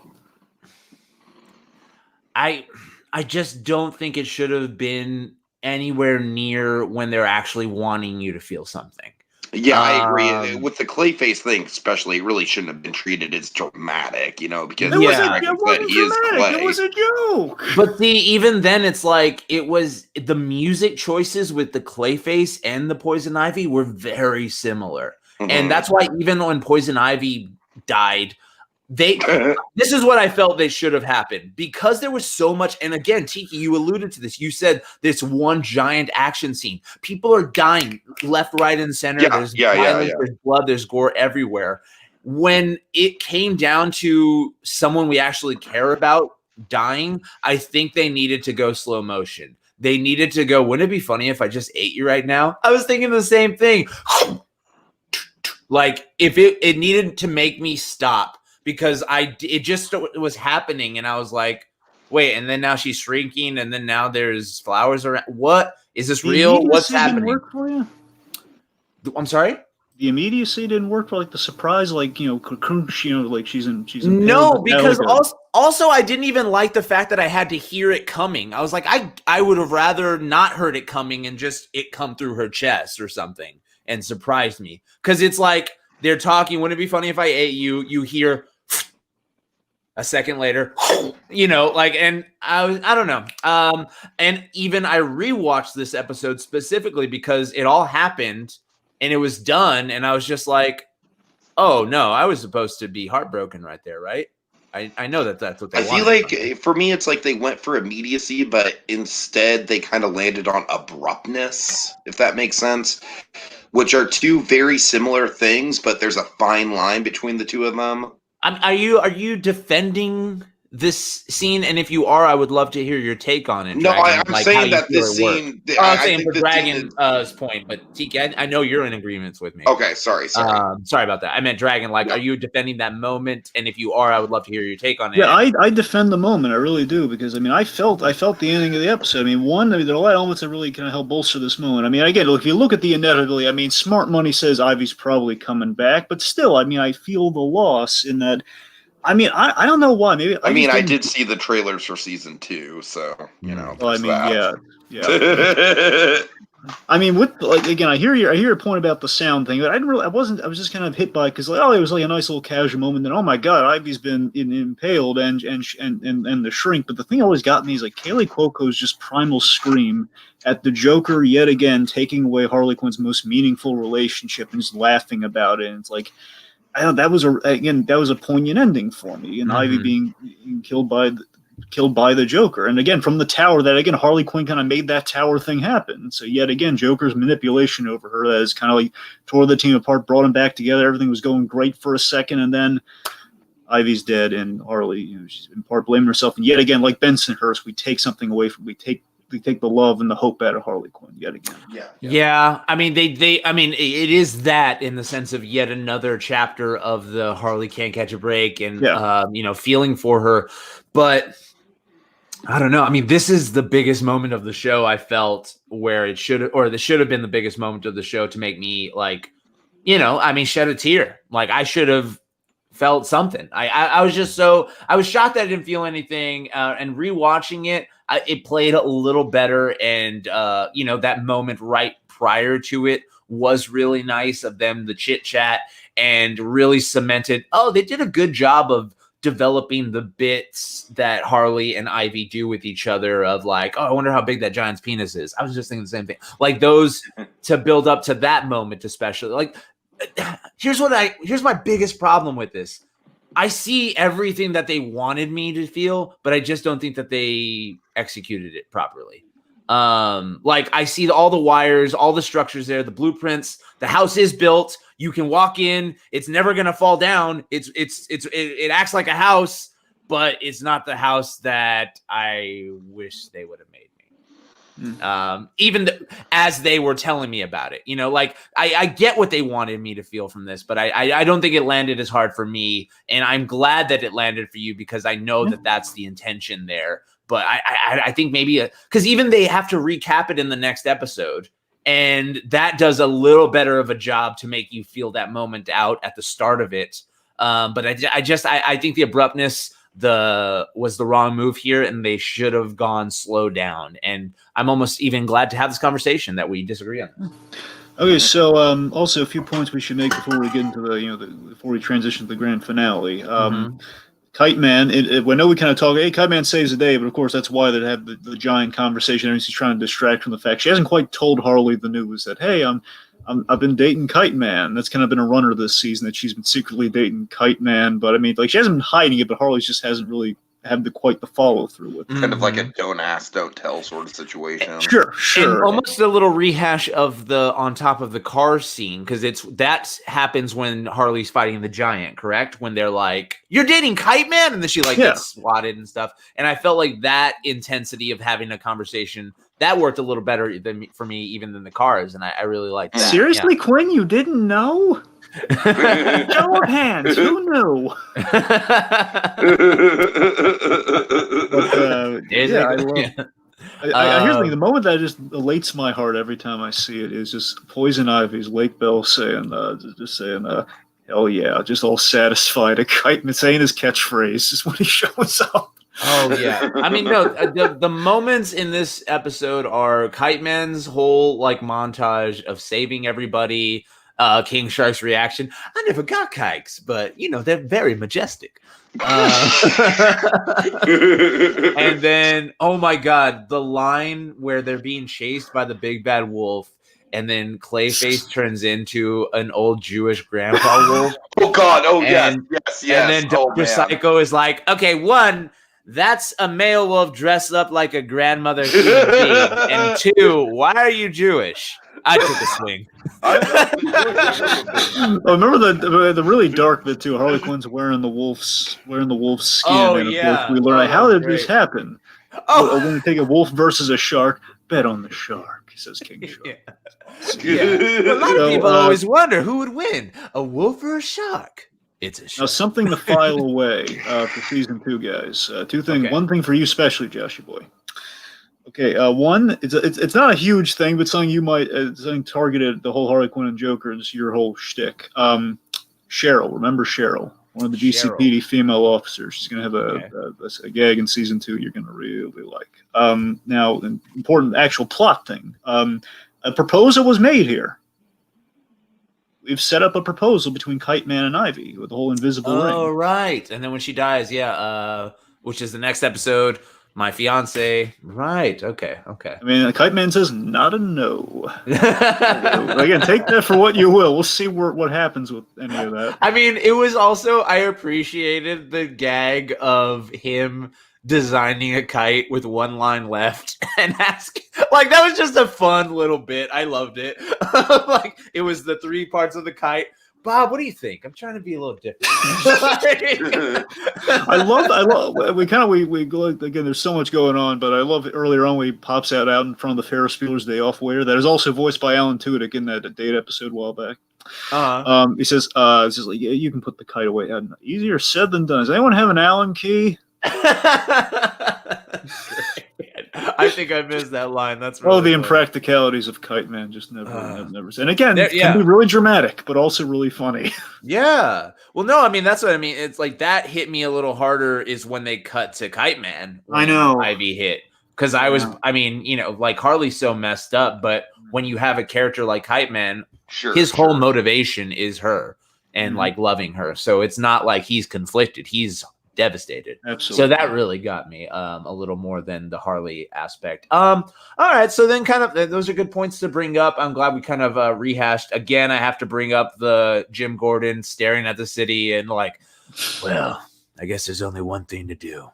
I just don't think it should have been anywhere near when they're actually wanting you to feel something. Yeah, I agree. With the Clayface thing, especially, it really shouldn't have been treated as dramatic, because it was a joke. But see, even then, it's like it was the music choices with the Clayface and the Poison Ivy were very similar, and that's why even when Poison Ivy died, this is what I felt they should have happened because there was so much. And again, Tiki, you alluded to this. You said this one giant action scene. People are dying left, right, and center. There's violence, there's blood, there's gore everywhere. When it came down to someone we actually care about dying, I think they needed to go slow motion. They needed to go, wouldn't it be funny if I just ate you right now? I was thinking the same thing. Like if it needed to make me stop. Because it just was happening, and I was like, "Wait!" And then now she's shrinking, and then now there's flowers around. What is this real? What's happening? Work for you? I'm sorry. the immediacy didn't work for like the surprise, like crunch, like she's in. No, because also I didn't even like the fact that I had to hear it coming. I was like, I would have rather not heard it coming and just it come through her chest or something and surprised me. Because it's like they're talking. Wouldn't it be funny if I ate you? You hear a second later, and I don't know. And even I rewatched this episode specifically because it all happened. And it was done, and I was just like, "Oh no, I was supposed to be heartbroken right there, right?" I know that's what they. I feel like for me, it's like they went for immediacy, but instead they kind of landed on abruptness, if that makes sense. Which are two very similar things, but there's a fine line between the two of them. Are you defending this scene? And if you are, I would love to hear your take on it. No, I'm saying that this scene. I'm saying for Dragon's point, but Tiki, I know you're in agreement with me. Okay, sorry. Sorry about that. I meant Dragon. Are you defending that moment? And if you are, I would love to hear your take on it. Yeah, I defend the moment. I really do because I felt the ending of the episode. there are a lot of elements that really kind of help bolster this moment. Again, if you look at the inevitability, smart money says Ivy's probably coming back, but still, I feel the loss in that. I don't know why. Maybe I did see the trailers for season 2, so yeah. Again, I hear your point about the sound thing, but I was just kind of hit by it because it was like a nice little casual moment. Then oh my god, Ivy's been impaled and the shrink. But the thing always got me is like Kaylee Cuoco's just primal scream at the Joker yet again, taking away Harley Quinn's most meaningful relationship and just laughing about it. And it's like. That was a poignant ending for me, and Ivy being killed by the Joker, and again from the tower. That again, Harley Quinn kind of made that tower thing happen. So yet again, Joker's manipulation over her that has kind of like tore the team apart, brought them back together. Everything was going great for a second, and then Ivy's dead, and Harley, she's in part blaming herself. And yet again, like Bensonhurst, we take something away from we take the love and the hope out of Harley Quinn yet again. Yeah. It is that in the sense of yet another chapter of the Harley can't catch a break and, feeling for her. But I don't know. This is the biggest moment of the show. I felt where this should have been the biggest moment of the show to make me shed a tear. I should have felt something. I was shocked that I didn't feel anything. And rewatching it, it played a little better, and that moment right prior to it was really nice of them, the chit chat, and really cemented. Oh, they did a good job of developing the bits that Harley and Ivy do with each other. Of like, oh, I wonder how big that giant's penis is. I was just thinking the same thing. Like those to build up to that moment, especially. Like, here's my biggest problem with this. I see everything that they wanted me to feel, but I just don't think that they executed it properly. I see all the wires, all the structures there, the blueprints, the house is built. You can walk in. It's never going to fall down. It acts like a house, but it's not the house that I wish they would have made. As they were telling me about it, I get what they wanted me to feel from this, but I don't think it landed as hard for me, and I'm glad that it landed for you because I know that that's the intention there. But I think maybe because even they have to recap it in the next episode, and that does a little better of a job to make you feel that moment out at the start of it. But I think the abruptness was the wrong move here, and they should have gone slow down. And I'm almost even glad to have this conversation that we disagree on. Okay, so also a few points we should make before we get into before we transition to the grand finale. Kite Man, I know we kind of talk. Hey, Kite Man saves the day, but of course that's why they have the giant conversation. And she's trying to distract from the fact she hasn't quite told Harley the news that hey, I've been dating Kite Man. That's kind of been a runner this season that she's been secretly dating Kite Man. But she hasn't been hiding it, but Harley just hasn't really had quite the follow through with it. Kind of like a don't ask, don't tell sort of situation. Sure. And almost a little rehash of the on top of the car scene, because that happens when Harley's fighting the giant, correct? When they're like, "You're dating Kite Man," and then she gets swatted and stuff. And I felt like that intensity of having a conversation that worked a little better for me even than the cars, and I really liked that. Seriously, Quinn, you didn't know? Show of hands, who knew? Here's the thing: the moment that just elates my heart every time I see it is just Poison Ivy's Lake Bell saying, "Hell yeah!" Just all satisfied. A Kite saying his catchphrase just when he shows up. Oh yeah, I mean, no, the moments in this episode are Kite Man's whole like montage of saving everybody. King Shark's reaction: I never got kikes, but they're very majestic. And then, oh my god, the line where they're being chased by the big bad wolf, and then Clayface turns into an old Jewish grandpa wolf. Oh god! Oh yes. And then Dr. Psycho is like, okay, one, that's a male wolf dressed up like a grandmother human being, and two, why are you Jewish? I took a swing. I remember the really dark bit too. Harley Quinn's wearing the wolf's skin. Oh, and yeah. We learn how did this great. happen? Oh, We're going to take a wolf versus a shark. Bet on the shark, says King Shark. Yeah. A lot of people always wonder who would win, a wolf or a shark. It's a shark. Now, something to file away for season 2, guys. Two things. Okay. One thing for you, especially, Joshy boy. Okay, one, it's not a huge thing, but something you might something targeted the whole Harley Quinn and Joker, just your whole shtick. Cheryl, remember Cheryl, one of the GCPD female officers. She's gonna have a gag in season 2 you're gonna really like. Now, an important actual plot thing. A proposal was made here. We've set up a proposal between Kite Man and Ivy with the whole invisible ring. Oh, right. And then when she dies, which is the next episode, my fiance. Right. Okay. I mean, Kite Man says not a no. Again, take that for what you will. We'll see what happens with any of that. I mean, it was also, I appreciated the gag of him designing a kite with one line left and asking, like, that was just a fun little bit. I loved it. Like, it was the 3 parts of the kite. Bob, what do you think? I'm trying to be a little different. I love. We go again. There's so much going on, but I love earlier on when he pops out in front of the Ferris Bueller's Day Off waiter. That is also voiced by Alan Tudyk in that date episode a while back. He says, "It's just like, yeah, you can put the kite away." Easier said than done. Does anyone have an Allen key? I think I missed that line. That's really the funny. impracticalities of Kite Man just never. And again, it can be really dramatic, but also really funny. Yeah. Well, no, I mean, that's what I mean. It's like that hit me a little harder is when they cut to Kite Man. I know. Ivy hit. Because I mean, like Harley's so messed up, but when you have a character like Kite Man, his whole motivation is her and like loving her. So it's not like he's conflicted. He's devastated. Absolutely. So that really got me a little more than the Harley aspect. All right, so then kind of those are good points to bring up. I'm glad we kind of rehashed. Again, I have to bring up the Jim Gordon staring at the city and like, well, I guess there's only one thing to do.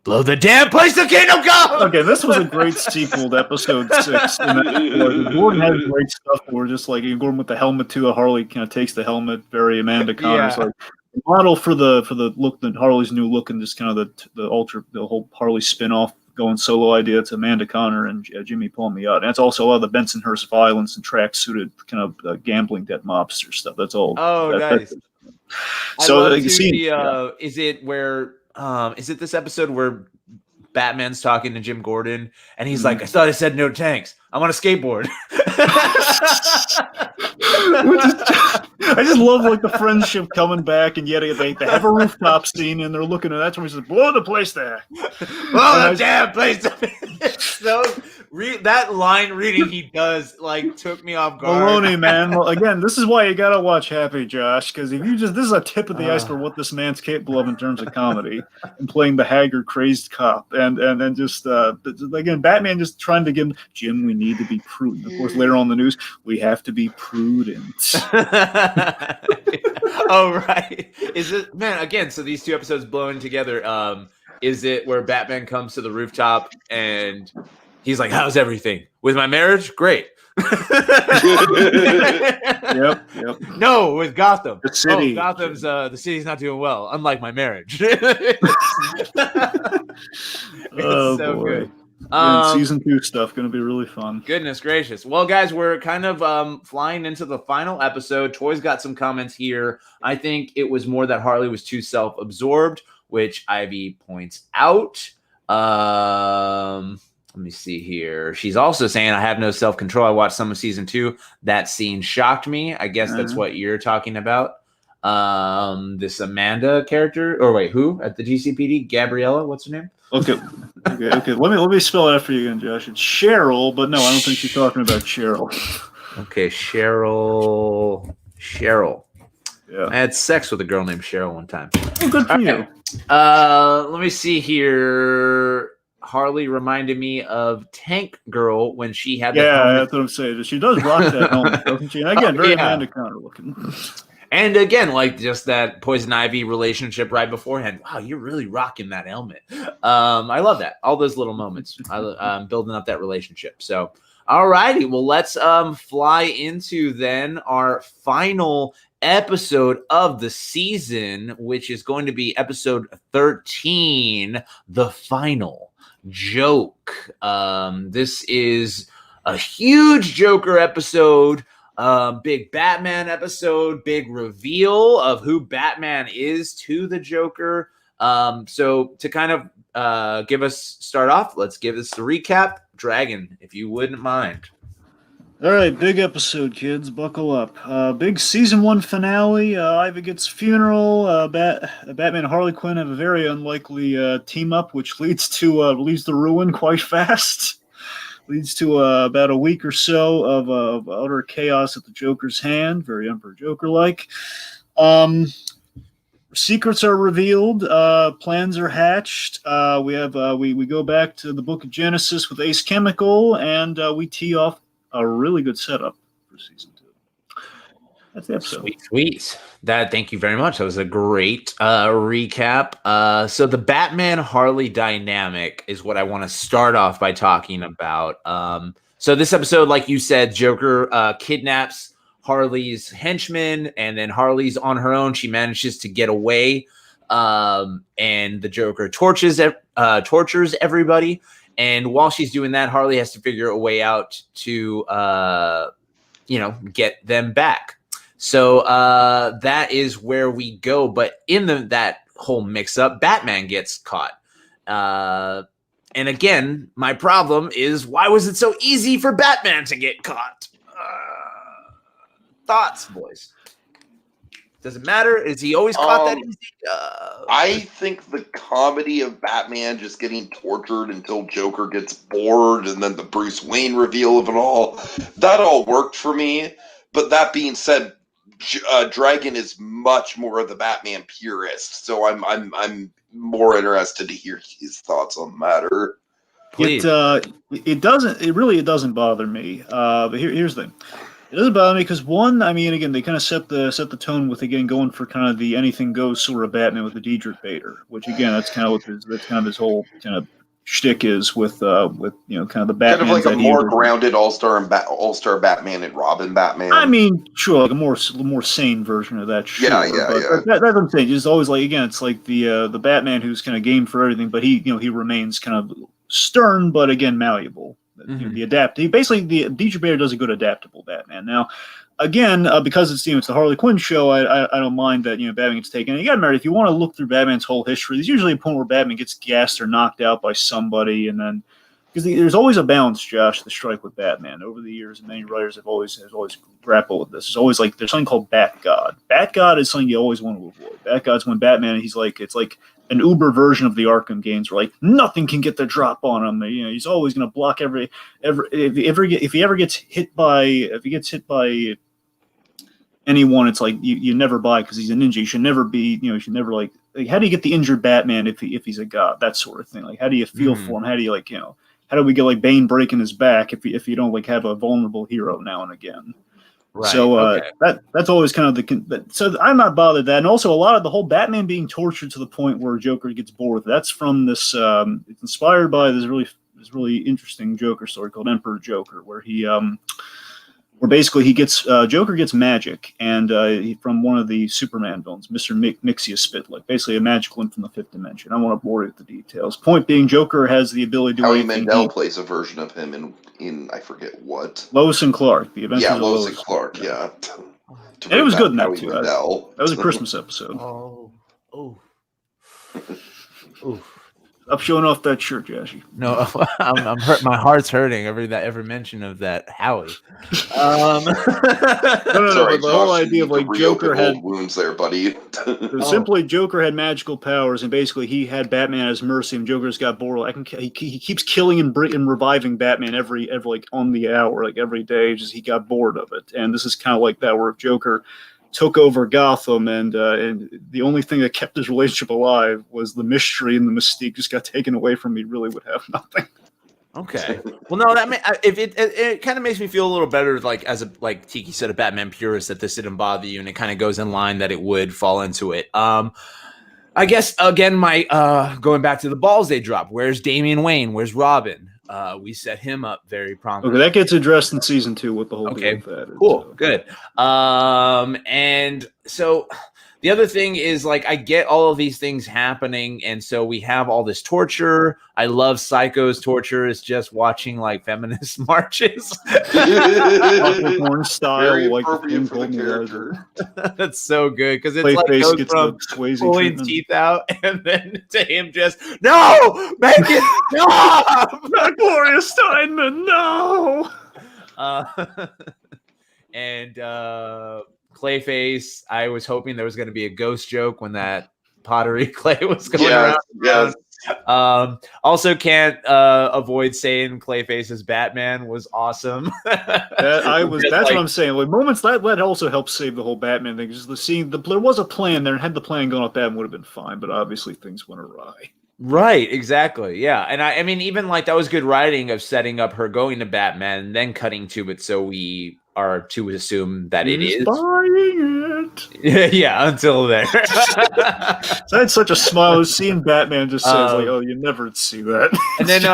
Blow the damn place to Kingdom Come! Okay, this was a great sequel to episode 6. Gordon had great stuff. We're just like Gordon with the helmet too. Harley kind of takes the helmet, very Amanda Connor's like model for the look that Harley's new look, and just kind of the whole Harley spin-off going solo idea. It's Amanda Connor and Jimmy Palmiotti. And it's also a lot of the Bensonhurst violence and track-suited kind of gambling debt mobster stuff. That's all. Oh, nice. So you see, is it where? Is it this episode where Batman's talking to Jim Gordon and he's like, I thought I said no tanks. I'm on a skateboard. I just love like the friendship coming back, and yet they have a rooftop scene and they're looking at that's when he says, blow the place there. Blow the damn place. So that line reading he does like took me off guard. Baloney, man. Well, again, this is why you gotta watch Happy, Josh, because if you this is a tip of the iceberg what this man's capable of in terms of comedy and playing the haggard, crazed cop, and just again, Batman just trying to give him, Jim, we need to be prudent. Of course, later on in the news, we have to be prudent. Oh, right. Is it, man, again, so these two episodes blowing together, is it where Batman comes to the rooftop and he's like, how's everything? With my marriage? Great. Yep. No, with Gotham. The city. Gotham's the city's not doing well, unlike my marriage. Oh, so boy. good. Season 2 stuff going to be really fun. Goodness gracious. Well, guys, we're kind of flying into the final episode. Toy's got some comments here. I think it was more that Harley was too self-absorbed, which Ivy points out. Let me see here. She's also saying, I have no self-control. I watched some of season 2. That scene shocked me. I guess that's what you're talking about. This Amanda character, or wait, who at the GCPD? Gabriella, what's her name? Okay. Let me spell it out for you again, Josh. It's Cheryl, but no, I don't think she's talking about Cheryl. Okay, Cheryl. Yeah. I had sex with a girl named Cheryl one time. Oh, good for you. Let me see here. Harley reminded me of Tank Girl when she had the helmet. That's what I'm saying. She does rock that helmet, doesn't she? And again, very Amanda Conner looking. And again, like just that Poison Ivy relationship right beforehand. Wow, you're really rocking that helmet. I love that. All those little moments. I'm building up that relationship. So, all righty. Well, let's fly into then our final episode of the season, which is going to be episode 13, The Final Joke. This is a huge Joker episode. Big Batman episode, big reveal of who Batman is to the Joker. So to kind of start off, let's give us the recap. Dragon, if you wouldn't mind. All right, big episode, kids. Buckle up. Big season 1 finale. Ivy gets funeral. Batman and Harley Quinn have a very unlikely team up, which leads to ruin quite fast. Leads to about a week or so of utter chaos at the Joker's hand, very Emperor Joker-like. Secrets are revealed, plans are hatched. We go back to the Book of Genesis with Ace Chemical, and we tee off a really good setup for season 2. That's the episode. Sweet. Thank you very much. That was a great recap. So the Batman Harley dynamic is what I want to start off by talking about. So this episode, like you said, Joker kidnaps Harley's henchman, and then Harley's on her own. She manages to get away, and the Joker tortures everybody. And while she's doing that, Harley has to figure a way out to, get them back. So that is where we go. But in that whole mix-up, Batman gets caught. And again, my problem is, why was it so easy for Batman to get caught? Thoughts, boys? Does it matter? Is he always caught that easy? I think the comedy of Batman just getting tortured until Joker gets bored, and then the Bruce Wayne reveal of it all, that all worked for me. But that being said, Dragon is much more of the Batman purist, so I'm more interested to hear his thoughts on the matter. Please. It doesn't bother me. But here's the thing. It doesn't bother me because, one, I mean, again, they kind of set the tone with, again, going for kind of the anything goes sort of Batman with the Diedrich Bader, which, again, that's kind of his whole kind of shtick is with kind of the Batman. Kind of like a more grounded all-star Batman and Robin Batman. I mean, sure, like a more sane version of that. Sure, yeah. That's what I'm saying. It's always like, again, it's like the Batman who's kind of game for everything, but he remains kind of stern, but again malleable. Mm-hmm. The Diedrich Bader does a good adaptable Batman. Now, again, because it's the Harley Quinn show, I don't mind that Batman gets taken. And you got to remember, if you want to look through Batman's whole history, there's usually a point where Batman gets gassed or knocked out by somebody, and then because there's always a balance, Josh, the strike with Batman over the years, and many writers have always grappled with this. There's always there's something called Bat God. Bat God is something you always want to avoid. Bat God's when Batman, it's like an Uber version of the Arkham games, where nothing can get the drop on him. He's always going to block if he ever gets hit by anyone, it's like you never buy because he's a ninja. You should never be, you should never how do you get the injured Batman if he's a god? That sort of thing. How do you feel for him? How do you how do we get Bane breaking his back if you don't have a vulnerable hero now and again? Right. So that's always kind of so I'm not bothered that, and also a lot of the whole Batman being tortured to the point where Joker gets bored. That's from this. It's inspired by this really interesting Joker story called Emperor Joker, where where basically Joker gets magic, and from one of the Superman villains, Mr. Mxyzptlk, basically a magical one from the fifth dimension. I don't want to bore you with the details. Point being, Joker has the ability to do Howie Mandel plays a version of him in I forget what. Lois and Clark, the Adventures of Lois and Clark, yeah. And it was good in that too. That was a Christmas episode. Oh. Stop showing off that shirt, Joshy. No, I'm hurt. My heart's hurting every mention of that Howie. No, Sorry, but the whole idea of like Joker had wounds there, buddy. Simply, Joker had magical powers, and basically he had Batman at his mercy, and Joker's got bored. He keeps killing and reviving Batman every like on the hour, like every day. Just he got bored of it, and this is kind of like that, where if Joker took over Gotham, and the only thing that kept his relationship alive was the mystery, and the mystique just got taken away from me. Really would have nothing. Okay. Well, no, that if it kind of makes me feel a little better, like as a like Tiki said, a Batman purist, that this didn't bother you, and it kind of goes in line that it would fall into it. I guess again, my going back to the balls they drop. Where's Damian Wayne? Where's Robin? We set him up very promptly. Okay, that gets addressed in season 2 with the whole deal with that. Cool, good. And so the other thing is, like, I get all of these things happening, and so we have all this torture. I love Psycho's torture. It's just watching like feminist marches, porn style, like the character. That's so good because it's like goes from pulling teeth out and then to him just no, make it stop, not Gloria Steinem, no. And Clayface, I was hoping there was going to be a ghost joke when that pottery clay was going around. Yes. Also can't avoid saying Clayface's Batman was awesome. That's what I'm saying. Like moments that also helps save the whole Batman thing. Just there was a plan there, and had the plan gone off, Batman would have been fine. But obviously things went awry. Right, exactly. Yeah. And I mean, even like that was good writing of setting up her going to Batman and then cutting to it, so we are to assume that it is buying it. Yeah, until there. So I had such a smile seeing Batman just says like, "Oh, you never see that." And then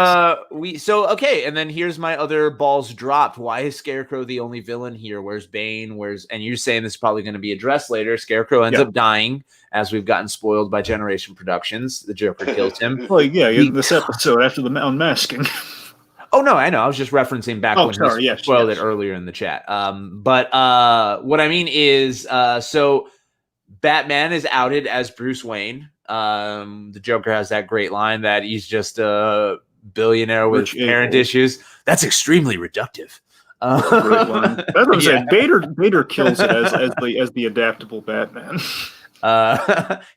and then here's my other balls dropped. Why is Scarecrow the only villain here? Where's Bane? And you're saying this is probably going to be addressed later. Scarecrow ends up dying, as we've gotten spoiled by Generation Productions. The Joker kills him. Well, yeah, in this episode after the unmasking. Oh, no, I know. I was just referencing back when he spoiled it earlier in the chat. But what I mean is, so Batman is outed as Bruce Wayne. The Joker has that great line that he's just a billionaire with parent issues. That's extremely reductive. That's what I'm saying. Bader kills it as the adaptable Batman.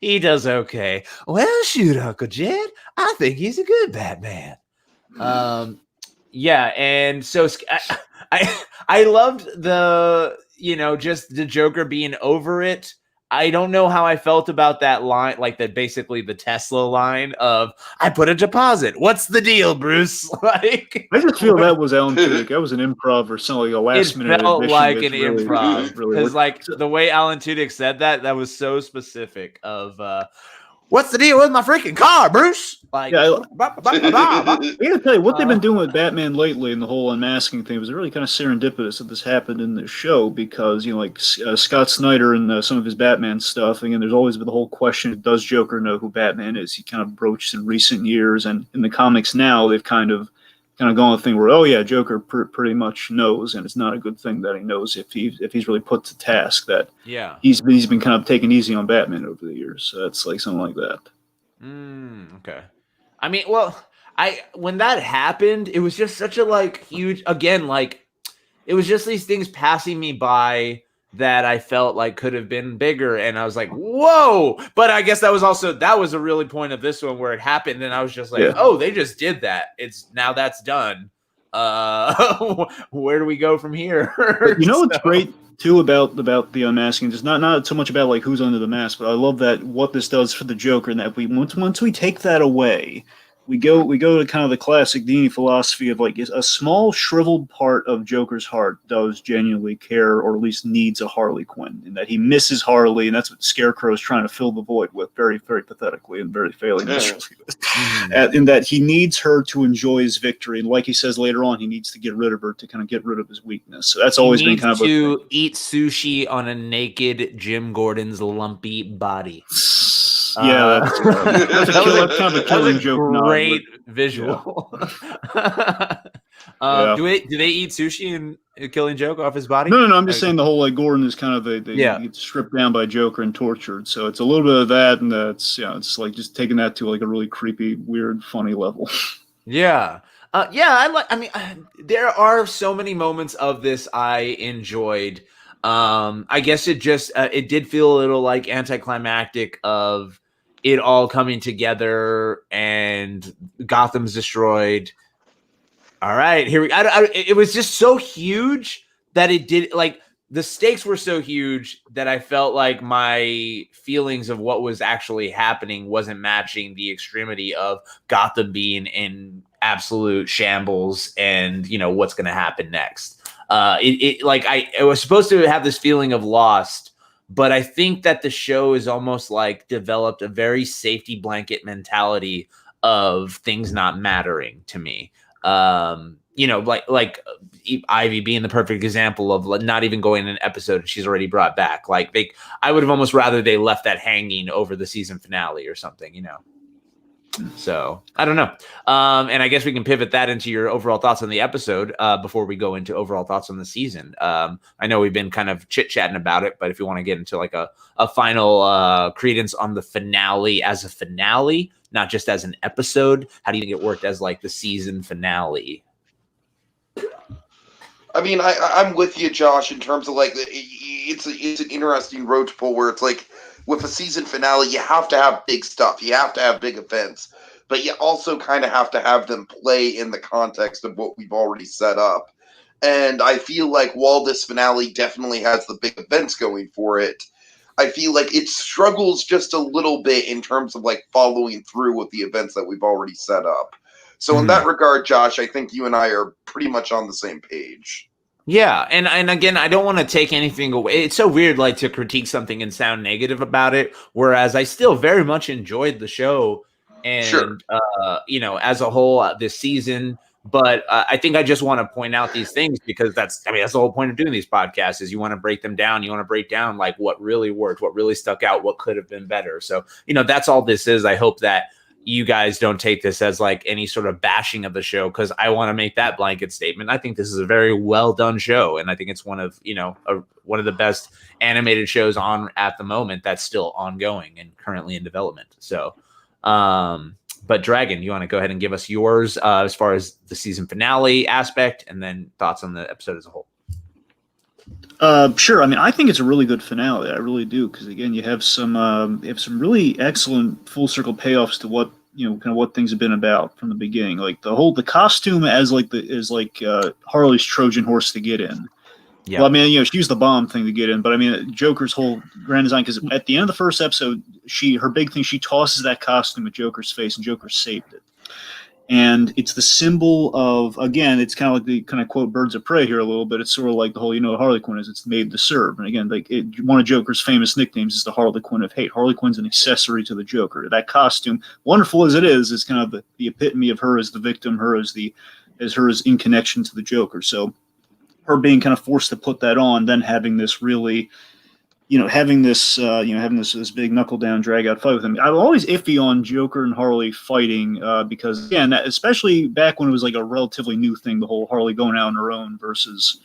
He does okay. Well, shoot, Uncle Jed, I think he's a good Batman. Yeah, and so I loved the, just the Joker being over it. I don't know how I felt about that line, like basically the Tesla line of "I put a deposit. What's the deal, Bruce?" Like, I just feel that was Alan Tudyk. That was an improv or something, like a last minute. It felt like an improv because, like, the way Alan Tudyk said that was so specific of. What's the deal with my freaking car, Bruce? Like, I gotta tell you, what they've been doing with Batman lately and the whole unmasking thing was really kind of serendipitous that this happened in this show because, like Scott Snyder and some of his Batman stuff, and there's always been the whole question, does Joker know who Batman is? He kind of broached in recent years, and in the comics now, they've kind of gone the thing where, oh yeah, Joker pretty much knows, and it's not a good thing that he knows if he's really put to task that he's been kind of taking easy on Batman over the years. So it's like something like that. Okay. I mean, well, when that happened, it was just such a huge, again, it was just these things passing me by that I felt like could have been bigger, and I was like, whoa. But I guess that was a really point of this one where it happened, and I was just like, oh, they just did that. Now that's done. Where do we go from here? What's great too about the unmasking, just not so much about like who's under the mask, but I love that what this does for the Joker, and that once we take that away, we go to kind of the classic Dini philosophy of like a small shriveled part of Joker's heart does genuinely care, or at least needs a Harley Quinn, and that he misses Harley, and that's what Scarecrow is trying to fill the void with, very, very pathetically and very failing miserably. In that he needs her to enjoy his victory, and like he says later on, he needs to get rid of her to kind of get rid of his weakness. So that's always been kind of to eat sushi on a naked Jim Gordon's lumpy body. That's kind of a killing joke. Great visual. Yeah. Do they eat sushi and Killing Joke off his body? No. I'm just saying the whole like Gordon is kind of they Yeah. get stripped down by Joker and tortured. So it's a little bit of that, and it's like just taking that to like a really creepy, weird, funny level. Yeah. I mean, there are so many moments of this I enjoyed. I guess it just it did feel a little like anticlimactic of it all coming together and Gotham's destroyed. All right, here we. It was just so huge that it did like the stakes were so huge that I felt like my feelings of what was actually happening wasn't matching the extremity of Gotham being in absolute shambles and what's going to happen next. It was supposed to have this feeling of lost, but I think that the show is almost like developed a very safety blanket mentality of things not mattering to me. Like Ivy being the perfect example of not even going in an episode and she's already brought back. Like I would have almost rather they left that hanging over the season finale or something, So I don't know. And I guess we can pivot that into your overall thoughts on the episode before we go into overall thoughts on the season. I know we've been kind of chit-chatting about it, but if you want to get into like a final credence on the finale as a finale, not just as an episode, how do you think it worked as like the season finale? I mean, I'm with you, Josh, in terms of like it's an interesting road to pull where it's like with a season finale, you have to have big stuff, you have to have big events, but you also kind of have to have them play in the context of what we've already set up. And I feel like while this finale definitely has the big events going for it, I feel like it struggles just a little bit in terms of like following through with the events that we've already set up. So in that regard, Josh, I think you and I are pretty much on the same page. Yeah, and again, I don't want to take anything away. It's so weird, like, to critique something and sound negative about it, whereas I still very much enjoyed the show and, Sure. As a whole this season. But I think I just want to point out these things because that's the whole point of doing these podcasts is you want to break them down. You want to break down like what really worked, what really stuck out, what could have been better. So, that's all this is. I hope that you guys don't take this as like any sort of bashing of the show because I want to make that blanket statement. I think this is a very well done show, and I think it's one of one of the best animated shows on at the moment that's still ongoing and currently in development. So, but Dragon, you want to go ahead and give us yours as far as the season finale aspect, and then thoughts on the episode as a whole. Sure. I mean, I think it's a really good finale. I really do, because again, you have some really excellent full circle payoffs to what kind of what things have been about from the beginning. Like the costume as Harley's Trojan horse to get in. Yeah. Well, I mean, she used the bomb thing to get in, but I mean, Joker's whole grand design, because at the end of the first episode, her big thing, she tosses that costume at Joker's face, and Joker saved it. And it's the symbol of, again, it's kind of like the kind of quote Birds of Prey here a little bit. It's sort of like the whole, Harley Quinn is, it's made to serve. And again, one of Joker's famous nicknames is the Harley Quinn of hate. Harley Quinn's an accessory to the Joker. That costume, wonderful as it is kind of the epitome of her as the victim, her as in connection to the Joker. So her being kind of forced to put that on, then having this really, having this big knuckle down, drag out fight with him. I'm always iffy on Joker and Harley fighting because, again, especially back when it was like a relatively new thing, the whole Harley going out on her own versus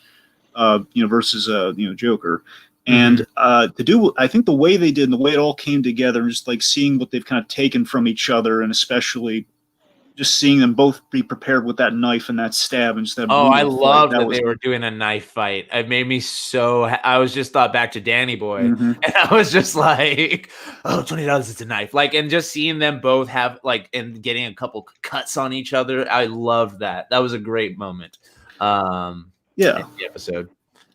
Joker. And I think the way they did and the way it all came together, and just like seeing what they've kind of taken from each other, and especially just seeing them both be prepared with that knife and that stab and stuff. Oh, I love that they were doing a knife fight. It made me so. I was just thought back to Danny Boy, and I was just like, "Oh, $20, it's a knife!" Like, and just seeing them both have and getting a couple cuts on each other. I loved that. That was a great moment. In the episode.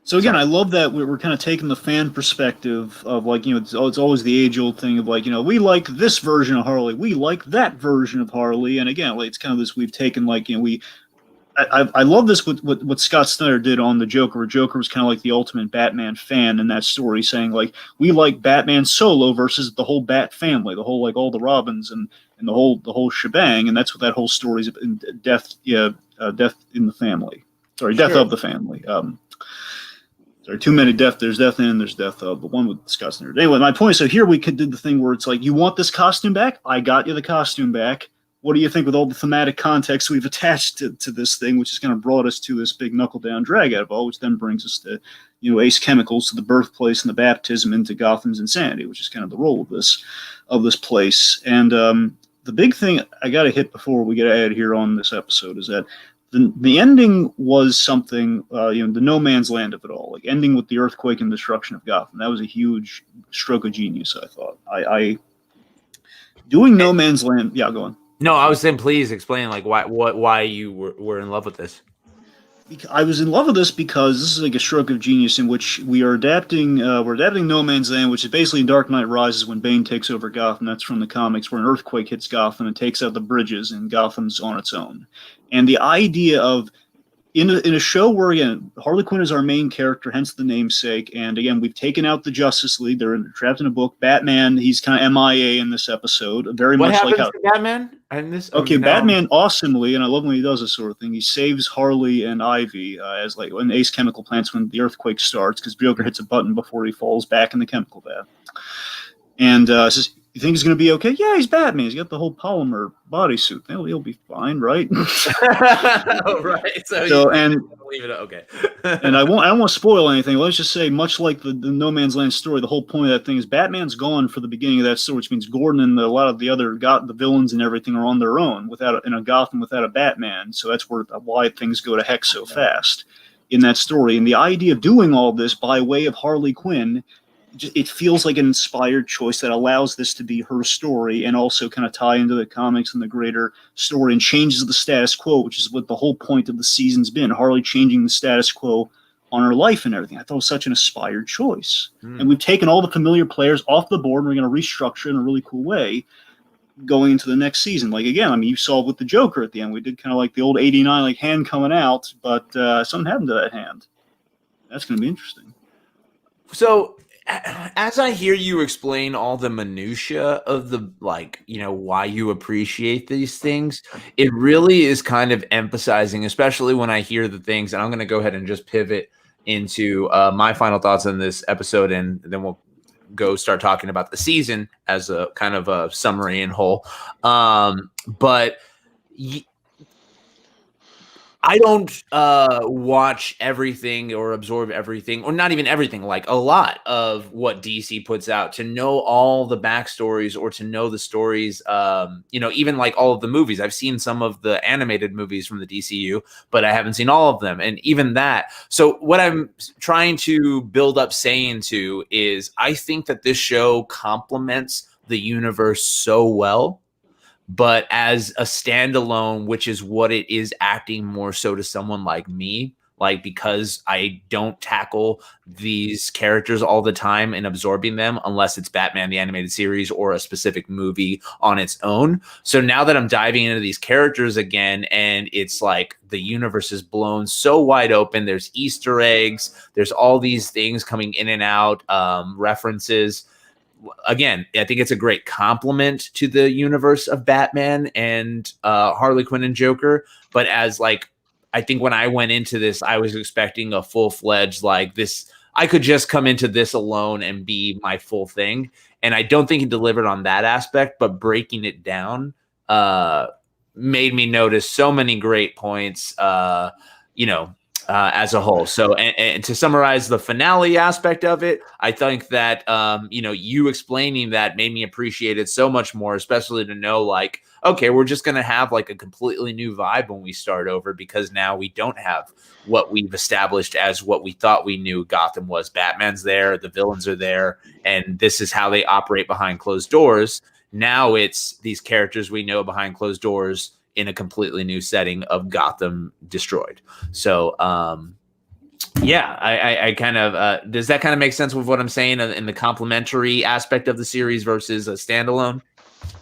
So again, I love that we're kind of taking the fan perspective of it's always the age-old thing of we like this version of Harley, we like that version of Harley, and again, it's kind of this we've taken I love this what Scott Snyder did on the Joker, where Joker was kind of like the ultimate Batman fan in that story, saying we like Batman solo versus the whole Bat family, the whole all the Robins and the whole shebang, and that's what that whole story is. Death in the family. Sorry, Death of the Family. There are too many death. There's death in, there's death of, but one with Scott Snyder. Anyway, my point is, so here we did the thing where it's like, you want this costume back? I got you the costume back. what do you think with all the thematic context we've attached to this thing, which has kind of brought us to this big knuckle down drag out of all, which then brings us to, Ace Chemicals, to the birthplace and the baptism into Gotham's insanity, which is kind of the role of this place. And the big thing I got to hit before we get ahead here on this episode is that the ending was something, the no man's land of it all, like ending with the earthquake and destruction of Gotham. That was a huge stroke of genius, I thought. Doing no man's land. Yeah, go on. No, I was saying, please explain like why you were in love with this. I was in love with this because this is like a stroke of genius in which we are adapting. We're adapting No Man's Land, which is basically Dark Knight Rises when Bane takes over Gotham. That's from the comics, where an earthquake hits Gotham and takes out the bridges, and Gotham's on its own. And the idea of in a show where, again, Harley Quinn is our main character, hence the namesake. And again, we've taken out the Justice League. They're trapped in a book. Batman, he's kind of MIA in this episode. Very what much happens like how to Batman in this. Okay, Batman awesomely, and I love when he does this sort of thing. He saves Harley and Ivy as like when Ace Chemical plants when the earthquake starts, because Joker hits a button before he falls back in the chemical bath. And says, "You think he's going to be okay?" Yeah, he's Batman. He's got the whole polymer bodysuit. He'll be fine, right? Oh, right. So and leave it okay. And I don't want to spoil anything. Let's just say, much like the No Man's Land story, the whole point of that thing is Batman's gone for the beginning of that story, which means Gordon and a lot of the other the villains and everything are on their own in a Gotham without a Batman. So that's why things go to heck so fast in that story. And the idea of doing all this by way of Harley Quinn, it feels like an inspired choice that allows this to be her story and also kind of tie into the comics and the greater story and changes the status quo, which is what the whole point of the season's been. Harley changing the status quo on her life and everything. I thought it was such an inspired choice. And we've taken all the familiar players off the board and we're going to restructure in a really cool way going into the next season. Like, again, I mean, you saw with the Joker at the end. We did kind of like the old 89 like hand coming out, but something happened to that hand. That's going to be interesting. So as I hear you explain all the minutia of the, like, why you appreciate these things, it really is kind of emphasizing, especially when I hear the things, and I'm going to go ahead and just pivot into my final thoughts on this episode, and then we'll go start talking about the season as a kind of a summary in whole. But I don't watch everything or absorb everything, or not even everything, like a lot of what DC puts out to know all the backstories or to know the stories, even like all of the movies. I've seen some of the animated movies from the DCU, but I haven't seen all of them. And even that. So what I'm trying to build up saying to is I think that this show complements the universe so well. But as a standalone, which is what it is acting more so to someone like me, like because I don't tackle these characters all the time and absorbing them unless it's Batman, the animated series, or a specific movie on its own. So now that I'm diving into these characters again, and it's like the universe is blown so wide open, there's Easter eggs, there's all these things coming in and out, references. Again, I think it's a great compliment to the universe of Batman and Harley Quinn and Joker. But as I think when I went into this, I was expecting a full-fledged like this. I could just come into this alone and be my full thing. And I don't think he delivered on that aspect, but breaking it down made me notice so many great points, as a whole. So, and to summarize the finale aspect of it, I think that, you explaining that made me appreciate it so much more, especially to know like, okay, we're just going to have like a completely new vibe when we start over, because now we don't have what we've established as what we thought we knew Gotham was. Batman's there, the villains are there, and this is how they operate behind closed doors. Now it's these characters we know behind closed doors in a completely new setting of Gotham destroyed. So, I kind of, does that kind of make sense with what I'm saying in the complementary aspect of the series versus a standalone?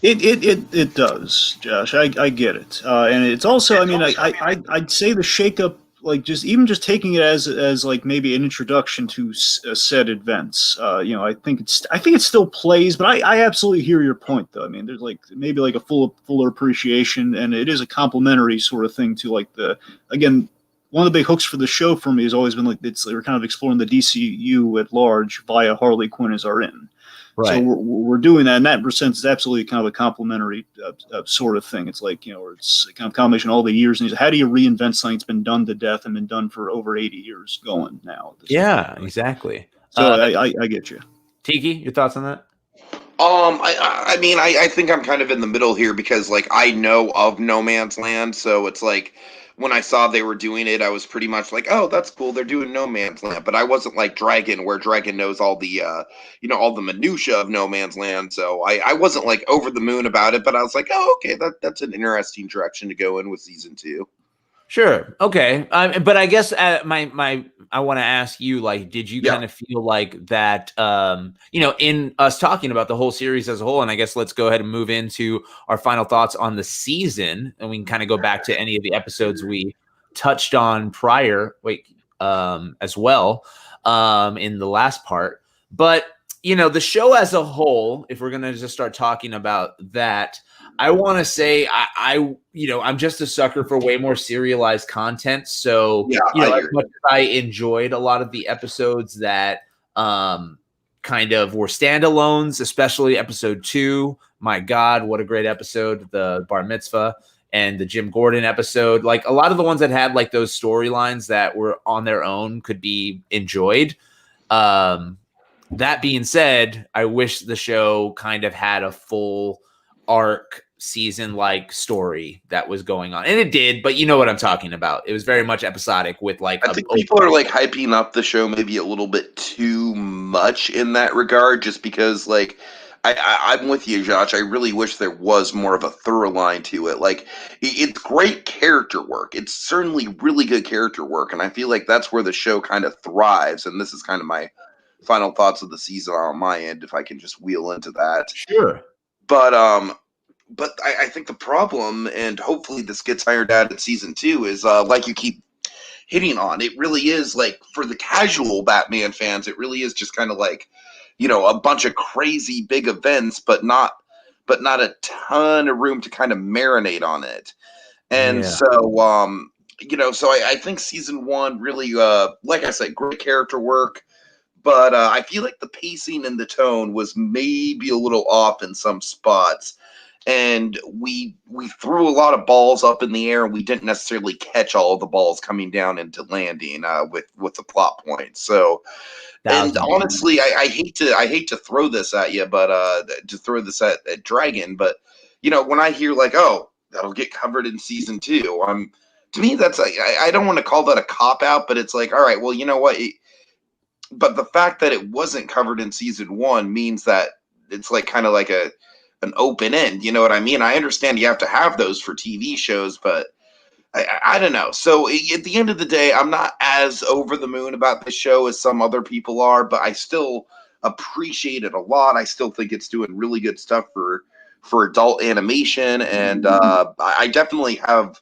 It does, Josh. I get it. And it's also, I mean, I'd say the shakeup, like just taking it as like maybe an introduction to said events. I think it still plays, but I absolutely hear your point though. I mean, there's like maybe like a fuller appreciation, and it is a complimentary sort of thing to like again, one of the big hooks for the show for me has always been like we're kind of exploring the DCU at large via Harley Quinn as our in. Right. So we're doing that in that sense. It's absolutely kind of a complementary sort of thing. It's like, or it's a kind of combination of all the years. And how do you reinvent something that's been done to death and been done for over 80 years going now? Yeah, exactly. So I get you. Tiki, your thoughts on that? I mean, I think I'm kind of in the middle here because, like, I know of No Man's Land, so it's like when I saw they were doing it, I was pretty much like, oh, that's cool, they're doing No Man's Land. But I wasn't like Dragon, where Dragon knows all the, all the minutia of No Man's Land. So I wasn't like over the moon about it, but I was like, oh, okay, that's an interesting direction to go in with season 2. Sure. Okay. But I guess I want to ask you, like, did you kind of feel like that, in us talking about the whole series as a whole, and I guess let's go ahead and move into our final thoughts on the season, and we can kind of go back to any of the episodes we touched on prior, as well, in the last part. But, the show as a whole, if we're going to just start talking about that, I want to say I'm just a sucker for way more serialized content. So, as much as I enjoyed a lot of the episodes that kind of were standalones, especially episode 2. My God, what a great episode. The bar mitzvah and the Jim Gordon episode. Like, a lot of the ones that had like those storylines that were on their own could be enjoyed. That being said, I wish the show kind of had a full arc season like story that was going on, and it did, but you know what I'm talking about. It was very much episodic with like I think people are like hyping up the show maybe a little bit too much in that regard, just because like I'm with you, Josh. I really wish there was more of a thorough line to it. Like, it's great character work. It's certainly really good character work, and I feel like that's where the show kind of thrives. And this is kind of my final thoughts of the season on my end, if I can just wheel into that. Sure. But I think the problem, and hopefully this gets ironed out in season 2, is like you keep hitting on. It really is like, for the casual Batman fans, it really is just kind of like, a bunch of crazy big events, but not a ton of room to kind of marinate on it. And so I think season 1 really, like I said, great character work. But I feel like the pacing and the tone was maybe a little off in some spots. And we threw a lot of balls up in the air, and we didn't necessarily catch all of the balls coming down into landing with the plot points. So, and honestly, I hate to throw this at you, but to throw this at Dragon, but when I hear like, oh, that'll get covered in season 2, to me that's like, I don't want to call that a cop out, but it's like, all right, well, you know what? But the fact that it wasn't covered in season 1 means that it's like kind of like an open end. You know what I mean? I understand you have to have those for TV shows, but I don't know. So at the end of the day, I'm not as over the moon about the show as some other people are, but I still appreciate it a lot. I still think it's doing really good stuff for adult animation, and I definitely have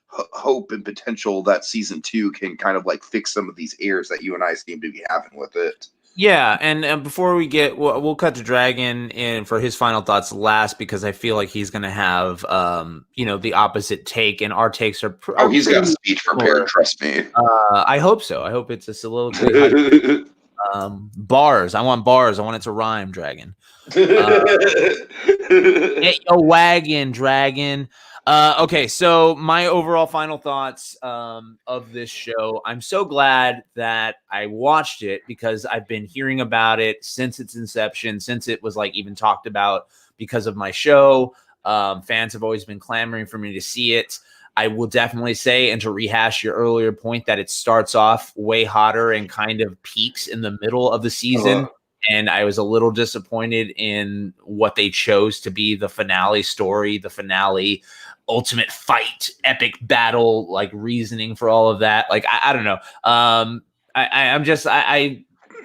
hope and potential that season 2 can kind of like fix some of these errors that you and I seem to be having with it. Yeah, and before we get, we'll cut to Dragon in for his final thoughts last, because I feel like he's going to have, the opposite take, and our takes are. He's got a speech prepared. Trust me. I hope so. I hope it's a soliloquy. Bars. I want bars. I want it to rhyme. Dragon. Get your wagon, Dragon. Okay, so my overall final thoughts of this show. I'm so glad that I watched it, because I've been hearing about it since its inception, since it was like even talked about because of my show. Fans have always been clamoring for me to see it. I will definitely say, and to rehash your earlier point, that it starts off way hotter and kind of peaks in the middle of the season. And I was a little disappointed in what they chose to be the finale story, the finale ultimate fight, epic battle, like reasoning for all of that. Like, I don't know.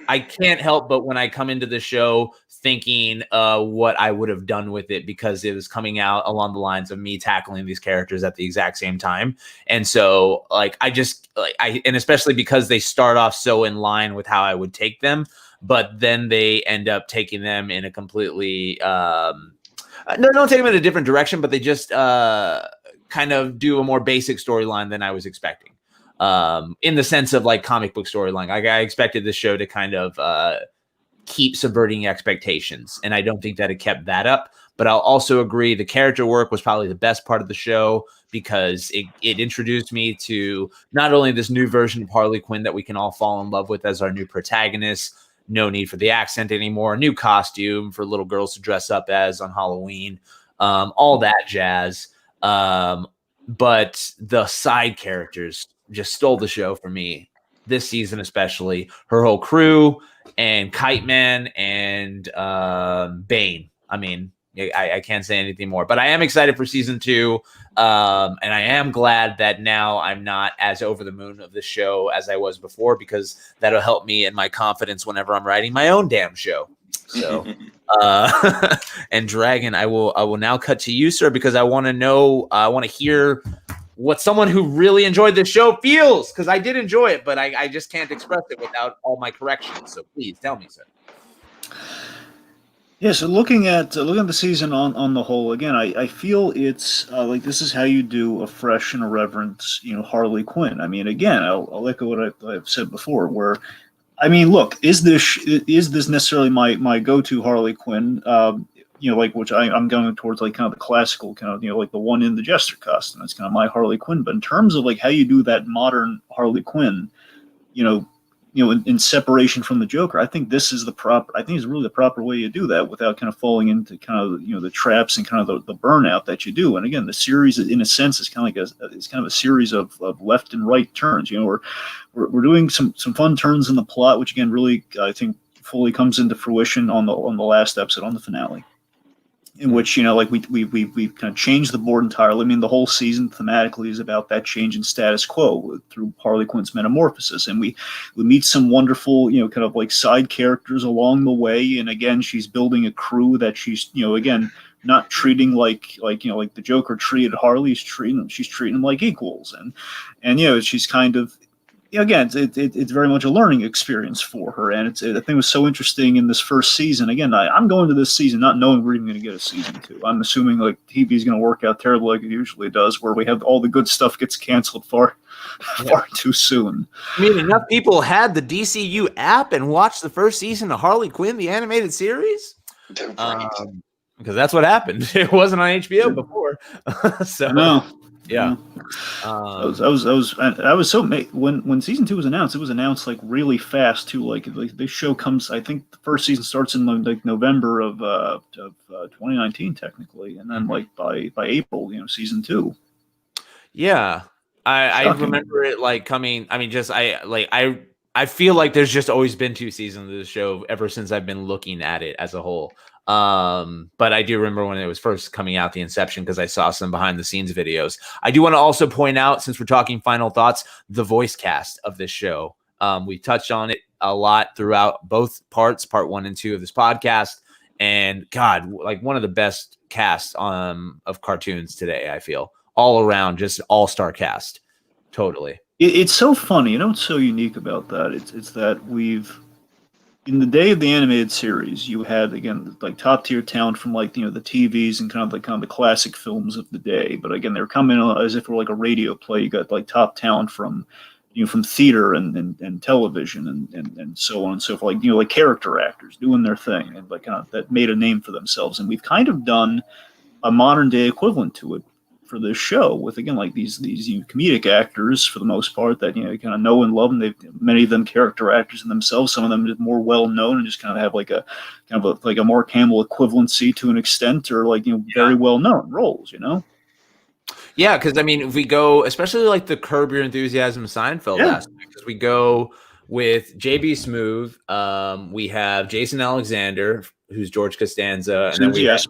I can't help but when I come into the show thinking what I would have done with it, because it was coming out along the lines of me tackling these characters at the exact same time. And so like, and especially because they start off so in line with how I would take them, but then they end up taking them in a completely, don't take them in a different direction, but they just kind of do a more basic storyline than I was expecting. In the sense of like comic book storyline. Like, I expected the show to kind of keep subverting expectations. And I don't think that it kept that up. But I'll also agree the character work was probably the best part of the show because it introduced me to not only this new version of Harley Quinn that we can all fall in love with as our new protagonist, no need for the accent anymore, new costume for little girls to dress up as on Halloween, all that jazz. But the side characters just stole the show for me this season, especially her whole crew and Kite Man and Bane. I mean, I can't say anything more, but I am excited for season 2. And I am glad that now I'm not as over the moon of the show as I was before, because that'll help me in my confidence whenever I'm writing my own damn show. So, and Dragon, I will now cut to you, sir, because I want to know, I want to hear what someone who really enjoyed this show feels, because I did enjoy it, but I just can't express it without all my corrections. So please tell me, sir. Yeah, so looking at the season on the whole, again, I feel it's like this is how you do a fresh and irreverent, Harley Quinn. I mean, again, I'll echo what I've said before. Where, I mean, look, is this necessarily my go-to Harley Quinn? Like which I'm going towards like kind of the classical kind of like the one in the Jester costume. That's kind of my Harley Quinn. But in terms of like how you do that modern Harley Quinn, in separation from the Joker, I think this is it's really the proper way you do that without kind of falling into kind of the traps and kind of the burnout that you do. And again, the series in a sense is kind of a series of left and right turns. We're doing some fun turns in the plot, which again really I think fully comes into fruition on the last episode, on the finale, in which like we kind of changed the board entirely. I mean, the whole season thematically is about that change in status quo through Harley Quinn's metamorphosis, and we meet some wonderful kind of like side characters along the way. And again, she's building a crew that she's again not treating like the Joker treated Harley. She's treating them like equals, and she's kind of. Again, it's very much a learning experience for her, and I think it was so interesting in this first season. Again, I'm going to this season not knowing we're even going to get a season 2. I'm assuming like TV is going to work out terribly like it usually does, where we have all the good stuff gets canceled far too soon. I mean, enough people had the DCU app and watched the first season of Harley Quinn, the animated series, because that's what happened. It wasn't on HBO before, so. I know. Yeah. I was so when season 2 was announced, it was announced like really fast too. Like this show comes, I think the first season starts in like November of 2019 technically, and then like by April, season 2. Yeah, I remember it like coming. I mean, I feel like there's just always been 2 seasons of the show ever since I've been looking at it as a whole. But I do remember when it was first coming out, the inception, because I saw some behind the scenes videos. I do want to also point out, since we're talking final thoughts, the voice cast of this show. We touched on it a lot throughout both parts, part 1 and 2 of this podcast. And God, like one of the best casts of cartoons today, I feel. All around, just all-star cast. Totally. It's so funny. What's so unique about that? It's that in the day of the animated series, you had, again, like top tier talent from like, the TVs and kind of the classic films of the day. But again, they're coming as if it were like a radio play. You got like top talent from theater and television and so on and so forth. Like, like character actors doing their thing and like kind of that made a name for themselves. And we've kind of done a modern day equivalent to it for this show with, again, like these comedic actors for the most part that kind of know and love, and many of them character actors in themselves. Some of them are more well known and just kind of have like a Mark Hamill equivalency to an extent, or like very well known roles. Yeah, because I mean, if we go, especially like the Curb Your Enthusiasm Seinfeld aspect, because we go with JB Smoove, we have Jason Alexander, who's George Costanza, and then we have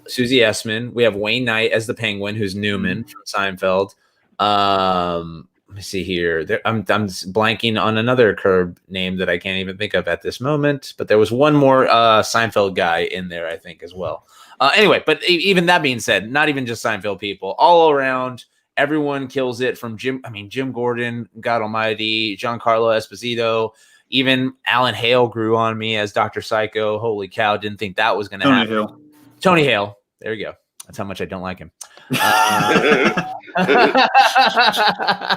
Susie Essman. We have Wayne Knight as the Penguin, who's Newman from Seinfeld. Let me see here. I'm blanking on another Curb name that I can't even think of at this moment. But there was one more Seinfeld guy in there, I think, as well. Anyway, but even that being said, not even just Seinfeld people, all around, everyone kills it. From Jim Gordon, God Almighty, Giancarlo Esposito, even Alan Hale grew on me as Dr. Psycho. Holy cow! Didn't think that was going to happen. Tony Hale. There you go. That's how much I don't like him. Of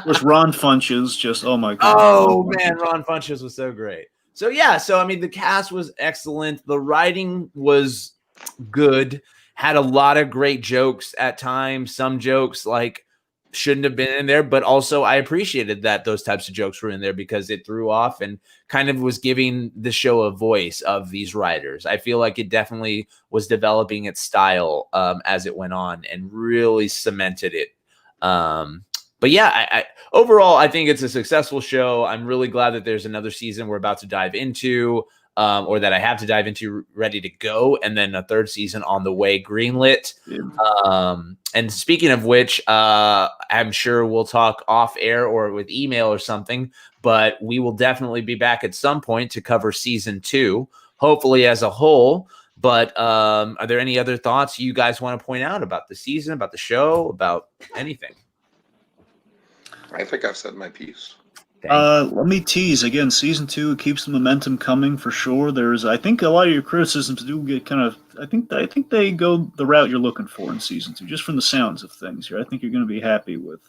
course, Ron Funches, just, oh my God. Oh, man, Ron Funches was so great. So I mean, the cast was excellent. The writing was good. Had a lot of great jokes at times. Some jokes like shouldn't have been in there, but also I appreciated that those types of jokes were in there because it threw off and kind of was giving the show a voice of these writers. I feel like it definitely was developing its style as it went on and really cemented it. But yeah, overall, I think it's a successful show. I'm really glad that there's another season we're about to dive into, or that I have to dive into, ready to go, and then a third season on the way, greenlit. Yeah. And speaking of which, I'm sure we'll talk off air or with email or something, but we will definitely be back at some point to cover season 2, hopefully as a whole. But are there any other thoughts you guys want to point out about the season, about the show, about anything? I think I've said my piece. Let me tease again. Season 2 keeps the momentum coming for sure. I think a lot of your criticisms do get kind of. I think they go the route you're looking for in season 2, just from the sounds of things here. I think you're going to be happy with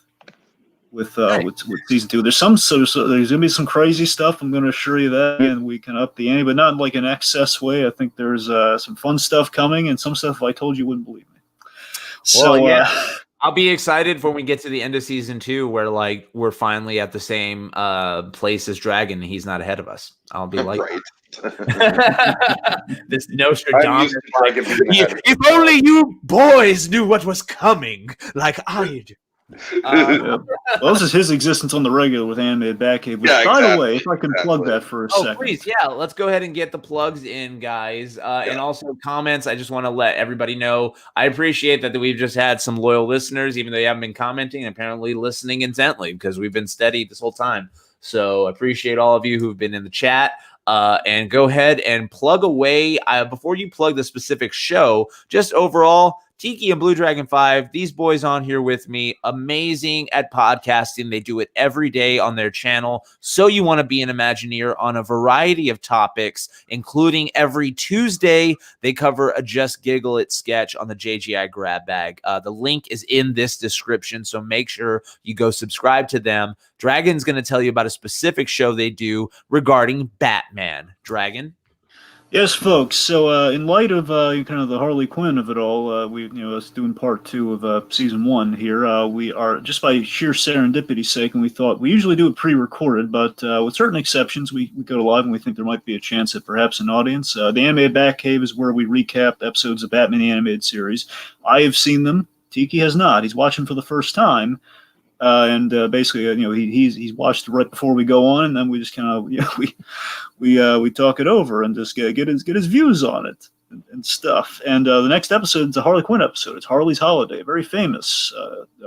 season 2. There's there's going to be some crazy stuff. I'm going to assure you that, and we can up the ante, but not in like an excess way. I think there's some fun stuff coming, and some stuff if I told you wouldn't believe me. So yeah. I'll be excited when we get to the end of season 2, where like we're finally at the same place as Dragon. And he's not ahead of us. I'll be like, this Nostradamus. If only you boys knew what was coming, like I do. Well, this is his existence on the regular with Animated Batcave. Which, by the way, if I can plug that for a second. Please, let's go ahead and get the plugs in, guys. And also comments. I just want to let everybody know I appreciate that we've just had some loyal listeners, even though they haven't been commenting and apparently listening intently because we've been steady this whole time. So I appreciate all of you who've been in the chat. And go ahead and plug away. Before you plug the specific show, just overall, Tiki and Blue Dragon 5, these boys on here with me, amazing at podcasting. They do it every day on their channel. So you want to be an Imagineer on a variety of topics, including every Tuesday, they cover a Just Giggle It sketch on the JGI Grab Bag. The link is in this description, so make sure you go subscribe to them. Dragon's going to tell you about a specific show they do regarding Batman. Dragon? Yes, folks. So, in light of kind of the Harley Quinn of it all, us doing part 2 of season 1 here, we are just by sheer serendipity's sake, and we thought we usually do it pre-recorded, but with certain exceptions, we go live, and we think there might be a chance at perhaps an audience. The Animated Batcave is where we recap episodes of Batman the Animated Series. I have seen them. Tiki has not. He's watching for the first time. And basically, he's watched right before we go on, and then we just kind of, we talk it over and just get his views on it and stuff. And the next episode is a Harley Quinn episode. It's Harley's Holiday, a very famous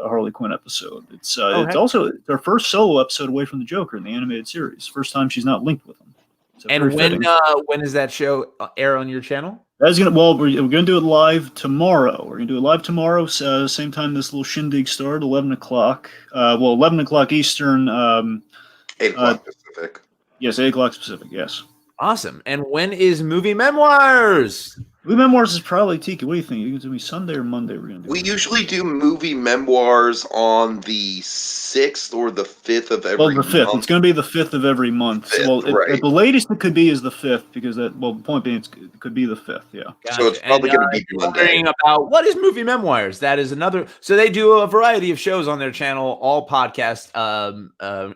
Harley Quinn episode. It's also our first solo episode away from the Joker in the animated series. First time she's not linked with him. So and when is that show air on your channel? We're gonna do it live tomorrow. We're gonna do it live tomorrow, same time this little shindig started, 11 o'clock. 11 o'clock Eastern. 8 o'clock Pacific. Yes, 8 o'clock Pacific. Yes. Awesome. And when is Movie Memoirs? Movie Memoirs is probably Tiki. What do you think? You can do me Sunday or Monday? We're gonna do. We usually do Movie Memoirs on the 6th or the 5th of every month. The 5th. It's going to be the 5th of every month. 5th, right. The latest it could be is the 5th because the point being it could be the 5th. Yeah. Gotcha. So it's probably going to be Monday. About what is Movie Memoirs? That is another. So they do a variety of shows on their channel, all podcast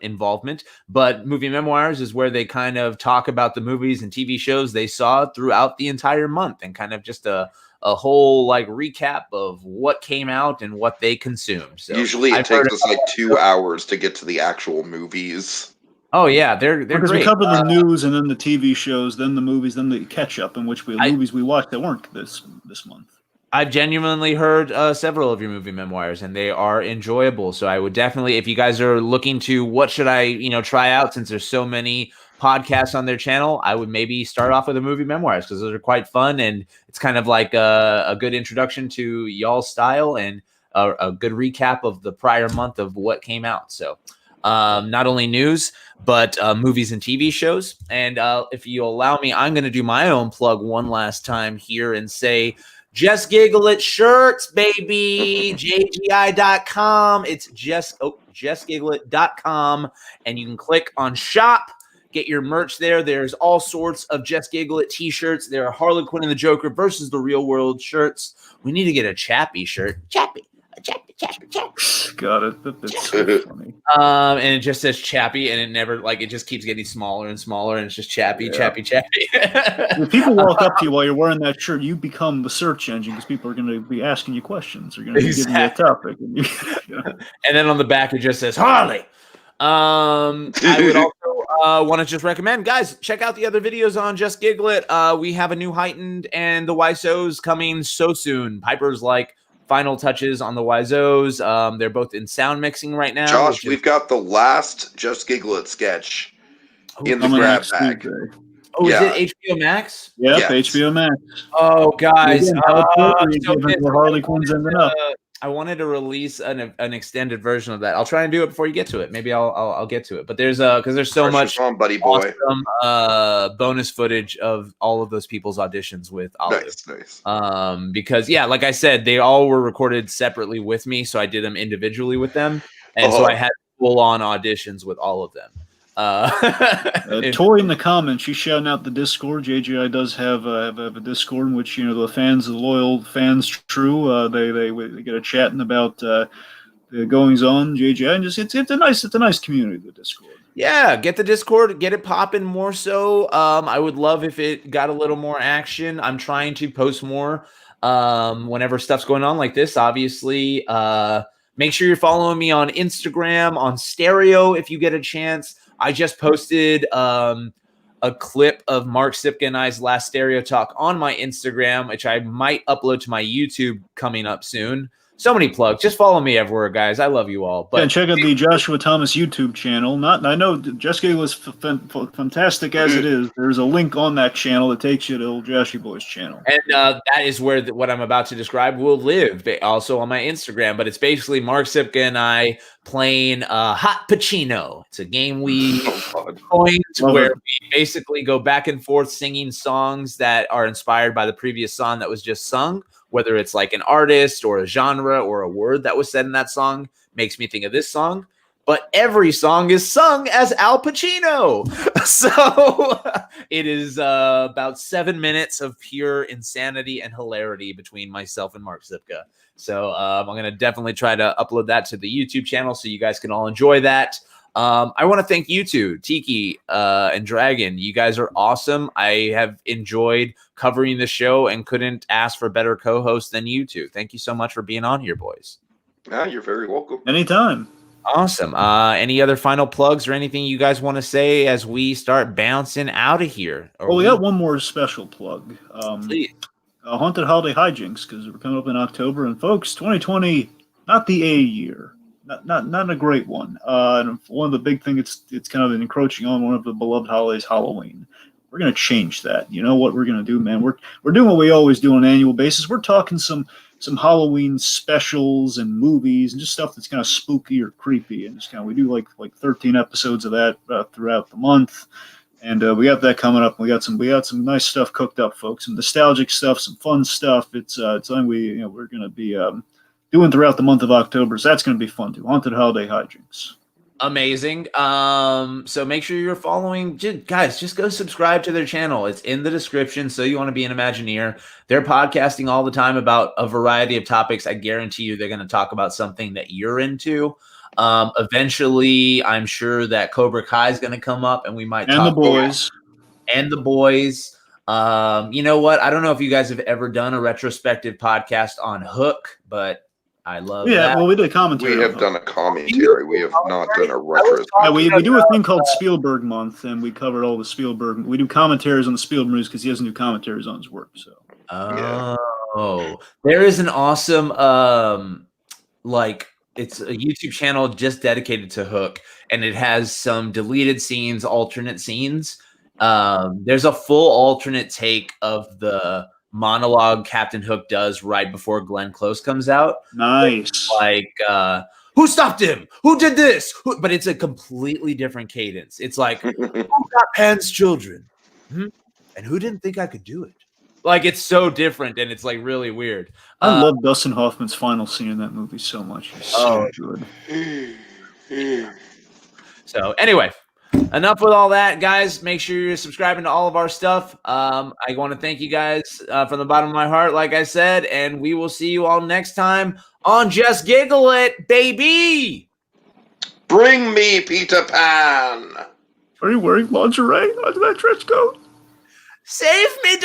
involvement. But Movie Memoirs is where they kind of talk about the movies and TV shows they saw throughout the entire month and kind of just a whole like recap of what came out and what they consumed. So usually it takes us like 2 hours to get to the actual movies. Oh yeah, they're because great. We cover the news and then the TV shows, then the movies, then the catch up in which movies we watched that weren't this month. I've genuinely heard several of your Movie Memoirs, and they are enjoyable. So I would definitely, if you guys are looking to what should I try out, since there's so many podcasts on their channel, I would maybe start off with a Movie Memoirs because those are quite fun, and it's kind of like a good introduction to y'all's style and a good recap of the prior month of what came out. So not only news, but movies and TV shows. And if you allow me, I'm going to do my own plug one last time here and say, Just Giggle It shirts, baby. JGI.com. It's justgiggleit.com. And you can click on shop. Get your merch there. There's all sorts of Just Giggle It t-shirts. There are Harley Quinn and the Joker versus the Real World shirts. We need to get a Chappie shirt. Chappie. Got it. That's so funny. And it just says Chappie, and it never it just keeps getting smaller and smaller, and it's just Chappie. If people walk up to you while you're wearing that shirt, you become the search engine because people are going to be asking you questions. They're going to be giving you a topic, and then on the back it just says Harley. I would also want to just recommend, guys, check out the other videos on Just Giggle It. We have a new Heightened and the Wiseaus coming so soon. Piper's final touches on the Wiseaus. They're both in sound mixing right now. Josh, we've got the last Just Giggle It sketch in the grab bag. Oh, yeah. Is it HBO Max? Yep, yes. HBO Max. Oh, guys. Harley Quinn's ending up. I wanted to release an extended version of that. I'll try and do it before you get to it. Maybe I'll get to it. But there's because there's so much buddy boy. Awesome bonus footage of all of those people's auditions with Olive. Nice. Because like I said, they all were recorded separately with me, so I did them individually with them, and so I had full on auditions with all of them. Tori in the comments, she's shouting out the Discord. JGI does have a Discord in which the fans, the loyal fans, true. They get a chatting about the goings on. JGI, and just it's a nice community. The Discord. Yeah, get the Discord, get it popping more so. I would love if it got a little more action. I'm trying to post more whenever stuff's going on like this. Obviously, make sure you're following me on Instagram, on Stereo if you get a chance. I just posted a clip of Mark Sipka and I's last Stereo Talk on my Instagram, which I might upload to my YouTube coming up soon. So many plugs. Just follow me everywhere, guys. I love you all. But and check out the Joshua Thomas YouTube channel. I know Just Giggle is fantastic as it is. There's a link on that channel that takes you to Old Joshy Boy's channel. And that is where what I'm about to describe will live, also on my Instagram. But it's basically Mark Sipka and I playing Hot Pacino. It's a game we coined where we basically go back and forth singing songs that are inspired by the previous song that was just sung. Whether it's like an artist or a genre or a word that was said in that song makes me think of this song. But every song is sung as Al Pacino. So it is about 7 minutes of pure insanity and hilarity between myself and Mark Sipka. So I'm going to definitely try to upload that to the YouTube channel so you guys can all enjoy that. I want to thank you two, Tiki and Dragon. You guys are awesome. I have enjoyed covering the show and couldn't ask for a better co-host than you two. Thank you so much for being on here, boys. Yeah, you're very welcome. Anytime. Awesome. Any other final plugs or anything you guys want to say as we start bouncing out of here? We got one more special plug. Please. Haunted Holiday Hijinks, because we're coming up in October. And folks, 2020, not the A year. Not a great one. And one of the big things it's kind of encroaching on one of the beloved holidays, Halloween. We're going to change that. You know what we're going to do, man? We're doing what we always do on an annual basis. We're talking some Halloween specials and movies and just stuff that's kind of spooky or creepy. And just kind of we do like 13 episodes of that throughout the month. And we got that coming up. We got some nice stuff cooked up, folks. Some nostalgic stuff, some fun stuff. It's something we're going to be doing throughout the month of October, so that's going to be fun too. Haunted Holiday Hijinks. Amazing. So make sure you're following. Guys, just go subscribe to their channel. It's in the description. So you want to be an Imagineer. They're podcasting all the time about a variety of topics. I guarantee you they're going to talk about something that you're into. Eventually, I'm sure that Cobra Kai is going to come up, and we might talk the boys. And the boys. You know what? I don't know if you guys have ever done a retrospective podcast on Hook, but I love that. Well, we did a commentary. We have done a commentary. We have not done a retrospective. Yeah, we do a thing called Spielberg Month, and we covered all the Spielberg. We do commentaries on the Spielberg movies because he doesn't do commentaries on his work. So. There is an awesome it's a YouTube channel just dedicated to Hook, and it has some deleted scenes, alternate scenes. There's a full alternate take of the monologue Captain Hook does right before Glenn Close comes out. Nice. Who stopped him? Who did this? But it's a completely different cadence. It's like, who got Pan's children? And who didn't think I could do it? It's so different, and it's really weird. I love Dustin Hoffman's final scene in that movie so much. He's so good. So anyway, enough with all that, guys. Make sure you're subscribing to all of our stuff. I want to thank you guys from the bottom of my heart, like I said, and we will see you all next time on Just Giggle It, baby. Bring me Peter Pan. Are you wearing lingerie under that trench coat? Save me,